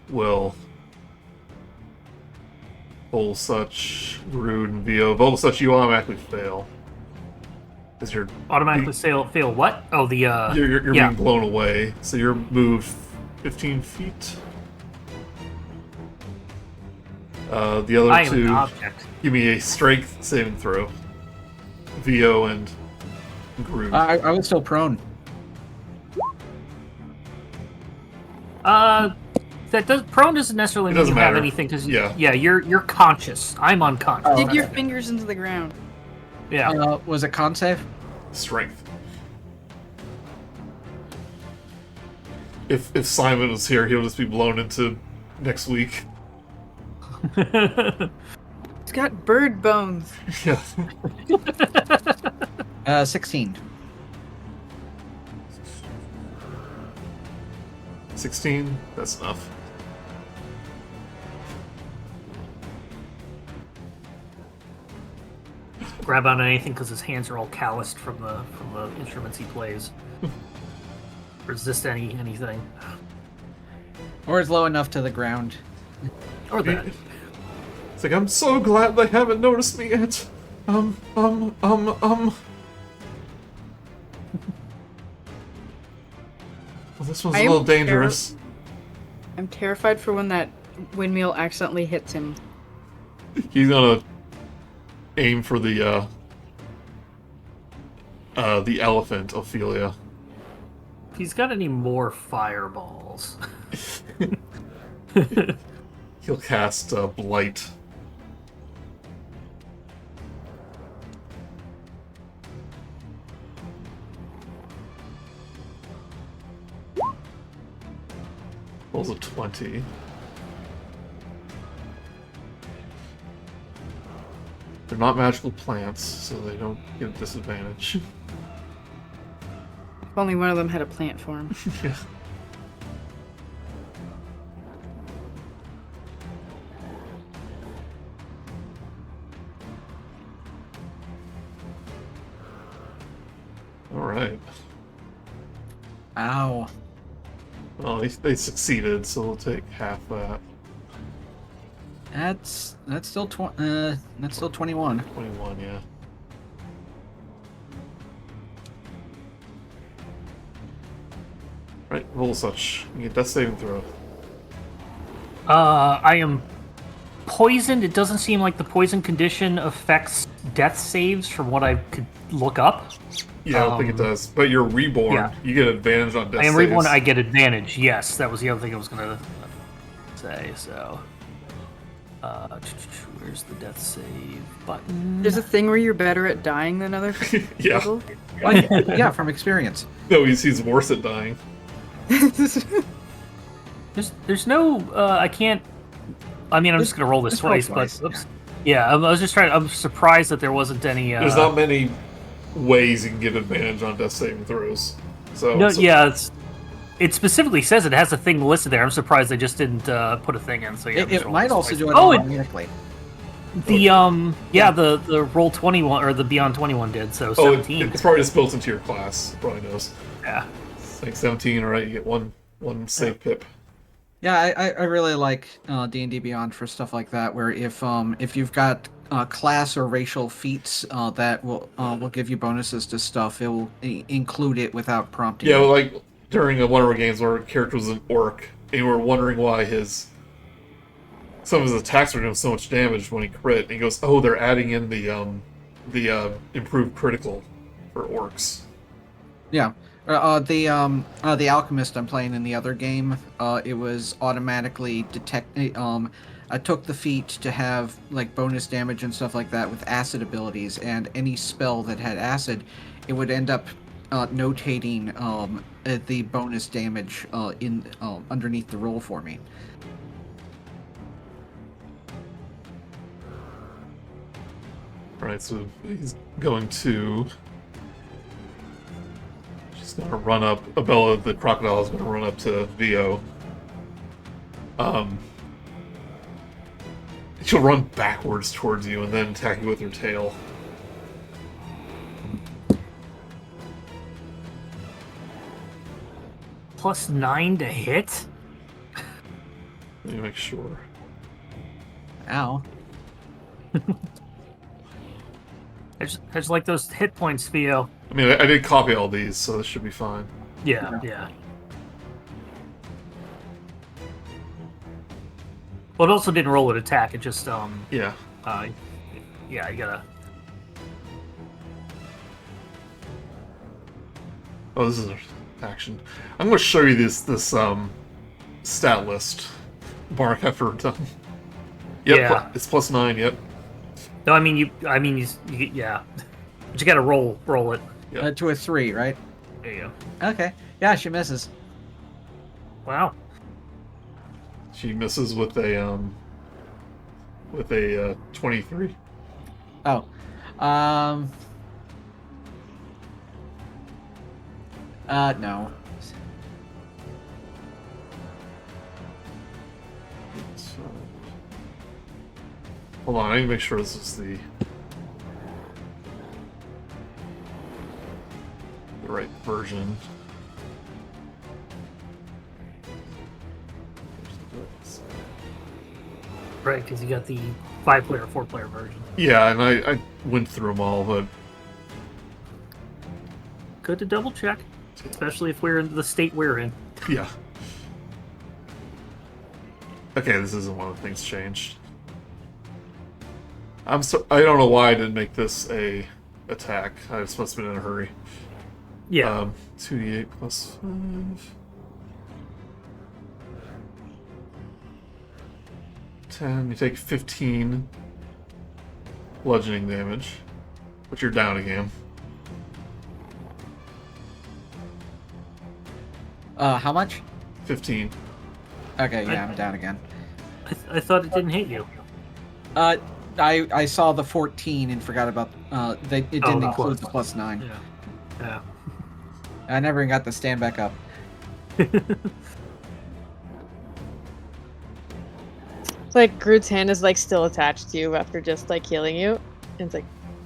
Will Vogelsuch, Grude, and Vio. Vogelsuch, you automatically fail. Because you're Automatically fail what? Oh, the you're yeah. being blown away. So you're moved 15 feet. The other I am an two, object. give me a strength saving throw. Vio and Grude. I was still prone. Prone doesn't necessarily It mean doesn't you have matter. anything because Yeah. you're conscious. I'm unconscious. Dig your fingers into the ground. Yeah. Was it con save? Strength. If Simon was here, he'll just be blown into next week. It's got bird bones. Yeah. 16. 16? That's enough. Grab on anything because his hands are all calloused from the instruments he plays. Resist anything. Or is low enough to the ground. Or that. It's like, I'm so glad they haven't noticed me yet. Well, this one's a little dangerous. I'm terrified for when that windmill accidentally hits him. He's gonna aim for the elephant, Ophelia. If he's got any more fireballs. He'll cast Blight. Rolls a 20. They're not magical plants, so they don't get a disadvantage. If only one of them had a plant form. Yeah. Alright. Ow. Well, they succeeded, so we'll take half that. That's still 21. 21, yeah. Right, Vogelsuch. You get death saving throw. I am poisoned. It doesn't seem like the poison condition affects death saves from what I could look up. Yeah, I don't think it does. But you're reborn. yeah. You get advantage on death I am saves. reborn. I get advantage. Yes, that was the other thing I was gonna say. So, where's the death save button? There's a thing where you're better at dying than other Yeah. people. Yeah, from experience. No, he's worse at dying. There's no. I can't. I mean, I'm just gonna roll this Just roll twice, but twice, yeah. I was just trying. I'm surprised that there wasn't any. There's not many ways you can get advantage on death saving throws. So No, yeah, it specifically says it has a thing listed there. I'm surprised they just didn't put a thing in. So yeah, I'm just It rolling might this also twice. do it Oh, automatically. the roll 21 or the beyond 21 did so 17. It's probably just built into your class. Probably knows. Yeah. Like 17, alright, you get one save pip. Yeah, I really like D&D Beyond for stuff like that, where if you've got class or racial feats that will give you bonuses to stuff, it will include it without prompting. Yeah, you. well, like during one of our games where a character was an orc, and we were wondering why some of his attacks were doing so much damage when he crit, and he goes, "Oh, they're adding in the improved critical for orcs." Yeah. The alchemist I'm playing in the other game, it was automatically detect. I took the feat to have like bonus damage and stuff like that with acid abilities, and any spell that had acid, it would end up notating the bonus damage in underneath the roll for me. Right, so he's going to. She's going to run up. Abella, the crocodile, is going to run up to Vio. She'll run backwards towards you and then attack you with her tail. +9 to hit? Let me make sure. Ow. I just like those hit points, Theo. I mean, I did copy all these, so this should be fine. Yeah. Well, it also didn't roll an attack. It just Yeah. yeah, you gotta. Oh, this is an action. I'm going to show you this stat list, Mark, after we're done. Yep, Yeah. it's +9. Yep. No, I mean you yeah, but you gotta roll it. Yep. To a 3, right? There you Okay. Yeah, she misses. go. Wow. She misses with a 23. Oh. No. So, hold on, I need to make sure this is the right version. Right, because you got the 5-player, 4-player version. Yeah, and I went through them all, but Good to double check, especially if we're in the state we're in. yeah. Okay, this isn't one of the things changed. I don't know why I didn't make this a attack. I just must have been in a hurry. Yeah. 2d8 plus 5. 10. You take 15 bludgeoning damage, but you're down again. How much? 15. Okay, yeah, I'm down again. I thought it didn't hit you. I saw the 14 and forgot about it didn't the include plus. the +9. Yeah. I never even got to stand back up. It's like Grude's hand is like still attached to you after just like healing you. And it's like,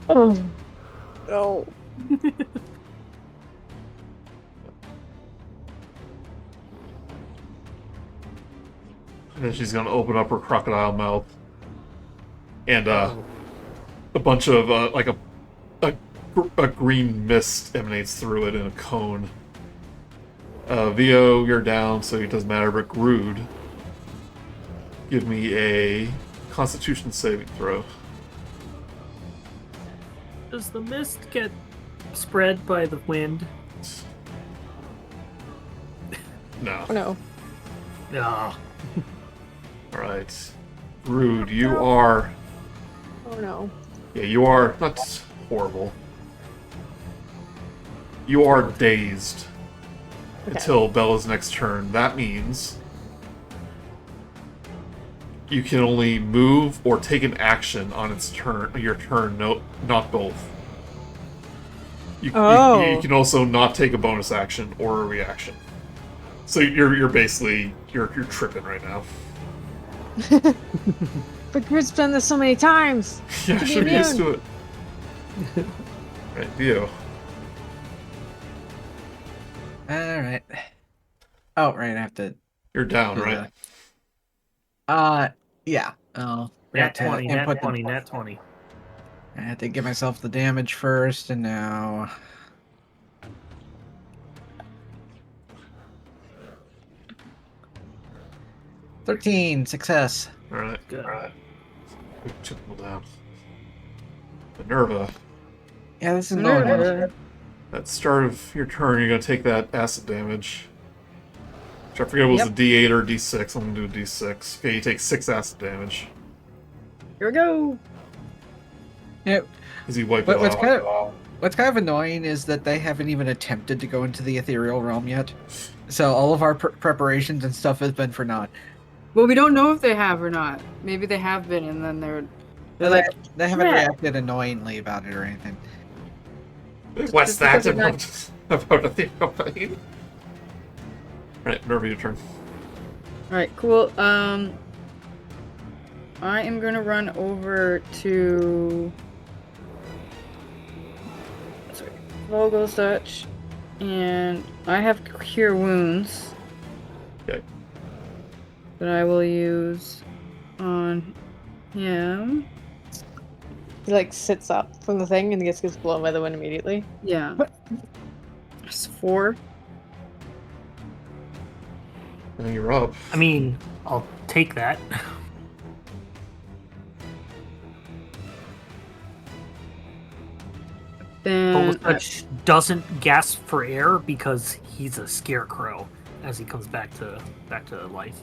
oh no. And then she's gonna open up her crocodile mouth, and a bunch of like a green mist emanates through it in a cone. Vio, you're down, so it doesn't matter. But Grude, give me a Constitution saving throw. Does the mist get spread by the wind? No. Oh no. No. All right, Grude, you are. Oh no. Yeah, you are not horrible. You are dazed until Bella's next turn. That means you can only move or take an action on its turn. Your turn, no, not both. You can also not take a bonus action or a reaction. So you're basically you're tripping right now. But Grude's done this so many times. Yeah, To be should be used to immune. it. Right, Vio. Alright. Oh, right, I have to You're down, do right? yeah. Oh, Nat forgot to 20, nat input the- 20, nat 20. I had to give myself the damage first, and now 13 success. Alright. Good. Chip them down. Minerva. Yeah, this is going on. Minerva. At the start of your turn, you're going to take that acid damage. Which I forget if it was Yep. a D8 or a D6. I'm going to do a D6. Okay, you take 6 acid damage. Here we go. Yeah, As you wipe but it off. what's kind of annoying is that they haven't even attempted to go into the ethereal realm yet. So all of our preparations and stuff has been for naught. Well, we don't know if they have or not. Maybe they have been, and then they're They, like, they haven't "Yeah." reacted annoyingly about it or anything. What's just that because about a thing company? Right, Minerva, your turn. All right, cool. I am gonna run over to Vogelsuch And I have Cure Wounds. Okay. That I will use on him. He like sits up from the thing and gets blown by the wind immediately. Yeah. It's 4. And you're up. I mean, I'll take that. Then Vogelsuch doesn't gasp for air because he's a scarecrow as he comes back to life.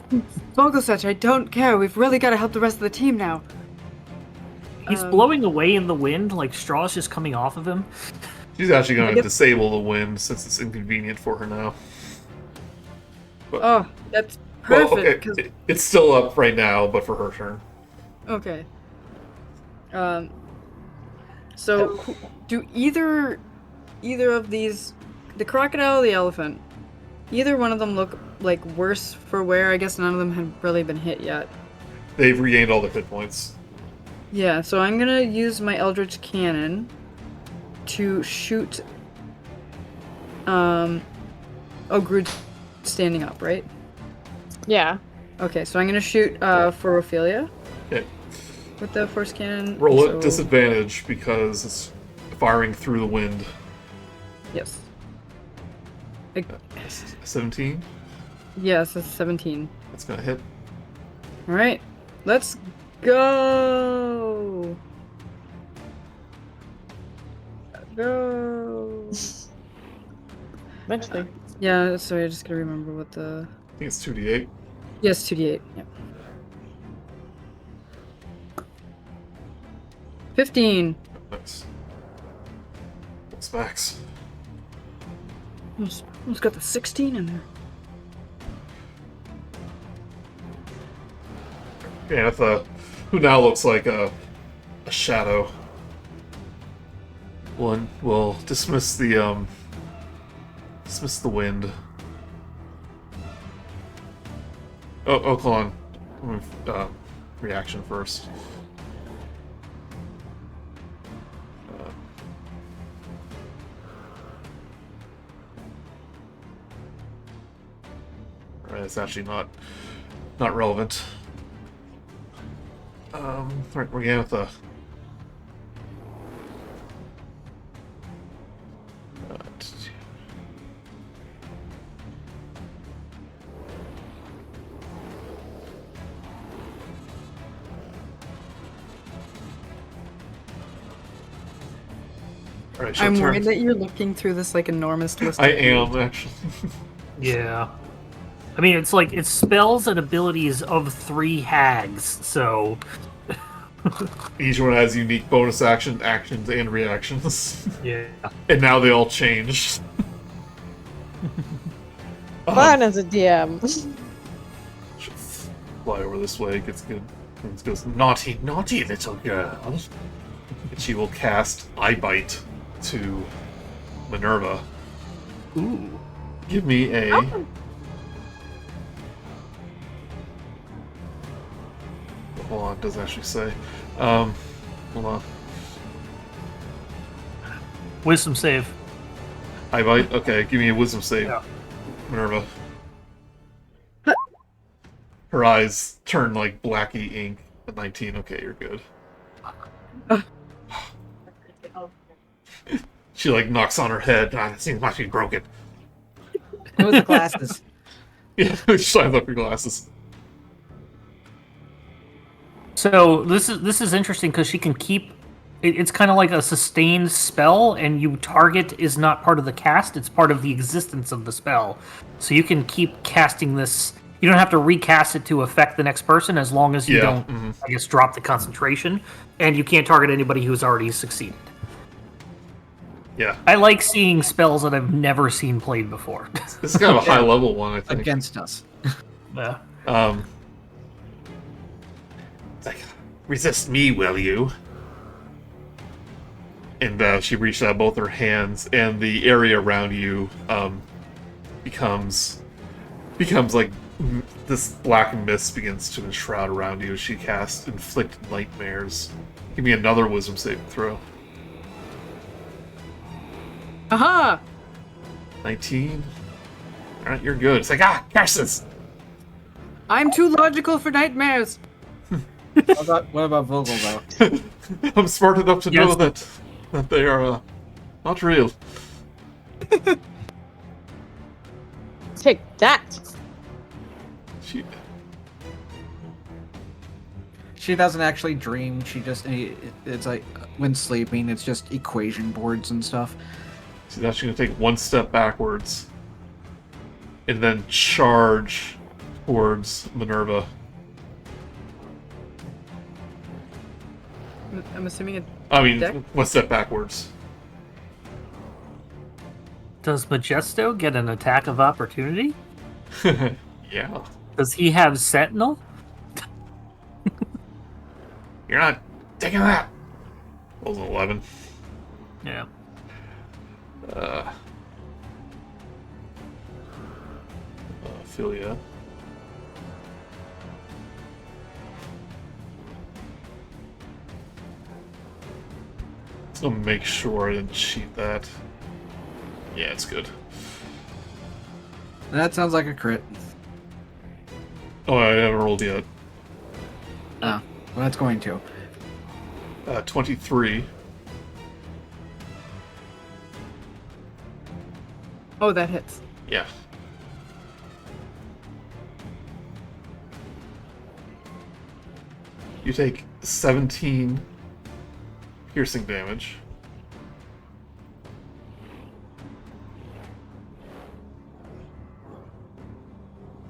Vogelsuch, I don't care. We've really got to help the rest of the team now. He's blowing away in the wind, like straw's just coming off of him. She's actually going to disable the wind since it's inconvenient for her now. But, Oh, that's well, perfect. okay. It's still up right now, but for her turn. Okay. So, do either of these, the crocodile or the elephant, either one of them look like worse for wear? I guess none of them have really been hit yet. They've regained all their hit points. Yeah, so I'm gonna use my Eldritch Cannon to shoot. Grude standing up, right? Yeah. Okay, so I'm gonna shoot for Ophelia. Okay. With the force cannon. Roll so... at disadvantage because it's firing through the wind. Yes. 17? Yes, that's 17. That's gonna hit. Alright, let's go! Go! Eventually. Yeah, sorry, I just gotta remember what the... I think it's 2d8. Yes, 2d8, yeah. 15! Nice. What's max? Almost got the 16 in there. Anatha, who now looks like a shadow, will dismiss the wind. Oh, hold on. Reaction first. Alright, it's actually not relevant. Alright, we're going with the... Alright, I'm turn. worried that you're looking through this like enormous list. I am, actually. Yeah. I mean, it's like, it's spells and abilities of 3 hags, so... Each one has unique bonus actions, and reactions. Yeah. And now they all changed. Fun as a DM. Just fly over this way, gets good. And goes, naughty, naughty little girl. And she will cast Eye Bite to Minerva. Ooh. Give me a... Oh. Hold on, it doesn't actually say. Hold on. Wisdom save. Eye Bite? Okay, give me a wisdom save. Yeah. Minerva. Her eyes turn like blacky ink at 19. Okay, you're good. She like knocks on her head. Ah, this thing must be broken. It was the glasses. Yeah, she shines up your glasses. So this is interesting because she can keep. It's kind of like a sustained spell, and you target is not part of the cast; it's part of the existence of the spell. So you can keep casting this. You don't have to recast it to affect the next person, as long as you don't, I guess, drop the concentration, and you can't target anybody who's already succeeded. Yeah, I like seeing spells that I've never seen played before. this is kind of a high level one, I think. Against us. Yeah. It's like, resist me, will you? And she reached out both her hands, and the area around you becomes like this black mist begins to enshroud around you. She casts Inflict Nightmares. Give me another Wisdom saving throw. Aha! 19. Alright, you're good. It's like, curses! I'm too logical for nightmares. What about Vogel, though? I'm smart enough to know Yes. that they are not real. Take that. She, She doesn't actually dream. She just, it's like, when sleeping, it's just equation boards and stuff. so now she's going to take one step backwards and then charge towards Minerva. I'm assuming it. I mean, Deck? one step backwards. Does Majesto get an attack of opportunity? Yeah. Does he have Sentinel? You're not taking that! Rolls an 11. Yeah. Ophelia. Just gonna make sure I didn't cheat that. Yeah, it's good. That sounds like a crit. Oh, I haven't rolled yet. Well, that's going to. 23. Oh, that hits. Yeah. You take 17 piercing damage.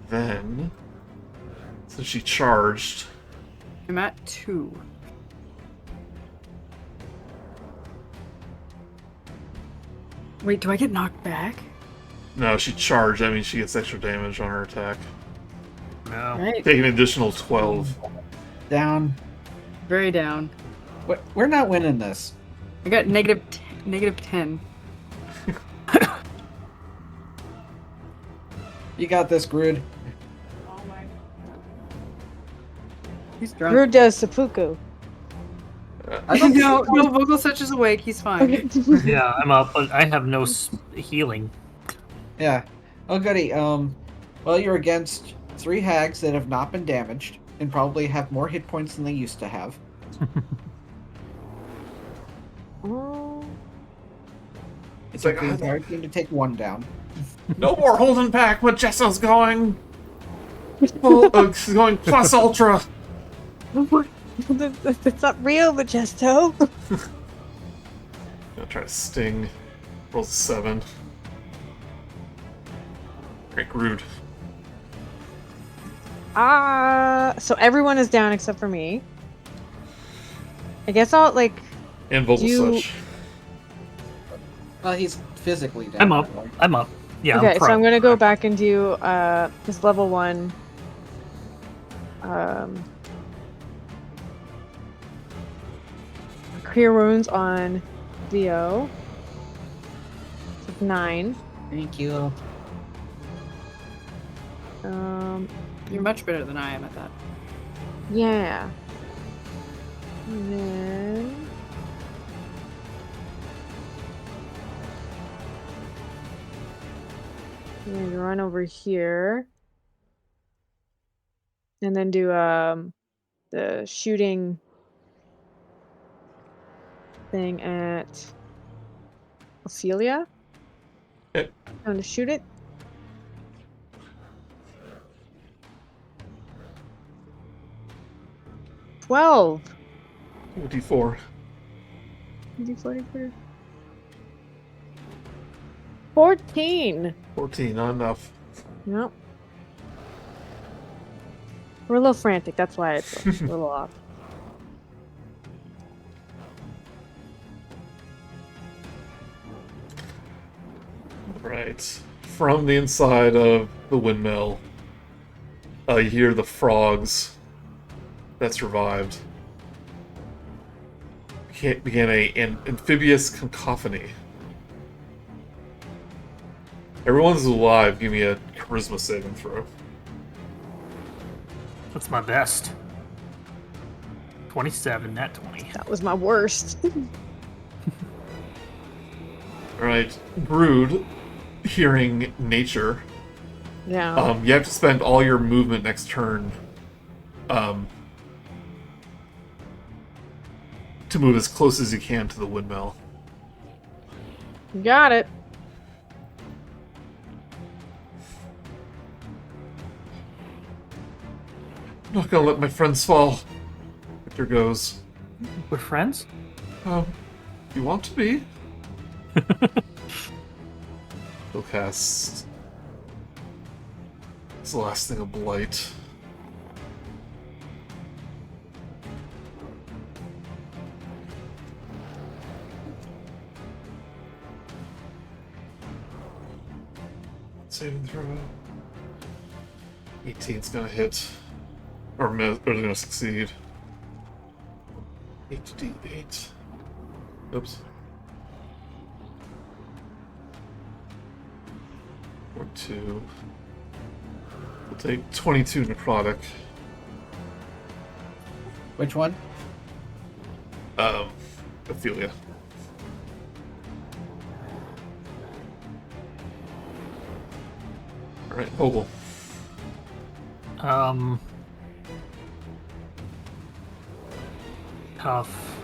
Then, since she charged, I'm at 2. Wait, do I get knocked back? no, she charged. That means she gets extra damage on her attack. No. Right. Take an additional 12. Down. Very down. We're not winning this. I got negative 10. You got this, Grude. He's drunk. Grude does seppuku. No, Vogelsuch is awake. He's fine. Yeah, I'm up, but I have no healing. Yeah. Oh, goody. Well, you're against 3 hags that have not been damaged and probably have more hit points than they used to have. Oh. It's like, like the entire team to take 1 down. No more holding back. Majesso's going. She's going plus ultra. That's not real, Majesto. Gonna try to sting. Rolls a 7. Great, Grude. So everyone is down except for me. I guess I'll And Vogelsuch. Well, he's physically down. I'm up. I'm up. Yeah. okay, I'm so prone. I'm gonna go back and do this level 1. Clear wounds on Theo. So 9. Thank you. You're much better than I am at that. Yeah. And then I'm gonna run over here. And then do the shooting thing at Ophelia. Okay. Going to shoot it. $12. D4. D44. 14. 14, not enough. Nope. We're a little frantic, that's why it's a little off. Right. From the inside of the windmill, you hear the frogs that survived began an amphibious cacophony. Everyone's alive. Give me a charisma saving throw. That's my best. 27, not 20. That was my worst. Alright, Grude, hearing nature. Yeah. You have to spend all your movement next turn to move as close as you can to the windmill. Got it. I'm not gonna let my friends fall. Victor goes, We're friends? you want to be? He'll cast... It's the last thing of Blight. Saving throw. 18's gonna hit. Or gonna succeed. 8d8. Oops. 2. We'll take 22 necrotic. Which one? Ophelia. Alright, Vogel. Tough.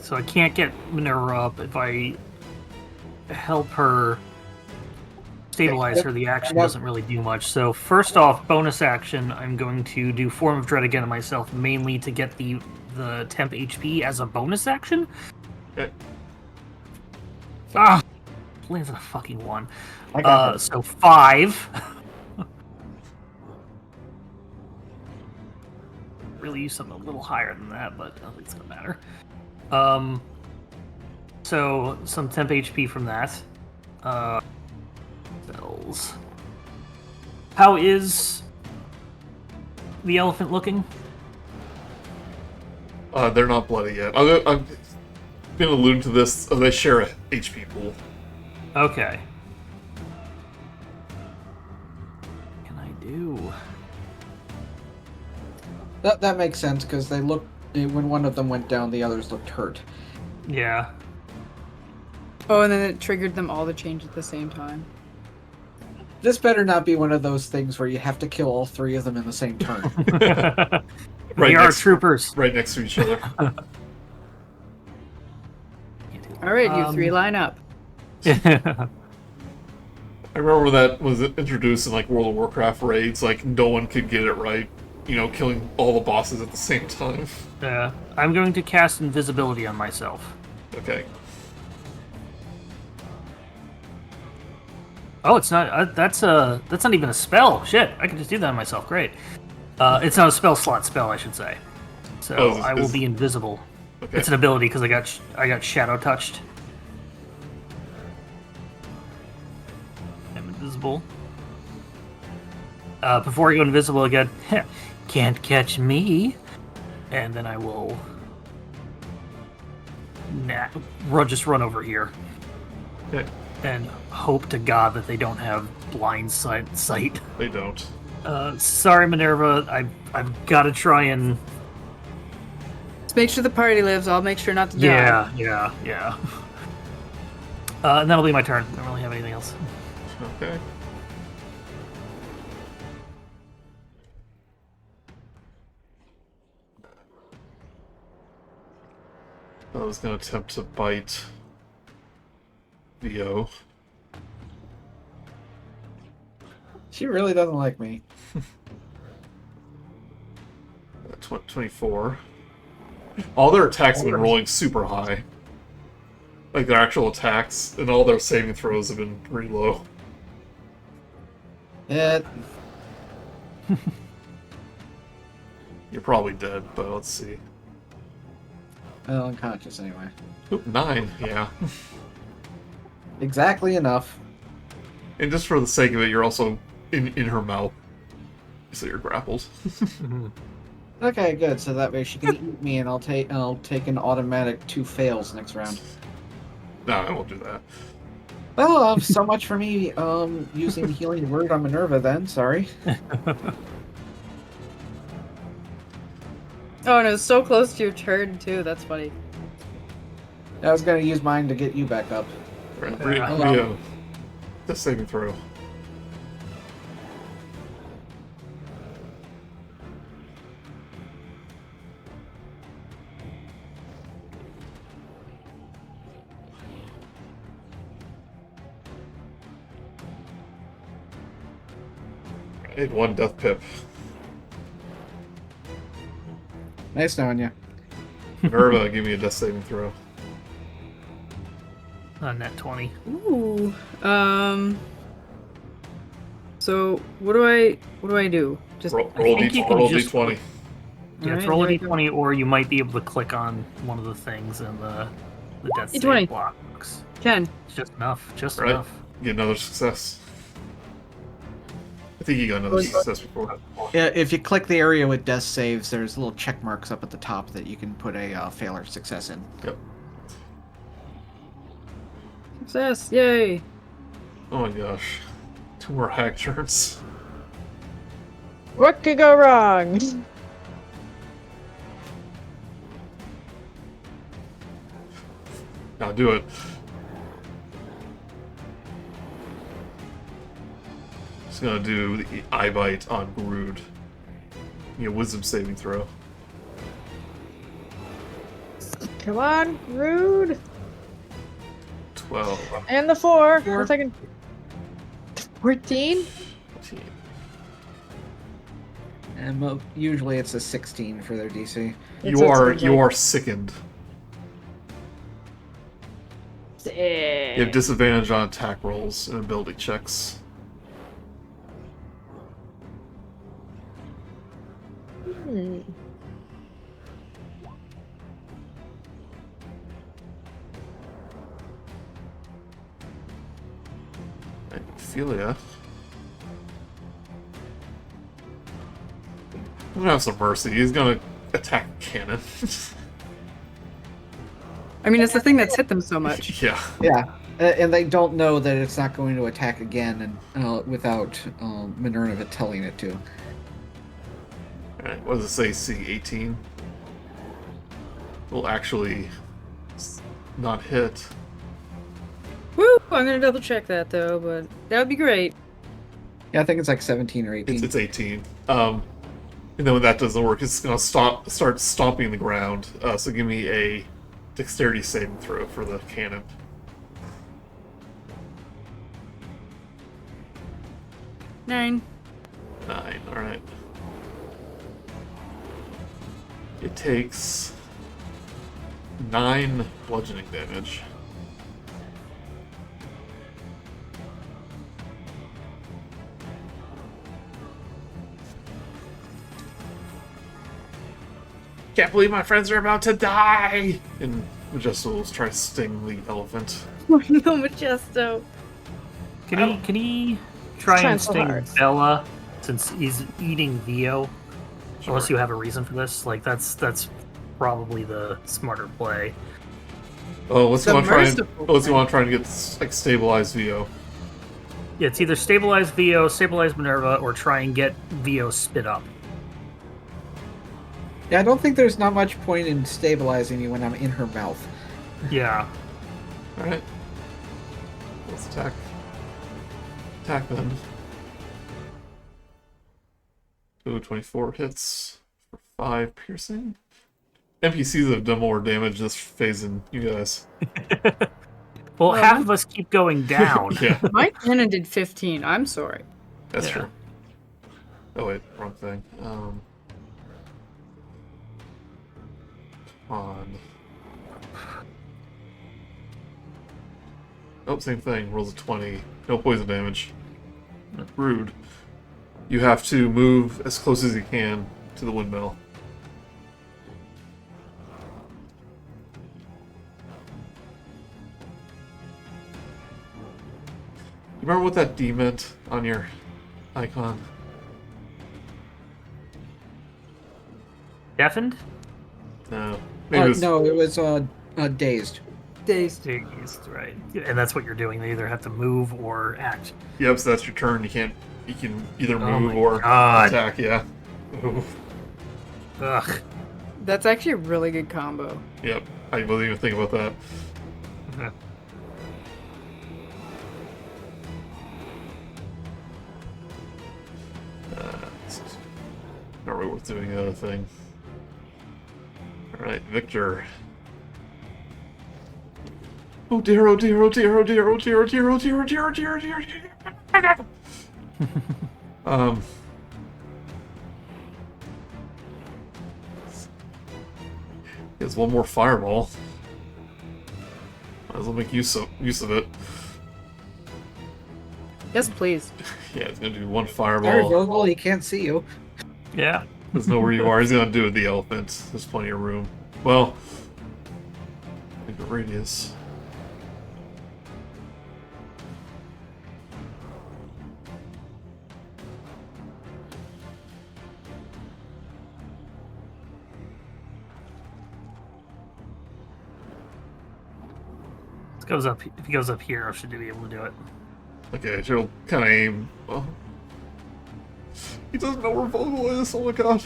So I can't get Minerva up. If I help her stabilize her, the action doesn't really do much. So first off, bonus action, I'm going to do Form of Dread again on myself, mainly to get the temp HP as a bonus action. Okay. Ah, lands on a fucking 1. I got this. So 5. Really use something a little higher than that, but I don't think it's gonna matter. So some temp HP from that. Spells. How is the elephant looking? They're not bloody yet. I'm gonna allude to this. They share a HP pool. Okay. What can I do? That makes sense because they looked when one of them went down, the others looked hurt. Yeah. Oh, and then it triggered them all to change at the same time. This better not be one of those things where you have to kill all 3 of them in the same turn. We are troopers. Right next to each other. All right, you 3 line up. I remember when that was introduced in like World of Warcraft raids, like no one could get it right. You know, killing all the bosses at the same time. Yeah. I'm going to cast invisibility on myself. Okay. Oh, it's not. That's not even a spell. Shit, I can just do that on myself. Great. It's not a spell slot spell, I should say. So I will be invisible. Okay. It's an ability because I got shadow touched. I'm invisible. Before I go invisible again, can't catch me. And then I will just run over here. Okay. And hope to God that they don't have blind sight. They don't. Sorry, Minerva. I've got to try and... Just make sure the party lives. I'll make sure not to die. Yeah. And that'll be my turn. I don't really have anything else. Okay. I was going to attempt to bite VO. She really doesn't like me. 24. All their attacks have been rolling super high. Like their actual attacks, and all their saving throws have been pretty low. It. You're probably dead, but let's see. Well, unconscious anyway. Oop, 9, yeah. Exactly enough. And just for the sake of it, you're also in her mouth. So you're grappled. Okay, good. So that way she can eat me, and I'll take an automatic 2 fails next round. No, I won't do that. Well, so much for me using healing word on Minerva. Then sorry. Oh, and it was so close to your turn, too. That's funny. I was gonna use mine to get you back up. Right, Yeah. Rio. The saving throw. I had 1 death pip. Nice knowing you. Minerva, give me a death saving throw. Net 20. Ooh. So what do I do? Just Roll think you can just- d20. Yeah, it's Alright, roll a here I go. d20, or you might be able to click on one of the things in the death save D20. blocks. 10. It's just enough. Just Right. enough. Get another success. I think you got another success before. Yeah, if you click the area with death saves, there's little check marks up at the top that you can put a fail or success in. Yep. Success! Yay! Oh my gosh. 2 more hag turns. What could go wrong? Now do it. Just gonna do the eye bite on Grude. You know, wisdom saving throw. Come on, Rude. 12. And the 4. Four. One second. 14? 14. And usually it's a 16 for their DC. That's what it sounds like. are sickened. You have disadvantage on attack rolls and ability checks. Hmm. I feel ya. I'm gonna have some mercy. He's gonna attack cannon. I mean, it's the thing that's hit them so much. Yeah. Yeah, and they don't know that it's not going to attack again and without Minerva telling it to. Alright, what does it say? C 18? Will actually not hit. Woo! I'm gonna double check that though, but that would be great. Yeah, I think it's like 17 or 18. It's 18. And then when that doesn't work, it's gonna start stomping the ground. So give me a dexterity saving throw for the cannon. Nine. 9, alright. It takes 9 bludgeoning damage. Can't believe my friends are about to die! And Majesto will try to sting the elephant. No, Majesto. Can he try trying and so sting hard. Bella since he's eating Vio? Sure. Unless you have a reason for this, like that's probably the smarter play. Oh, let's The go on trying. merciful Let's go plan. on trying to get like stabilized VO. Yeah, it's either stabilize Vio, stabilize Minerva, or try and get Vio spit up. Yeah, I don't think there's not much point in stabilizing you when I'm in her mouth. Yeah. All right. Let's attack. Attack then. Ooh, 24 hits for 5 piercing. NPCs have done more damage this phase than you guys. Well, Well, half of us keep going down. Yeah, My cannon did 15. I'm sorry. that's Yeah. true. Oh wait, wrong thing. On. Oh, same thing. Rolls a 20. No poison damage. Rude. You have to move as close as you can to the windmill. You remember what that D meant on your icon? Deafened? No. Maybe it was, No, it was dazed. Dazed. Dazed, right. And that's what you're doing. They either have to move or act. Yep, so that's your turn. You can't. You can either Oh move my or God. attack. Yeah. Ooh. Ugh. That's actually a really good combo. Yep. I wasn't even thinking about that. worth doing the other thing. Alright, Victor. Oh dear, oh dear, oh dear, oh dear, oh dear, oh dear, oh dear, oh dear, oh dear, oh dear, oh dear. He has one more fireball. Might as well make use of it. Yes, please. Yeah, he's gonna do one Sorry, fireball. Vogel, he can't see you. Yeah. Doesn't know where you are. He's gonna do it with the elephant. There's plenty of room. Well, make a radius. Goes up. If he goes up here, I should be able to do it. Okay, he'll kind of aim. Oh. He doesn't know where Vogel is. Oh my god.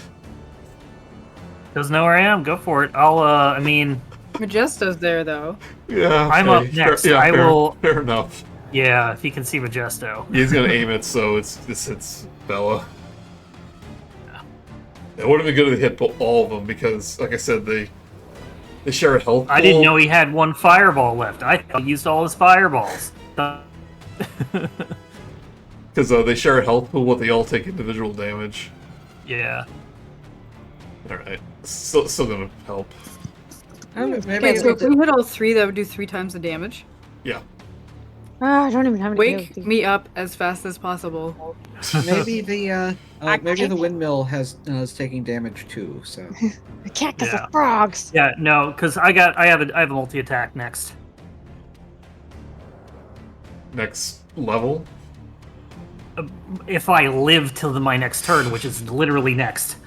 Doesn't know where I am. Go for it. I'll. I mean, Majesto's there though. Yeah. I'm okay. up next. Yeah, I fair, will. Fair enough. Yeah, if he can see Majesto. He's gonna aim it, so this hits Bella. It would have been good if they hit all of them because, like I said, they share a health. I didn't know he had one fireball left. I thought he used all his fireballs. Because they share a health pool, but they all take individual damage. Yeah. Alright. Still gonna help. Maybe Okay, so if we hit all three, that would do 3 times the damage. Yeah. I don't even have any Wake kills. me up as fast as possible. maybe the windmill is taking damage too. So I can't because Yeah. of frogs. Yeah. No, because I have a multi attack next. Next level. If I live till my next turn, which is literally next.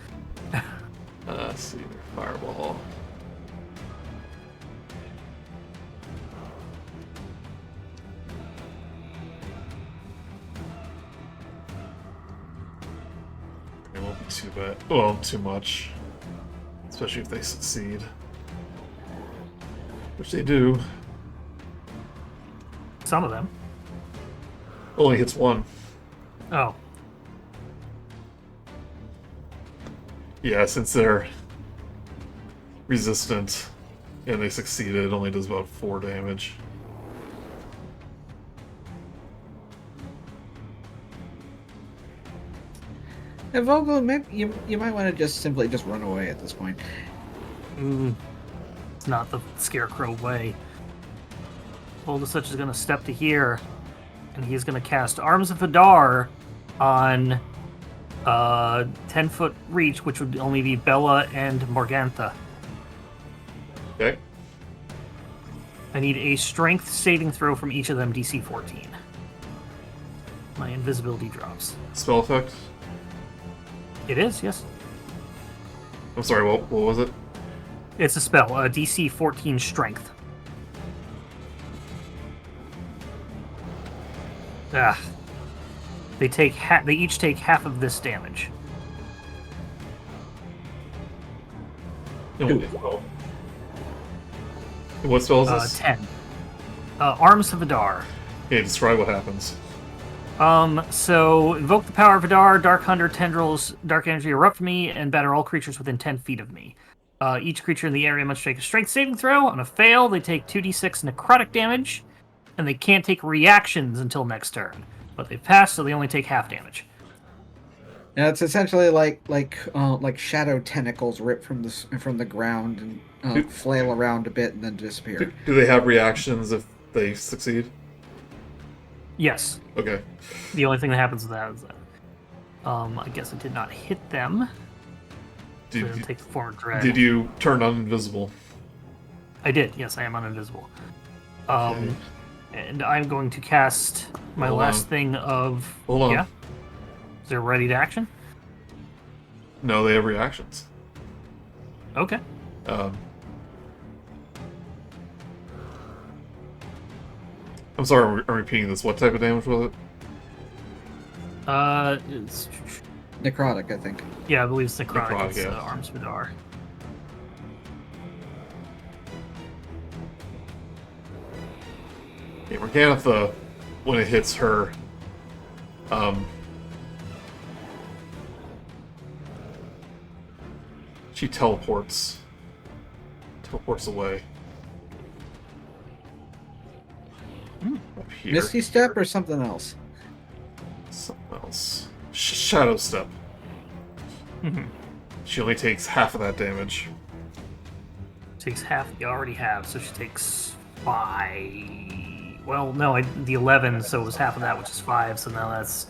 Let's see. Fireball. It won't be too bad. Well, too much. Especially if they succeed. Which they do. Some of them. Only hits one. Oh. Yeah, since they're resistant and they succeeded, it only does about 4 damage. And Vogel, maybe you might want to just simply run away at this point. It's not the scarecrow way. Vogelsuch is going to step to here, and he's going to cast Arms of Hadar on 10-foot reach, which would only be Bella and Morgantha. Okay. I need a strength saving throw from each of them, DC 14. My invisibility drops. Spell effect? It is, yes. I'm sorry, what was it? It's a spell, DC 14 strength. Ah. They each take half of this damage. Oh. What spell is this? 10. Arms of Hadar. Okay, describe what happens. So invoke the power of Hadar, Dark Hunter tendrils, dark energy erupt from me, and batter all creatures within 10 feet of me. Each creature in the area must make a strength saving throw. On a fail, they take 2d6 necrotic damage, and they can't take reactions until next turn. But they've passed, so they only take half damage. Now it's essentially like shadow tentacles rip from the ground and flail around a bit and then disappear. Do they have reactions if they succeed? Yes. Okay. The only thing that happens with that is that I guess it did not hit them. So they don't take the form of dread. Did you turn on invisible? I did. Yes, I am uninvisible. Okay. And I'm going to cast my Hold last on. thing of... Hold on. Yeah? Is there ready to action? No, they have reactions. Okay. I'm sorry, I'm repeating this. What type of damage was it? It's... Necrotic, I think. Yeah, I believe it's necrotic. Necrotic, It's, yeah. Arms Vidar. Yeah, Morgantha, when it hits her, She teleports. Teleports away. Up here. Misty Step or something else? Something else. Shadow Step. She only takes half of that damage. Takes half you already have, so she takes 5. Well, no, the 11, so it was half of that, which is 5, so now that's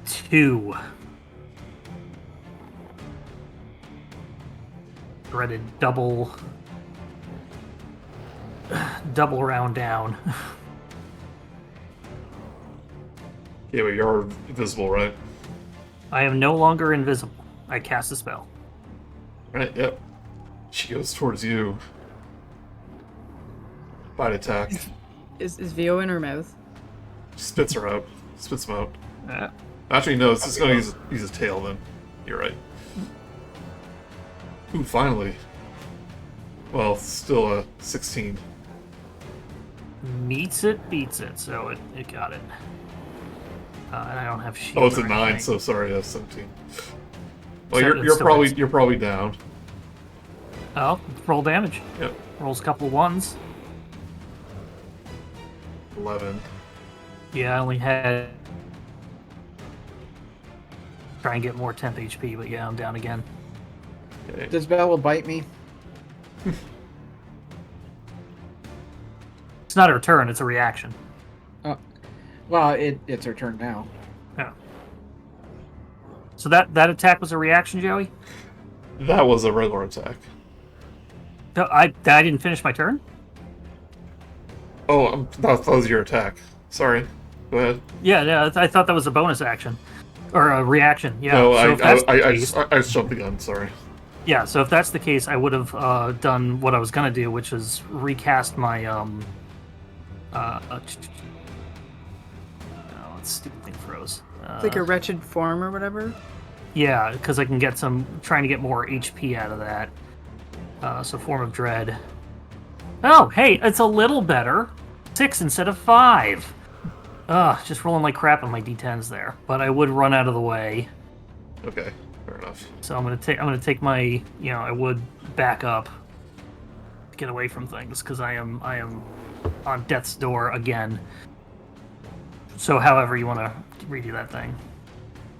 2. Dreaded double round down. Yeah, but you're invisible, right? I am no longer invisible. I cast a spell. Right, yep. She goes towards you. Bite attack. Is Vio in her mouth? Spits her out. Spits him out. Actually, no, it's just going to use his tail then. You're right. Ooh, finally. Well, still a 16. Meets it, beats it, so it got it. And I don't have shield. Oh, it's a or 9, anything. so sorry, that's 17. Well, So you're it's still probably hits. you're probably down. Oh, roll damage. Yep. Rolls a couple of 1s. 11. Yeah, I only had. Try and get more temp HP, but yeah, I'm down again. Okay. Does Bella bite me? It's not a turn; it's a reaction. Well, it's her turn now. Yeah. So that attack was a reaction, Joey. That was a regular attack. No, I didn't finish my turn. Oh, that was your attack. Sorry. Go ahead. Yeah, I thought that was a bonus action or a reaction. Yeah. No, so if that's the I case- just jumped the gun. Sorry. Yeah, so if that's the case, I would have done what I was gonna do, which is recast my it's stupid thing froze. It's like a wretched form or whatever. Yeah, because I can get trying to get more HP out of that. So Form of Dread. Oh, hey, it's a little better. 6 instead of 5. Just rolling like crap on my d10s there. But I would run out of the way. Okay, fair enough. So I'm gonna take my, I would back up to get away from things because I am on death's door again. So however you want to redo that thing.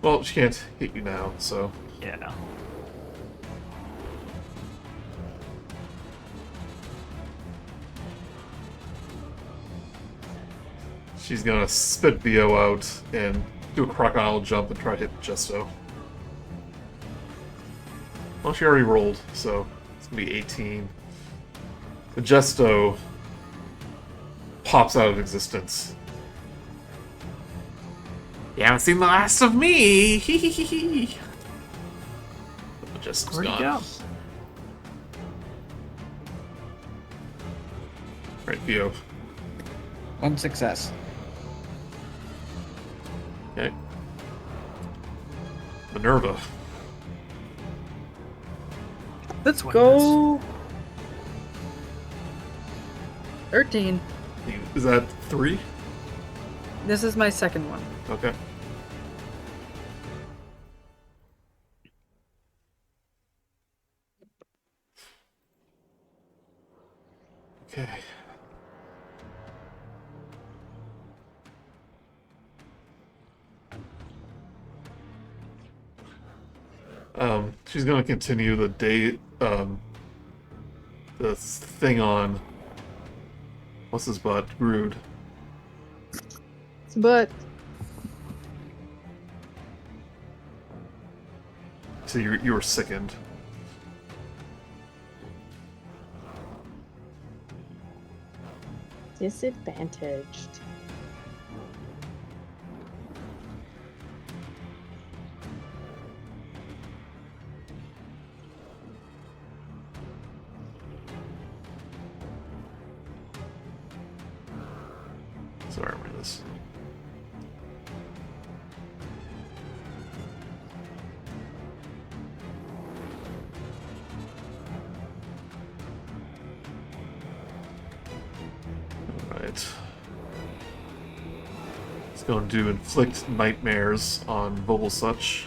Well, she can't hit you now, so Yeah. she's gonna spit BO out and do a crocodile jump and try to hit Jesto. Well, she already rolled, so it's gonna be 18. The Jesto pops out of existence. You haven't seen the last of me! Hee hee hee hee! The Jesto's Where'd he gone. go? Right, Vio. 1 success. Okay. Minerva. Let's 20 go. 13. Is that 3? This is my second one. Okay. Okay. She's gonna continue the the thing on what's his butt? Grude. But So you were sickened. disadvantaged. Sorry, I remember this. Alright. It's going to inflict nightmares on Vogelsuch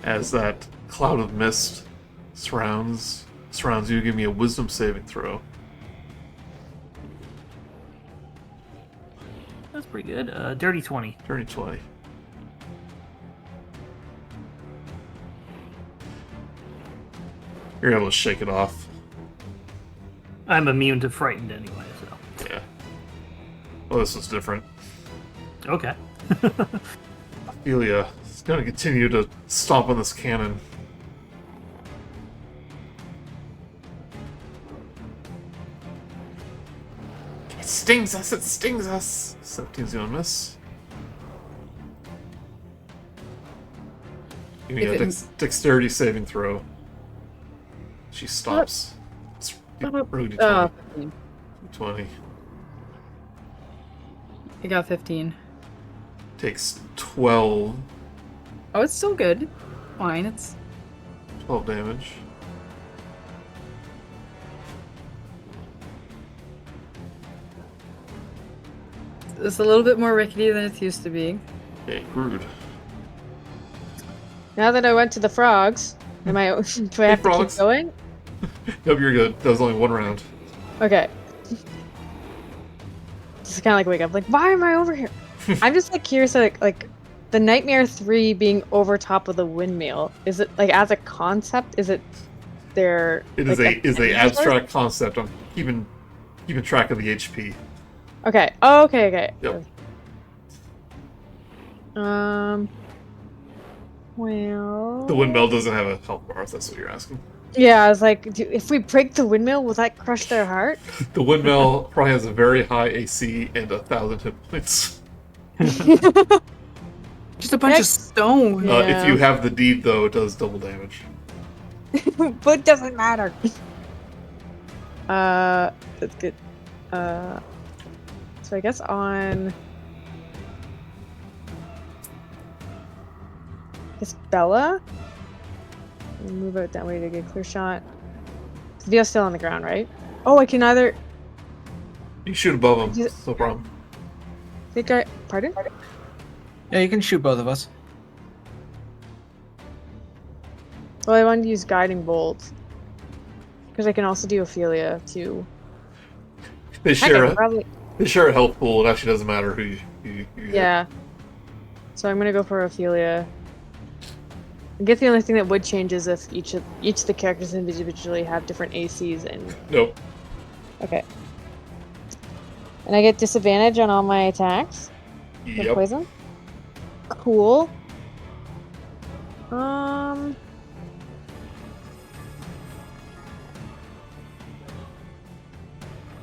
as that cloud of mist Surrounds you. Give me a wisdom saving throw. That's pretty good. Dirty 20. Dirty 20. You're able to shake it off. I'm immune to frightened anyway, so. Yeah. Well, this was different. Okay. Ophelia is going to continue to stomp on this cannon. It stings us! It stings us! 17's going to miss. Give me If a it- dexterity saving throw. She stops. It's really 20. 15. 20. I got 15. Takes 12 Oh, it's still good. Fine, it's 12 damage. a little bit more rickety than it's used to be. Okay, Grude. Now that I went to the frogs, am I? Do I have to frogs. keep going? Nope, you're good. That was only one round. Okay. Just kind of like wake up, like, why am I over here? I'm just like curious, like the Nightmare 3 being over top of the windmill. Is it like as a concept? Is it there? It like, is a energy abstract concept. I'm keeping track of the HP. source? Okay. Oh, okay. Yep. Well. The windmill doesn't have a health bar, if that's what you're asking. Yeah, I was like, if we break the windmill, will that crush their heart? The windmill probably has a very high AC and 1,000 hit points. Just a bunch of stone. Yeah. If you have the deed, though, it does double damage. But it doesn't matter. That's good. So I guess on. Is Bella? Move out that way to get a clear shot. Vio's still on the ground, right? Oh, I can either. You shoot above him, You- no problem. Think I. Pardon? Yeah, you can shoot both of us. Well, I wanted to use Guiding Bolt. Because I can also do Ophelia too. They Heck, I share could probably. a health pool. It actually doesn't matter who you hit. Yeah. So I'm gonna go for Ophelia. I guess the only thing that would change is if each of the characters individually have different ACs and. Nope. Okay. And I get disadvantage on all my attacks with Yep. poison. Cool.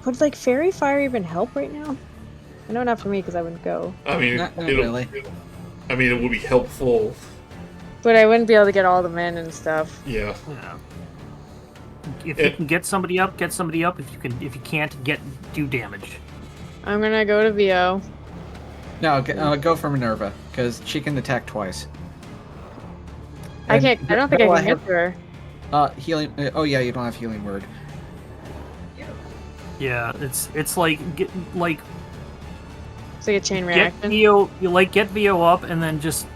Would like Fairy Fire even help right now? I know not for me because I wouldn't go. I mean, Not it'll- really. I mean, it would be helpful. But I wouldn't be able to get all the men and stuff. Yeah. Yeah. If you can get somebody up, get somebody up. If you can't, do damage. I'm gonna go to Vio. No, go for Minerva, because she can attack twice. I And can't. I don't think I Bella can get to her. Healing. Oh yeah, you don't have healing word. Yeah, it's like It's like a chain get reaction. Vio, get Vio up, and then just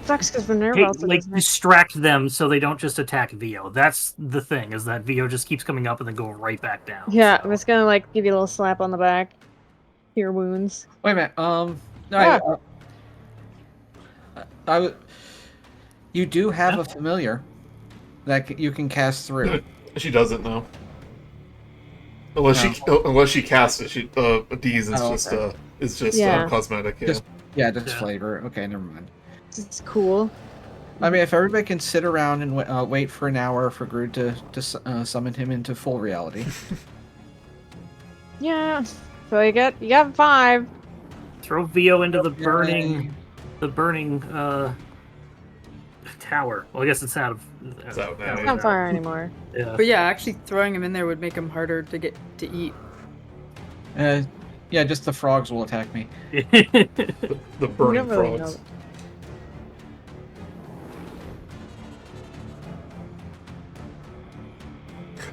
Sucks because Minerva also doesn't have- distract them so they don't just attack Vio. That's the thing, is that Vio just keeps coming up and then go right back down. Yeah, so. I'm just gonna like give you a little slap on the back. Your wounds. Wait a minute. No, you do have a familiar that you can cast through. She doesn't know. Unless she casts it, D's is Oh, just okay. Yeah. cosmetic. Yeah. Just- Yeah, just Yeah. flavor. Okay, never mind. It's cool. I mean, if everybody can sit around and wait for an hour for Grude to summon him into full reality. Yeah. So you got 5. Throw Vio into the Yay. burning tower. Well, I guess it's out of. It's out now, It's yeah. not fire anymore. Yeah. But yeah, actually throwing him in there would make him harder to get to eat. Yeah, just the frogs will attack me. The burning don't really frogs. know.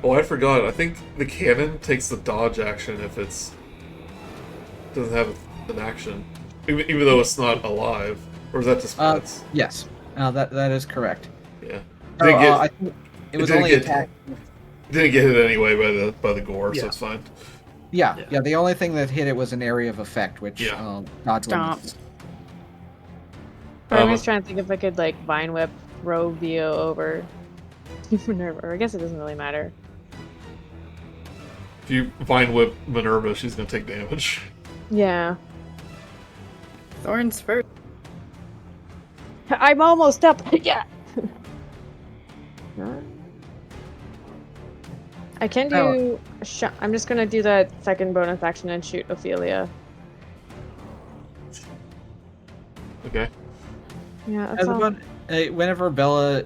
Oh, I forgot. I think the cannon takes the dodge action if it's doesn't have an action, even though it's not alive. Or is that just splits? Yes, that is correct. Yeah. Didn't get, I think it was didn't only get- attack. Didn't get hit anyway by the gore, so Yeah. it's fine. Yeah, Yeah. yeah. The only thing that hit it was an area of effect, which Yeah. God Stomp. limits. I'm just trying to think if I could like vine whip throw Vio over Minerva. Or I guess it doesn't really matter. If you vine whip Minerva, she's gonna take damage. Yeah. Thorns first. I'm almost up. Yeah. I can do a shot. I'm just gonna do that second bonus action and shoot Ophelia. Okay. Yeah, that's all. Whenever Bella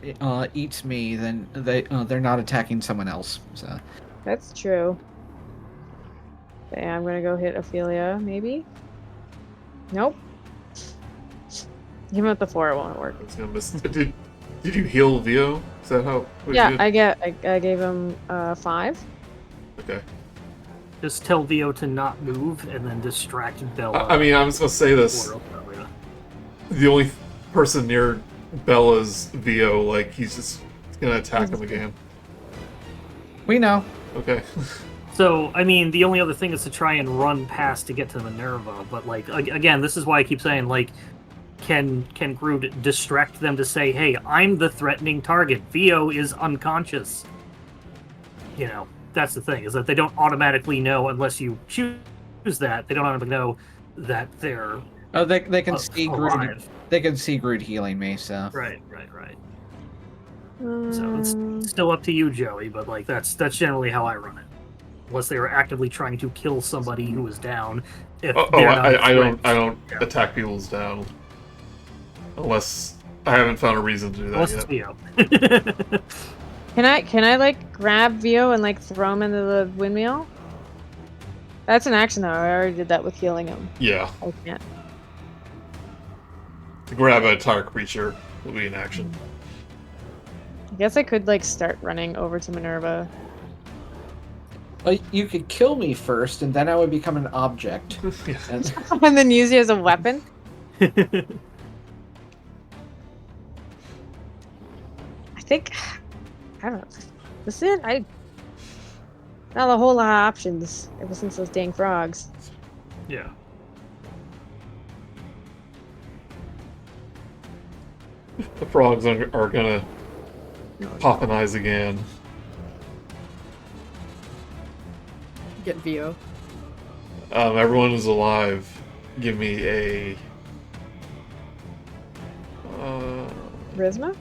eats me, then they're not attacking someone else. So That's true. But yeah, I'm gonna go hit Ophelia, maybe? Nope. Even with the 4, it won't work. It's gonna miss. Did you heal Vio? Is that how? what you Yeah, did? I gave him 5. Okay. Just tell Vio to not move and then distract Bella. I mean, I was gonna say this. or Ophelia. The only person near Bella's Vio, like he's just gonna attack him again. we know. Okay. So, I mean, the only other thing is to try and run past to get to Minerva, but, like, again, this is why I keep saying, like, can Grude distract them to say, hey, I'm the threatening target. Vio is unconscious. You know, that's the thing, is that they don't automatically know, unless you choose that, they don't automatically know that they're Oh, they can see Grude. alive. They can see Grude healing me. So Right. So it's still up to you, Joey, but, like, that's generally how I run it. Unless they are actively trying to kill somebody who is down. If they're not I don't threatened. Yeah. attack people's down unless I haven't found a reason to do that Unless yet. it's Vio. Can I like grab Vio and like throw him into the windmill? That's an action though. I already did that with healing him. Yeah, I can't. to grab an entire creature will be an action. I guess I could like start running over to Minerva. you could kill me first, and then I would become an object. Yeah. And And then use it as a weapon. I think I don't know. This is it. Not a whole lot of options ever since those dang frogs. Yeah. The frogs are gonna No, pop an eyes again. Get Vio. Everyone is alive. Give me a Charisma?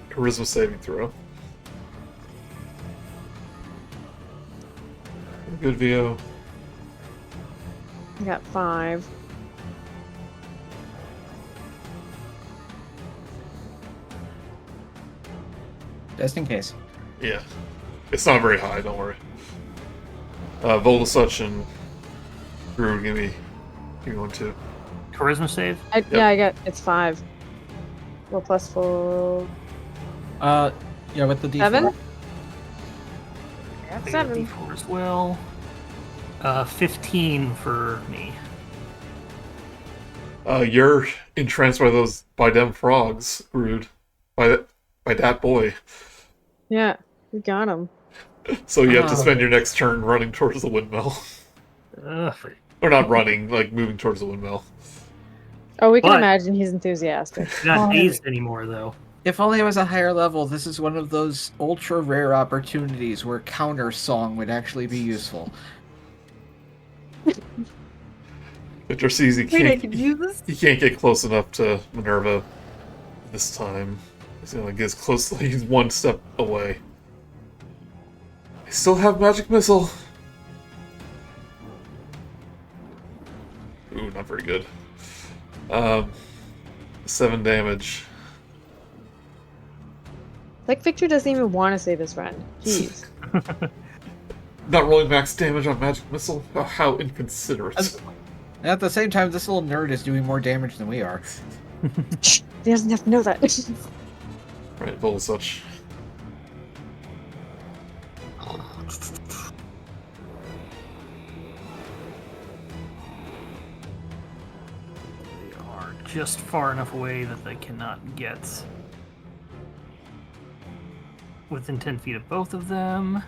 charisma saving throw. Good Vio. I got 5. just in case. Yeah. It's not very high, don't worry. Vogelsuch and Grude, give me one too. Charisma save? Yeah, I got it's 5. Well, plus 4. Yeah, with the D4. 7? I got 7. D4 as well. 15 for me. You're entranced by them frogs, Grude. By that boy. Yeah, we got him. So you have to Oh. spend your next turn running towards the windmill. Ugh. Or not running, like moving towards the windmill. Oh, we can But- imagine he's enthusiastic. Not dazed anymore, though. If only I was a higher level, this is one of those ultra rare opportunities where counter song would actually be useful. Victor sees he Wait, I can't, can use this? he can't get close enough to Minerva this time. He's gonna get as close, he's one step away. I still have magic missile. Ooh, not very good. 7 damage. Like Victor doesn't even want to save his friend. Jeez. Not rolling max damage on magic missile? Oh, how inconsiderate. And at the same time, this little nerd is doing more damage than we are. He doesn't have to know that. Right, Vogelsuch. They are just far enough away that they cannot get within 10 feet of both of them.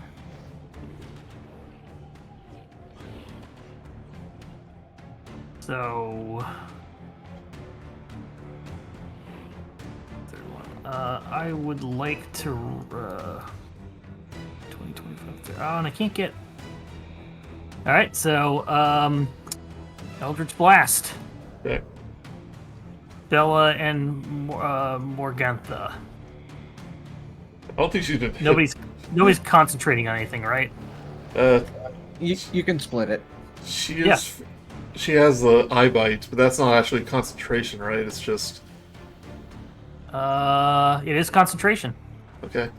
So... third one. I would like to... 20, 25, 30. Oh, and I can't get... Alright, so, Eldritch Blast. Okay. Bella and Morgantha. I don't think she did. Nobody's concentrating on anything, right? You can split it. She is. Yeah. She has the eye bite, but that's not actually concentration, right? It's just. It is concentration. Okay.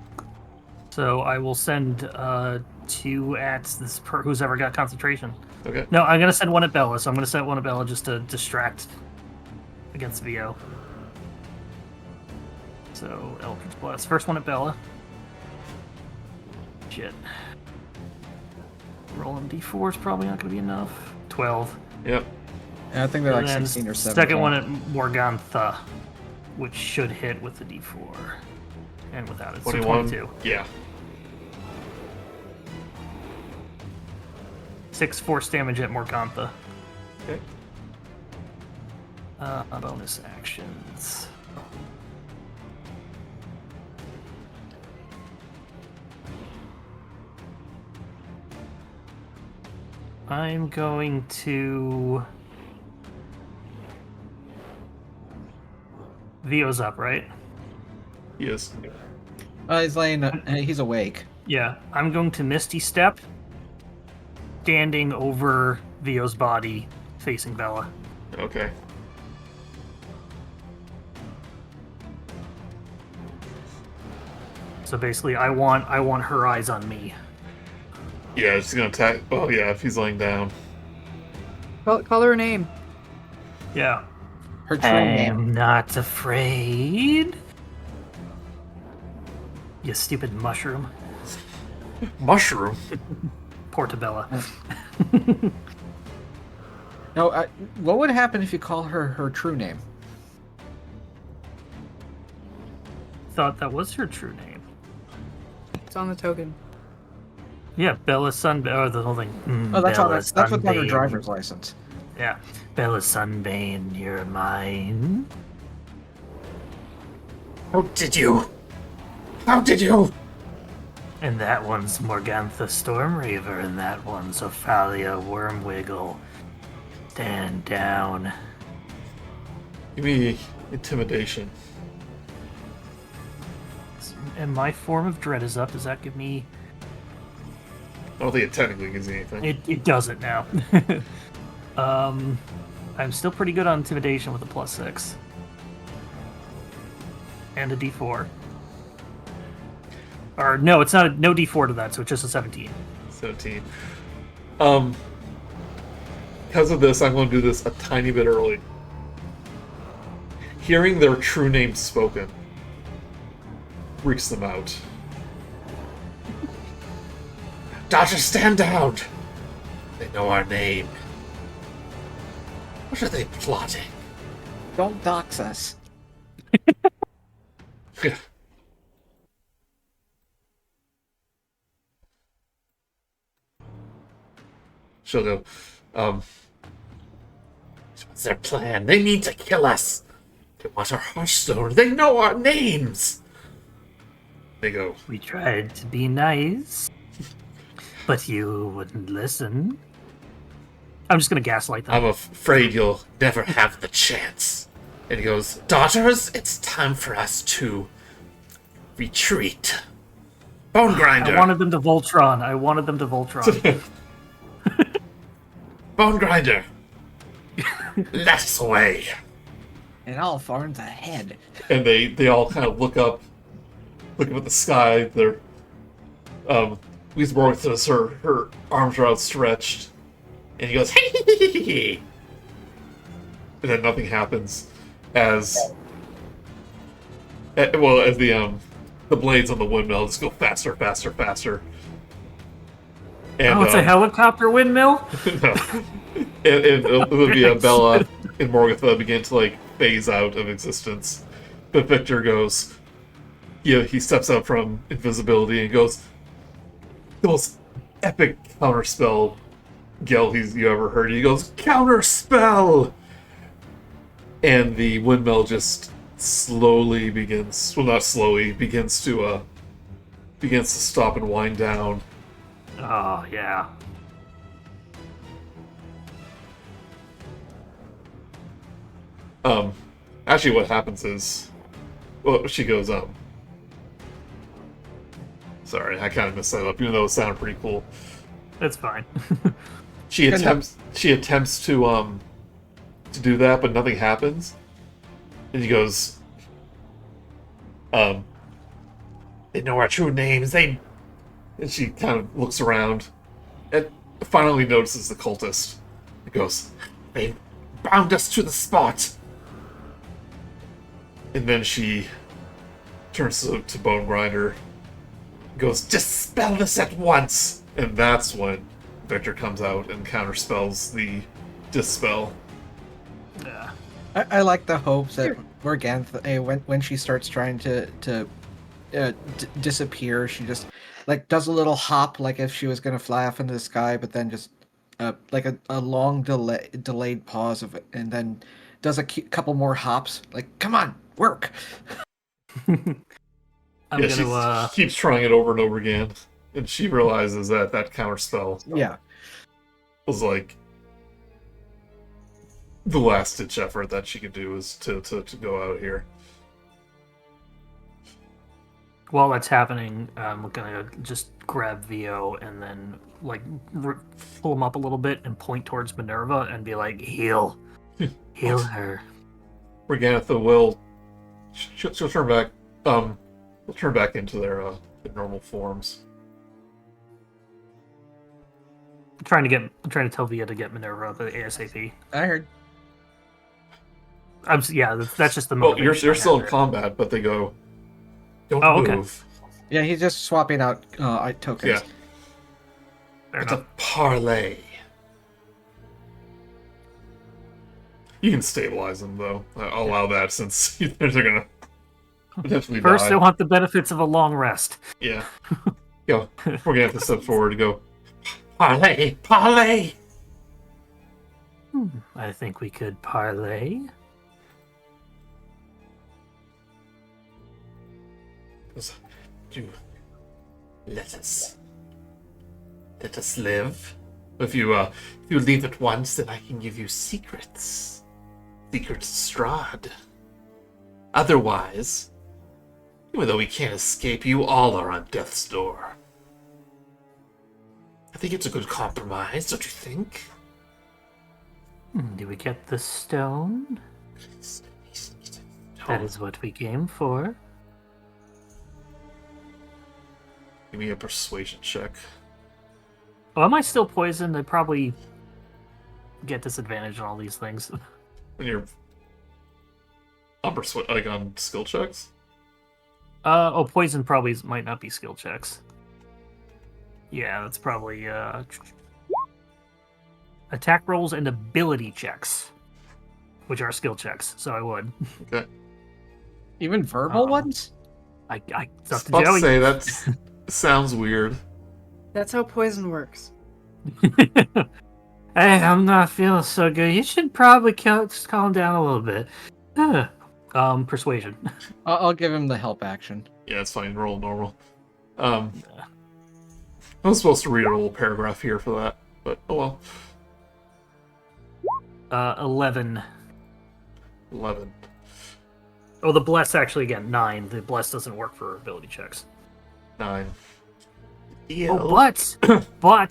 So I will send 2 at this who's ever got concentration. Okay. No, I'm gonna send 1 at Bella. So I'm gonna send 1 at Bella just to distract against VO. So Eldritch Blast. First one at Bella. Shit. Rolling D4 is probably not gonna be enough. 12. Yep. I think they're like And then 16 or 17. Second one at Morgantha, which should hit with the D4. And without it. 21. So 22. Yeah. 6 force damage at Morgantha. Okay. Bonus actions. I'm going to... Vio's up, right? Yes. He's laying. He's awake. Yeah. I'm going to Misty Step, standing over Vio's body, facing Bella. Okay. So basically, I want her eyes on me. Yeah, she's gonna attack. Oh yeah, if he's laying down. Call her a name. Yeah. Her true name. I'm not afraid. You stupid mushroom. Mushroom. Portabella. No, what would happen if you call her true name? Thought that was her true name. It's on the token. Yeah, Bella Sunbane. Oh, the whole thing. Oh, that's all. Bella That's what's on her Sunbane. driver's license. Yeah. Bella Sunbane, you're mine. How did you? How did you? And that one's Morgantha Stormreaver, and that one's Ophalia Wormwiggle. Stand down. Give me intimidation. And my form of dread is up. Does that give me... I don't think it technically gives you anything. It doesn't now. I'm still pretty good on intimidation with a +6. And a D4. Or no, it's not no D4 to that, so it's just a 17. 17. Because of this, I'm going to do this a tiny bit early. Hearing their true name spoken freaks them out. Daughter, stand down! They know our name. What are they plotting? Don't dox us. She'll go, What's their plan? They need to kill us. They want our Hearthstone. They know our names. they go, We tried to be nice, but you wouldn't listen. I'm just gonna gaslight them. I'm afraid you'll never have the chance. And he goes, Daughters, it's time for us to retreat. Bonegrinder! I wanted them to Voltron. Bonegrinder! Let us away. It all forms ahead. and they all kind of look up at the sky. They're, Lisa Borg says her arms are outstretched, and he goes, hey! And then nothing happens as the blades on the windmill just go faster, faster, faster. And, It's a helicopter windmill? no. and Olivia, Bella, and Morgatha begin to phase out of existence. But Victor goes, he steps out from invisibility and goes, the most epic counterspell yell you ever heard. He goes, counterspell! And the windmill just slowly begins, well, not slowly, begins to stop and wind down. Oh, yeah. Actually what happens is, well, she goes, sorry, I kind of messed that up, even though it sounded pretty cool. That's fine. She attempts to do that, but nothing happens. And he goes, they know our true names, and she kind of looks around and finally notices the cultist. He goes, they bound us to the spot. And then she turns to Bonegrinder, goes, dispel this at once! And that's when Victor comes out and counterspells the dispel. Yeah. I like the hopes that Morgantha, when she starts trying to disappear, she just like does a little hop, like if she was gonna fly off into the sky, but then just like a long delayed pause of it, and then does a couple more hops. Like, come on, work. She keeps trying it over and over again, and she realizes that counterspell was like the last ditch effort that she could do is to go out here. While that's happening, I'm gonna just grab Vio and then like pull him up a little bit and point towards Minerva and be like, heal her. Morgantha will she'll turn back. They'll turn back into their normal forms. I'm trying to tell Via to get Minerva the ASAP. I heard. That's just the Well, motivation. you're still in combat, but they go, don't move. Yeah, he's just swapping out tokens. Yeah. It's a parlay. You can stabilize them, though. I'll allow that since they're gonna potentially First, die. they want the benefits of a long rest. Yeah. Go. We're gonna have to step forward to go, parlay, parlay! I think we could parlay. You let us live. If you leave at once, then I can give you secrets. Secrets Strahd. Otherwise, even though we can't escape, you all are on death's door. I think it's a good compromise, don't you think? Do we get the stone? That is what we came for. give me a persuasion check. Oh, am I still poisoned? I probably get disadvantage on all these things. When you're on on skill checks? Poison probably might not be skill checks. Yeah, that's probably attack rolls and ability checks, which are skill checks. So I would. Okay. Even verbal ones? It's up to About to Joey. say that sounds weird. That's how poison works. Hey, I'm not feeling so good. You should probably just calm down a little bit. Persuasion. I'll give him the help action. Yeah, it's fine. Roll normal. I was supposed to read a little paragraph here for that, but oh well. 11. 11. Oh, the bless actually again 9. The bless doesn't work for ability checks. 9. Oh, but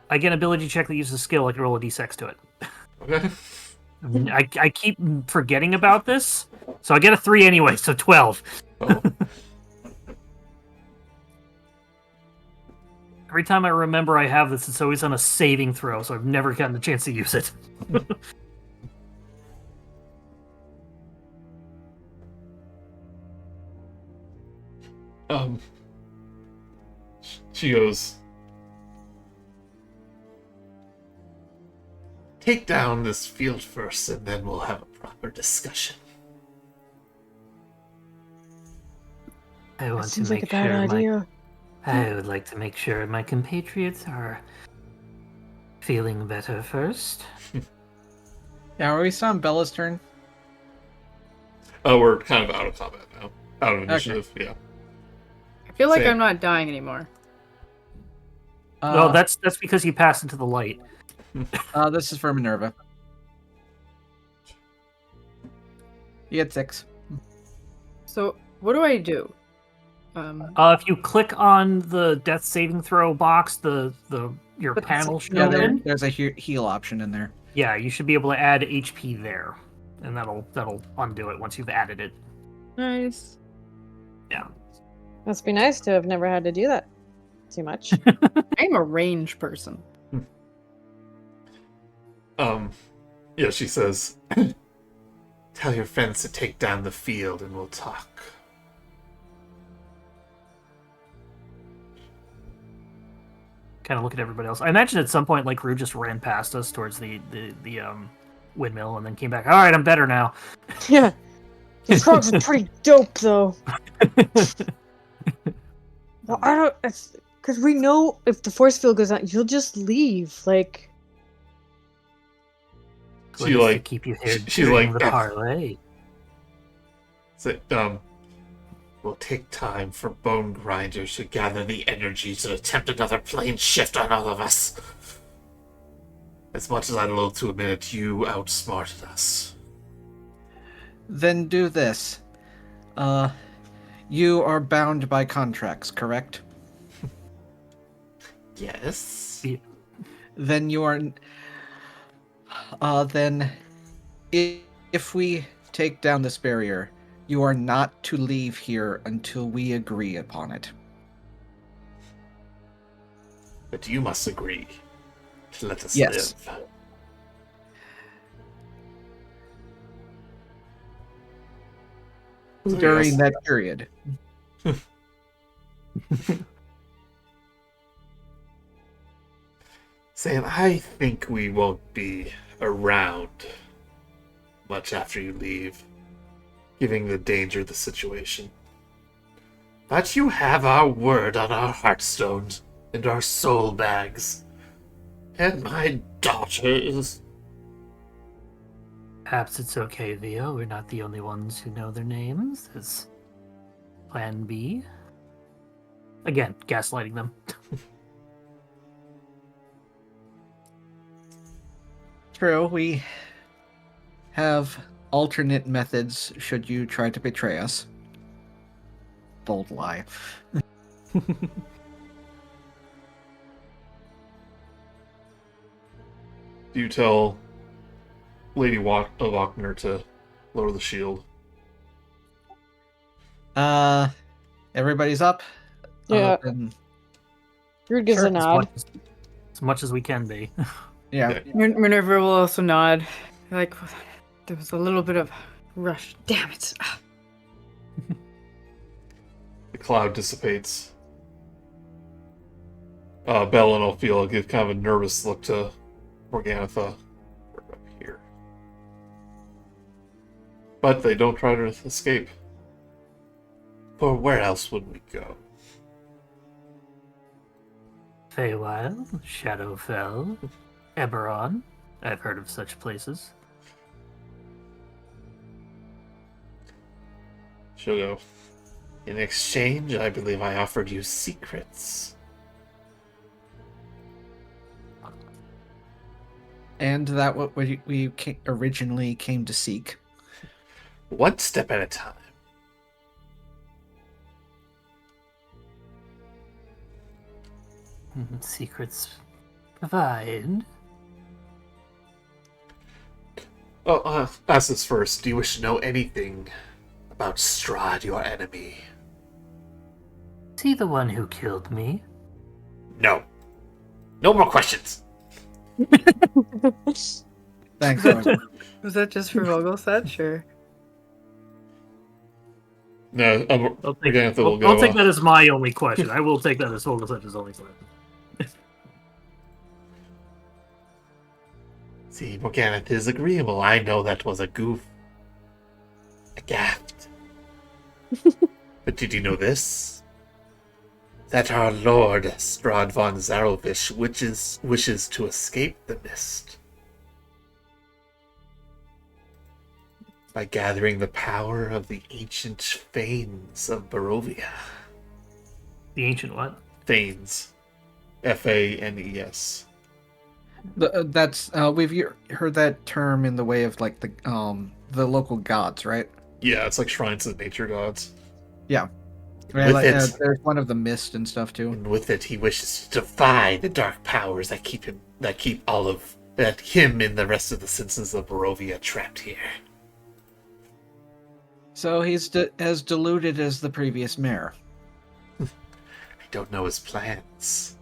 I get an ability check that uses a skill. I can roll a d6 to it. Okay. I keep forgetting about this, so I get a 3 anyway. So 12. Oh. Every time I remember I have this, it's always on a saving throw, so I've never gotten the chance to use it. She goes, take down this field first, and then we'll have a proper discussion. I want to Seems like make a bad sure idea. I would like to make sure my compatriots are feeling better first. Yeah, are we still on Bella's turn? Oh, we're kind of out of combat now. Out of initiative, yeah. I feel like Same. I'm not dying anymore. No, that's because you passed into the light. This is for Minerva. You get 6. So what do I do? If you click on the death saving throw box, your But panel it's- should Yeah, open. there's a heal option in there. Yeah, you should be able to add HP there, and that'll undo it once you've added it. Nice. Yeah. Must be nice to have never had to do that too much. I'm a range person. Yeah, she says, Tell your friends to take down the field, and we'll talk. Kind of look at everybody else. I imagine at some point, like Grude just ran past us towards the windmill, and then came back. All right, I'm better now. Yeah. These frogs are pretty dope, though. Well, I don't... Because we know if the force field goes on, you'll just leave. Like... she What is to like, keep you here she's during like, the parlay. say, Will take time for Bonegrinder to gather the energy to attempt another plane shift on all of us. As much as I'd loathe to admit it, you outsmarted us. Then do this. You are bound by contracts, correct? Yes? Then you are... then... If we take down this barrier, you are not to leave here until we agree upon it. But you must agree to let us Yes. live. So During yes. that period. Saying, I think we won't be around much after you leave, given the danger of the situation. But you have our word on our heartstones and our soul bags. And my daughter is... Perhaps it's okay, Vio. We're not the only ones who know their names. There's Plan B. Again, gaslighting them. True, we have alternate methods should you try to betray us. Bold lie. Do you tell Lady Wagner to lower the shield? Everybody's up? Yeah. Then- Rude gives Sure, a nod. As much as we can be. yeah. Minerva will also nod. Like, there was a little bit of rush. Damn it. The cloud dissipates. Bella and Ophelia give kind of a nervous look to Morganitha. We're up here. But they don't try to escape. For where else would we go? Feywild, Shadowfell, Eberron. I've heard of such places. She'll go, In exchange, I believe I offered you secrets. And that what we originally came to seek. One step at a time. Secrets provide. Oh, ask this first. Do you wish to know anything about Strahd, your enemy? Is he the one who killed me? No. No more questions. Thanks, Roger. Was that just for Vogelsuch, or? no, I'll take, Morganitha will I'll, go, I'll take that as my only question. I will take that as Vogelsuch's only question. See, Morganath is agreeable. I know that was a goof. I gaffed. But did you know this? That our Lord Strahd von Zarovish wishes to escape the mist by gathering the power of the ancient Fanes of Barovia. The ancient what? Fanes. Fanes. That's we've heard that term in the way of like the local gods, right? Yeah, it's like shrines of nature gods. Yeah. With Like, it, there's one of the mist and stuff too. and with it, he wishes to defy the dark powers that keep him and the rest of the citizens of Barovia trapped here. So he's as deluded as the previous mayor. I don't know his plans,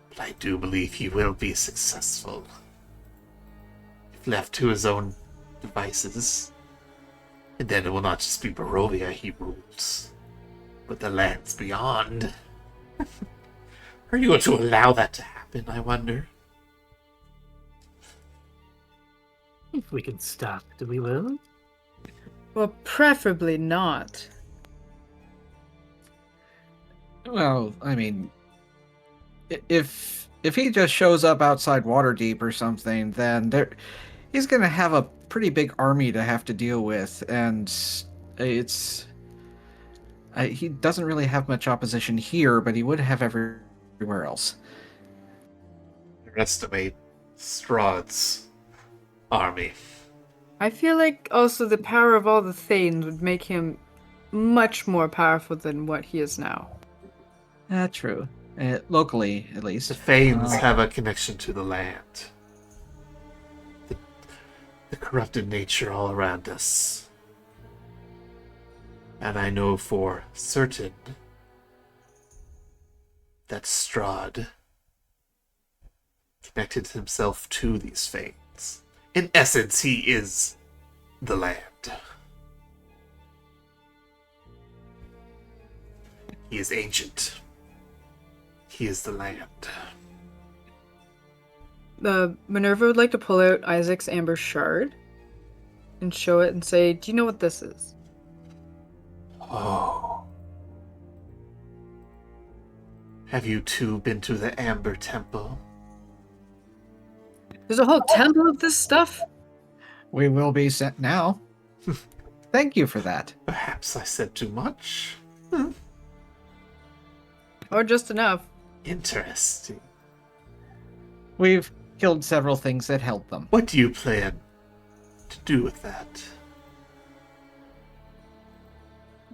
but I do believe he will be successful. If left to his own devices, and then it will not just be Barovia he rules, but the lands beyond. Are you going to allow that to happen, I wonder? If we can stop, do we will? Well, preferably not. Well, I mean, if he just shows up outside Waterdeep or something, then he's gonna have a pretty big army to have to deal with, and he doesn't really have much opposition here, but he would have everywhere else. Underestimate Strahd's army. I feel like also the power of all the Thanes would make him much more powerful than what he is now. True. Locally, at least. The Fanes have a connection to the land. The corrupted nature all around us. And I know for certain that Strahd connected himself to these Fanes. In essence, he is the land. He is ancient. He is the land. Minerva would like to pull out Isaac's Amber Shard and show it and say, "Do you know what this is?" Oh. Have you two been to the Amber Temple? There's a whole temple of this stuff? We will be sent now. Thank you for that. Perhaps I said too much? Or just enough? Interesting. We've killed several things that help them. What do you plan to do with that?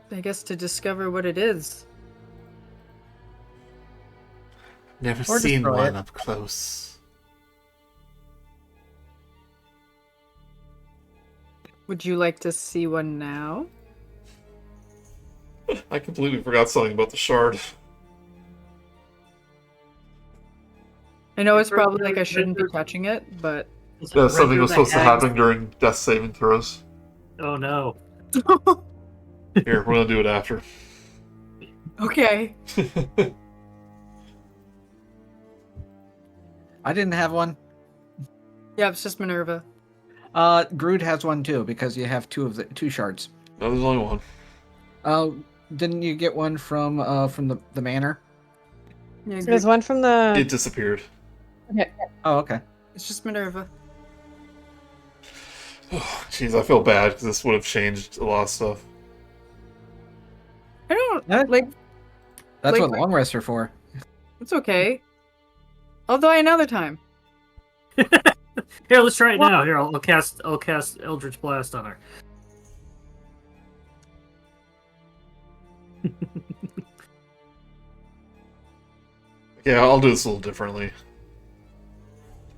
I guess to discover what it is. Never Or seen destroy one it. up close. Would you like to see one now? I completely forgot something about the shard. I know it's probably like I shouldn't be touching it, but Yeah, something was supposed to happen. happen during death saving throws. Oh no. Here, we're gonna do it after. okay. I didn't have one. Yeah, it's just Minerva. Grude has one too, because you have two shards. No, there's only one. Didn't you get one from the manor? Yeah, There's one from the. It disappeared. Oh, okay. it's just Minerva. Jeez, I feel bad because this would have changed a lot of stuff. I don't Yeah. like. That's Like- what long rests are for. It's okay. I'll die another time. Here, let's try it now. Here, I'll cast Eldritch Blast on her. Yeah, I'll do this a little differently.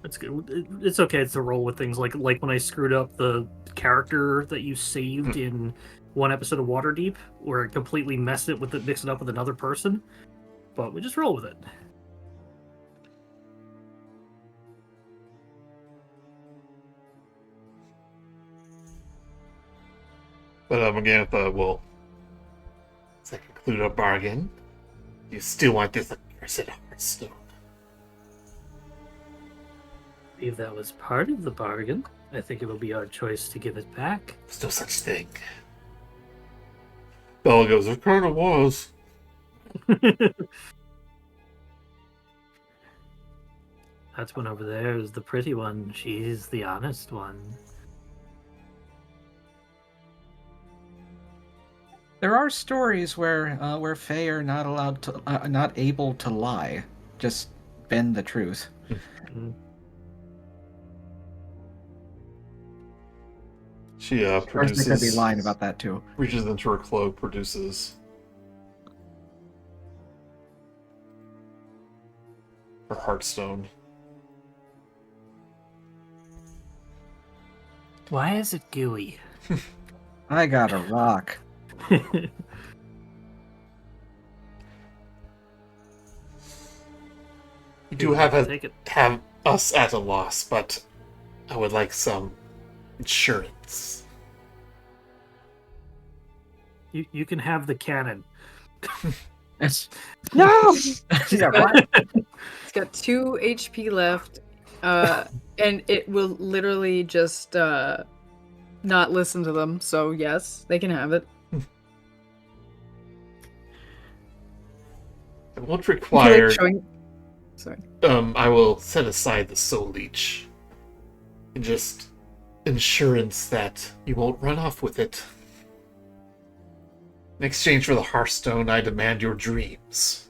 It's good. It's okay. It's a roll with things like when I screwed up the character that you saved in one episode of Waterdeep, where it completely mixed it up with another person. But we just roll with it. But again, well, Does that conclude our bargain? You still want this accursed Hearthstone? believe that was part of the bargain. I think it'll be our choice to give it back. There's no such thing. Bella goes, it kind of was. That one over there is the pretty one. She's the honest one. There are stories where Fae are not allowed to, not able to lie, just bend the truth. She Of course, they could be produces, lying about that too. reaches into her cloak, produces her heartstone. Why is it gooey? I got a rock. You do have Take it. have us at a loss, but I would like some insurance. You can have the cannon. It's- No! yeah, right. It's got 2 HP left, and it will literally just not listen to them. So yes, they can have it. I won't Like require. Sorry. I will set aside the soul leech. And just insurance that you won't run off with it. In exchange for the Hearthstone, I demand your dreams.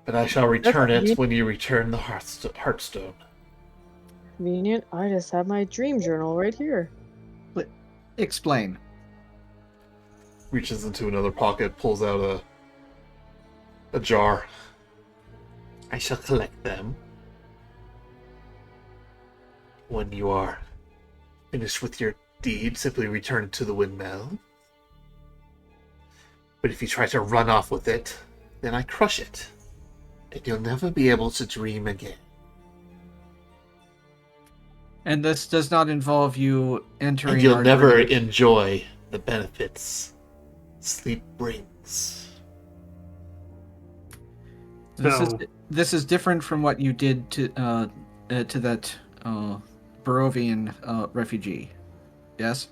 But I shall return it when you return the Hearthstone. Convenient. I just have my dream journal right here. Explain. Reaches into another pocket, pulls out a jar. I shall collect them. When you are finished with your deed, simply return it to the windmill. But if you try to run off with it, then I crush it. And you'll never be able to dream again. And this does not involve you entering. And you'll our never dreams. enjoy the benefits sleep brings. So- This is different from what you did to that Barovian refugee. Yes.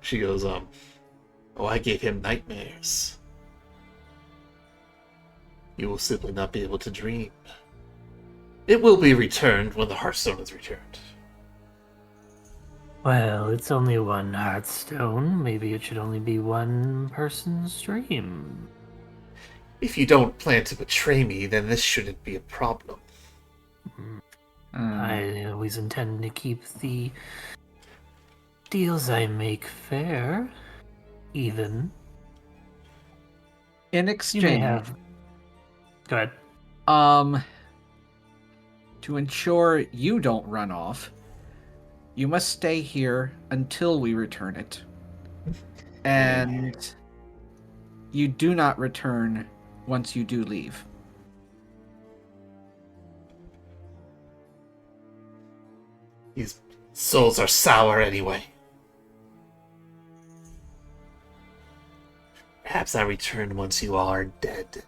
She goes, oh, I gave him nightmares. You will simply not be able to dream. It will be returned when the Hearthstone is returned. Well, it's only one Hearthstone. Maybe it should only be one person's dream. If you don't plan to betray me, then this shouldn't be a problem. I always intend to keep the deals I make fair, even. In You may exchange, have. Go ahead. to ensure you don't run off, you must stay here until we return it. And you do not return once you do leave. These souls are sour anyway. Perhaps I return once you all are dead.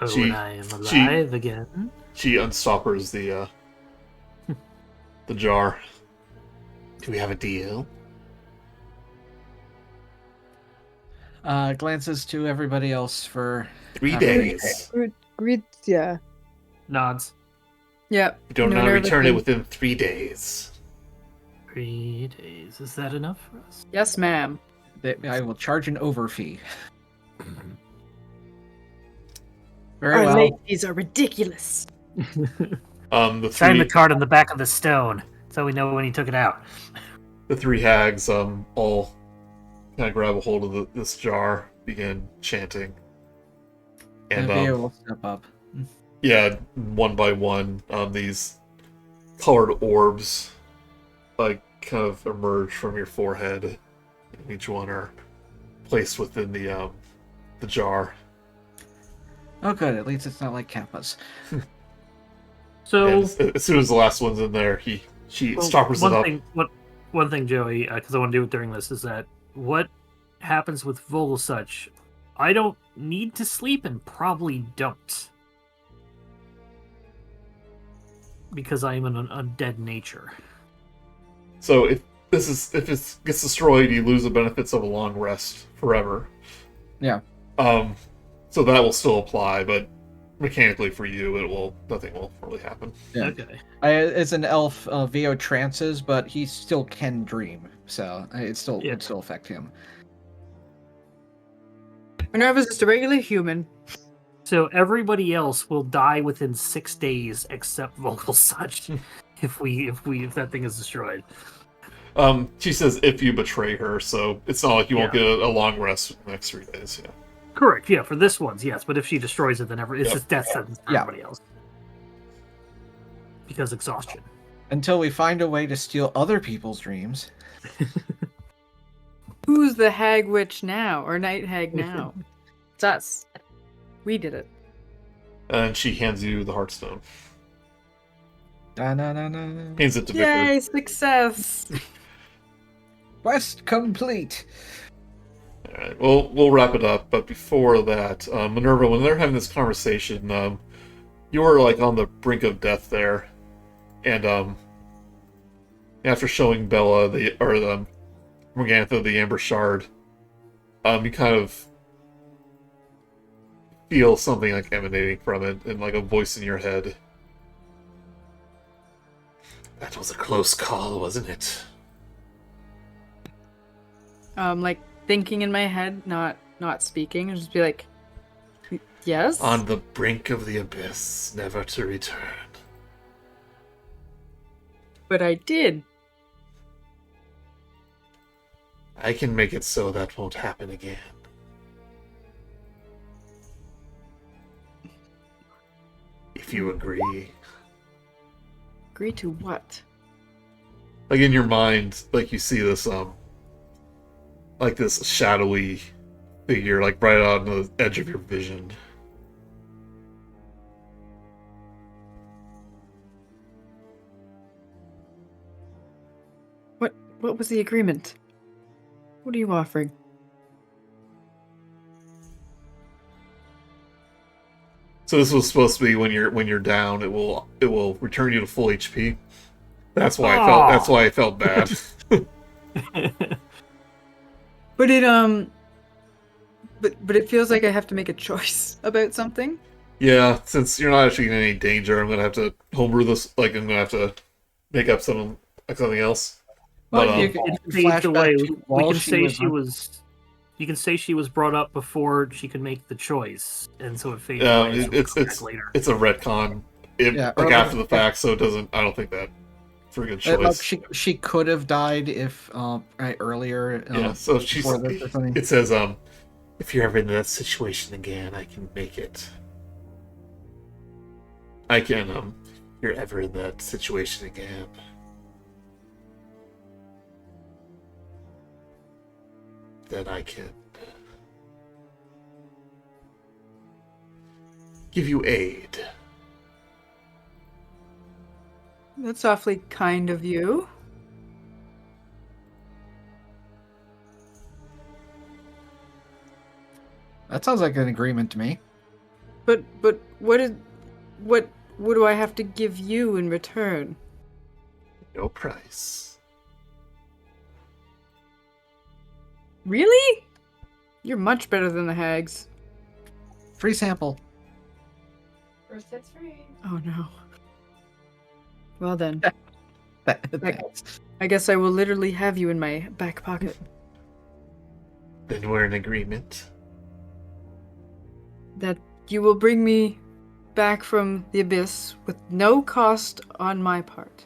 Oh, She- when I am she- alive again. She unstoppers the jar. Do we have a deal? Glances to everybody else for 3 After days. Greed, yeah. Nods. Yep. You don't no now nervous return it thing. within 3 days. 3 days. Is that enough for us? Yes, ma'am. that I will charge an over fee. Very Our well. late fees are ridiculous. The Sign three the card on the back of the stone, so we know when he took it out. the 3 hags all kind of grab a hold of this jar, begin chanting, and Via will step up. yeah, one by one, these colored orbs like kind of emerge from your forehead. And each one are placed within the jar. Oh, good. At least it's not like Kappa's. So, And as soon as the last one's in there, she well, stoppers it up. One thing, Joey, because I want to do it during this, is that what happens with Vogelsuch I don't need to sleep and probably don't. Because I am an undead nature. So if it gets destroyed, you lose the benefits of a long rest forever. Yeah. So that will still apply, but mechanically for you, nothing will really happen. Yeah. Okay. It's an elf, VO trances, but he still can dream, so it still Yeah. would still affect him. Minerva's just a regular human. So everybody else will die within 6 days except Vogelsuch if that thing is destroyed. She says if you betray her, so it's not like you won't get a long rest in the next 3 days. Yeah. Correct, yeah, for this one's, yes, but if she destroys it, then it's Yep. just death sentence for Yeah. everybody else. Because exhaustion. Until we find a way to steal other people's dreams. Who's the hag witch now? Or night hag now? It's us. We did it. And she hands you the Heartstone. Da-na-na-na. Hands it to Victor. Yay, success! Quest complete. Alright, well, we'll wrap it up, but before that, Minerva, when they're having this conversation, you're like on the brink of death there, and after showing Bella Morgantha the Amber Shard, you kind of feel something like emanating from it, and like a voice in your head. That was a close call, wasn't it? Like thinking in my head, not speaking, and just be like, yes? On the brink of the abyss, never to return. But I did. I can make it so that won't happen again. If you agree. Agree to what? Like in your mind, like you see this like this shadowy figure like right on the edge of your vision. What was the agreement? What are you offering? So this was supposed to be when you're down, it will return you to full HP. That's why I felt bad. But it but it feels like I have to make a choice about something. Yeah, since you're not actually in any danger, I'm gonna have to homebrew this. Like I'm gonna have to make up something else. Well, But you can It flash fades away. back to We while can say was on- you can say she was brought up before she could make the choice, and so it fades yeah, away. So it's later. a retcon. Yeah, Like or- after the fact, so it doesn't. I don't think that for a good Like, choice. she could have died if right earlier. Yeah, so she's. before this or something. It says If you're ever in that situation again, I can make it. I can If you're ever in that situation again. Then I can give you aid. That's awfully kind of you. That sounds like an agreement to me. But what do I have to give you in return? No price. Really? You're much better than the hags. Free sample. First hits free. Oh no. Well then, Thanks. I guess I will literally have you in my back pocket. Then we're in agreement. That you will bring me back from the abyss with no cost on my part.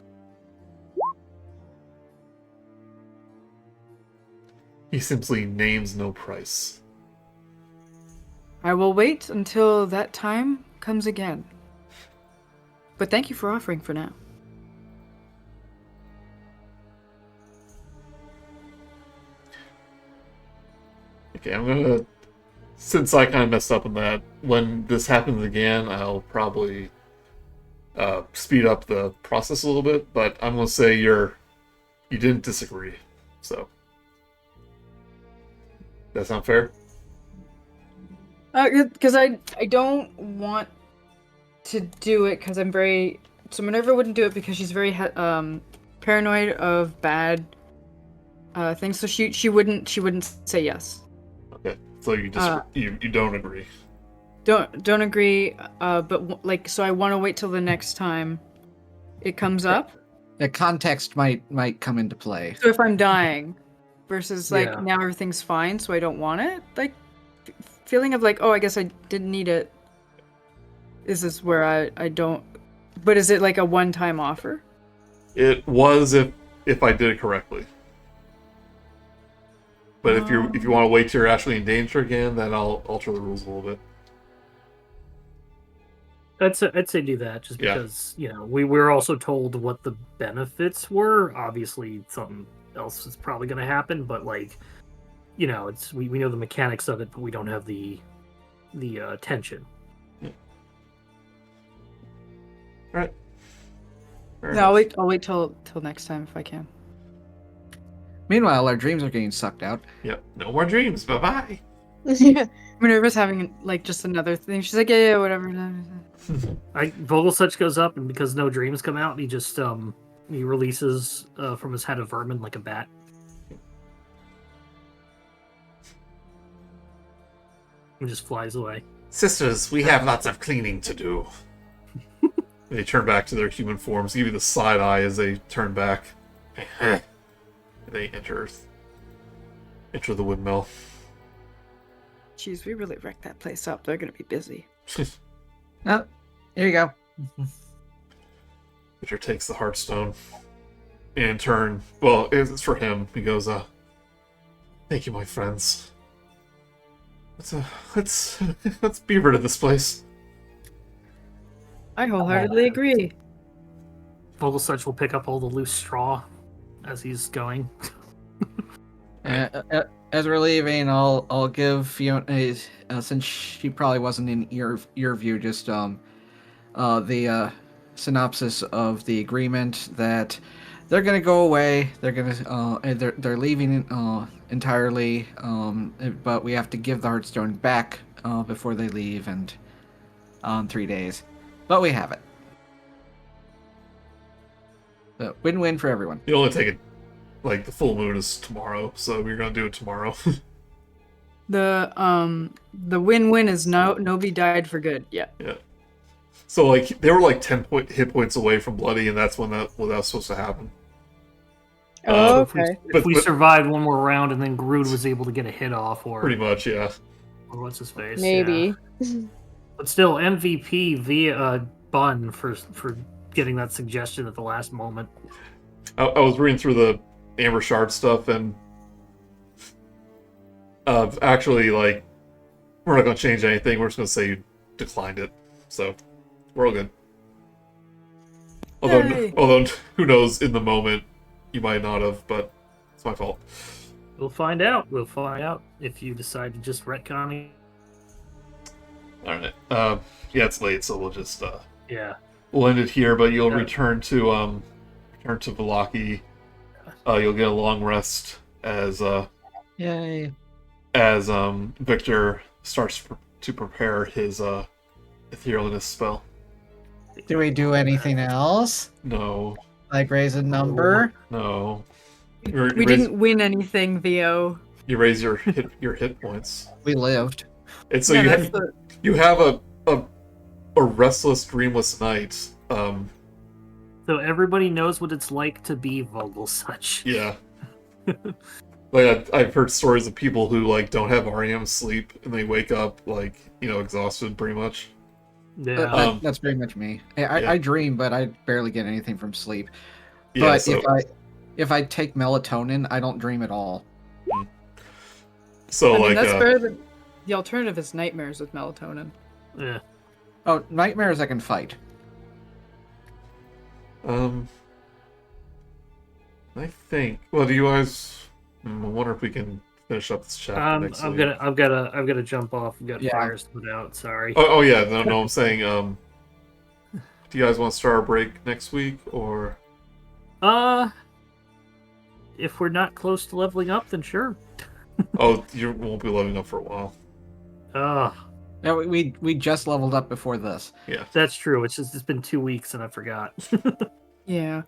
he simply names no price. I will wait until that time comes again. But thank you for offering for now. Okay, I'm gonna. Since I kind of messed up on that, when this happens again, I'll probably speed up the process a little bit. But I'm gonna say you didn't disagree, so that sound fair? Because I don't want to do it because I'm very. So Minerva wouldn't do it because she's very paranoid of bad things. So she wouldn't say yes. Okay, so you just you don't agree. Don't agree. But like, so I want to wait till the next time it comes up. The context might come into play. So if I'm dying, versus like Yeah. now everything's fine, so I don't want it. Like feeling of like, oh, I guess I didn't need it. Is this where I don't? But is it like a one-time offer? It was if I did it correctly. But if you want to wait till you're actually in danger again, then I'll alter the rules a little bit. I'd say do that just because we were also told what the benefits were. Obviously, something else is probably going to happen, but like, it's we know the mechanics of it, but we don't have the tension. All right. No, I'll wait till next time if I can. Meanwhile, our dreams are getting sucked out. Yep. No more dreams. Bye bye. Yeah. Minerva's having like just another thing. She's like, yeah, whatever. Vogelsuch goes up, and because no dreams come out, he just he releases from his head a vermin like a bat. And just flies away. Sisters, we have lots of cleaning to do. They turn back to their human forms, give you the side eye as they turn back. They enter the windmill. Jeez, we really wrecked that place up. They're gonna be busy. Oh, here you go. Victor takes the Hearthstone. And in turn, well, it's for him. He goes, thank you, my friends. Let's be rid of this place. I wholeheartedly agree. Vogelsuch will pick up all the loose straw as he's going. As we're leaving, I'll give Fiona, since she probably wasn't in ear view, just the synopsis of the agreement that they're gonna go away. They're gonna they're leaving entirely, but we have to give the Hearthstone back before they leave, and 3 days. But we have it. So, win-win for everyone. You only take it, like, the full moon is tomorrow, so we're gonna do it tomorrow. The win-win is nobody died for good. Yeah. Yeah. So, like, they were, like, 10 hit points away from Bloody, and that's when that was supposed to happen. Oh, If we- okay. If we survived one more round and then Grude was able to get a hit off, or Pretty much, yeah. what's his face? Maybe. Yeah. But still, MVP via Bun for getting that suggestion at the last moment. I was reading through the Amber Shard stuff, and actually, like, we're not going to change anything. We're just going to say you declined it. So, we're all good. Yay. Although, who knows, in the moment, you might not have, but it's my fault. We'll find out. We'll find out if you decide to just retcon it. Alright. Yeah, it's late, so we'll just, Yeah. we'll end it here, but you'll Yeah. return to Velaki. You'll get a long rest as Yay. Victor starts to prepare his etherealness spell. Do we do anything else? No. Like raise a number? No. We didn't win anything, Theo. You raise your hit points. We lived. And so Yeah, you have a restless, dreamless night. So everybody knows what it's like to be Vogelsuch. Yeah. Like I've heard stories of people who like don't have REM sleep and they wake up like exhausted pretty much. Yeah. That's pretty much me. Yeah. I dream, but I barely get anything from sleep. Yeah, But so, if I take melatonin, I don't dream at all. so I mean, like that's better than the alternative is nightmares with melatonin. Yeah. Oh, nightmares I can fight. I think. Well, do you guys? I wonder if we can finish up this chapter next I've week. got to jump off. I've got Yeah. fires to put out. Sorry. Oh yeah, no, I'm saying. Do you guys want to start our break next week or? If we're not close to leveling up, then sure. Oh, you won't be leveling up for a while. No, we just leveled up before this. Yeah. That's true. It's been 2 weeks and I forgot. Yeah.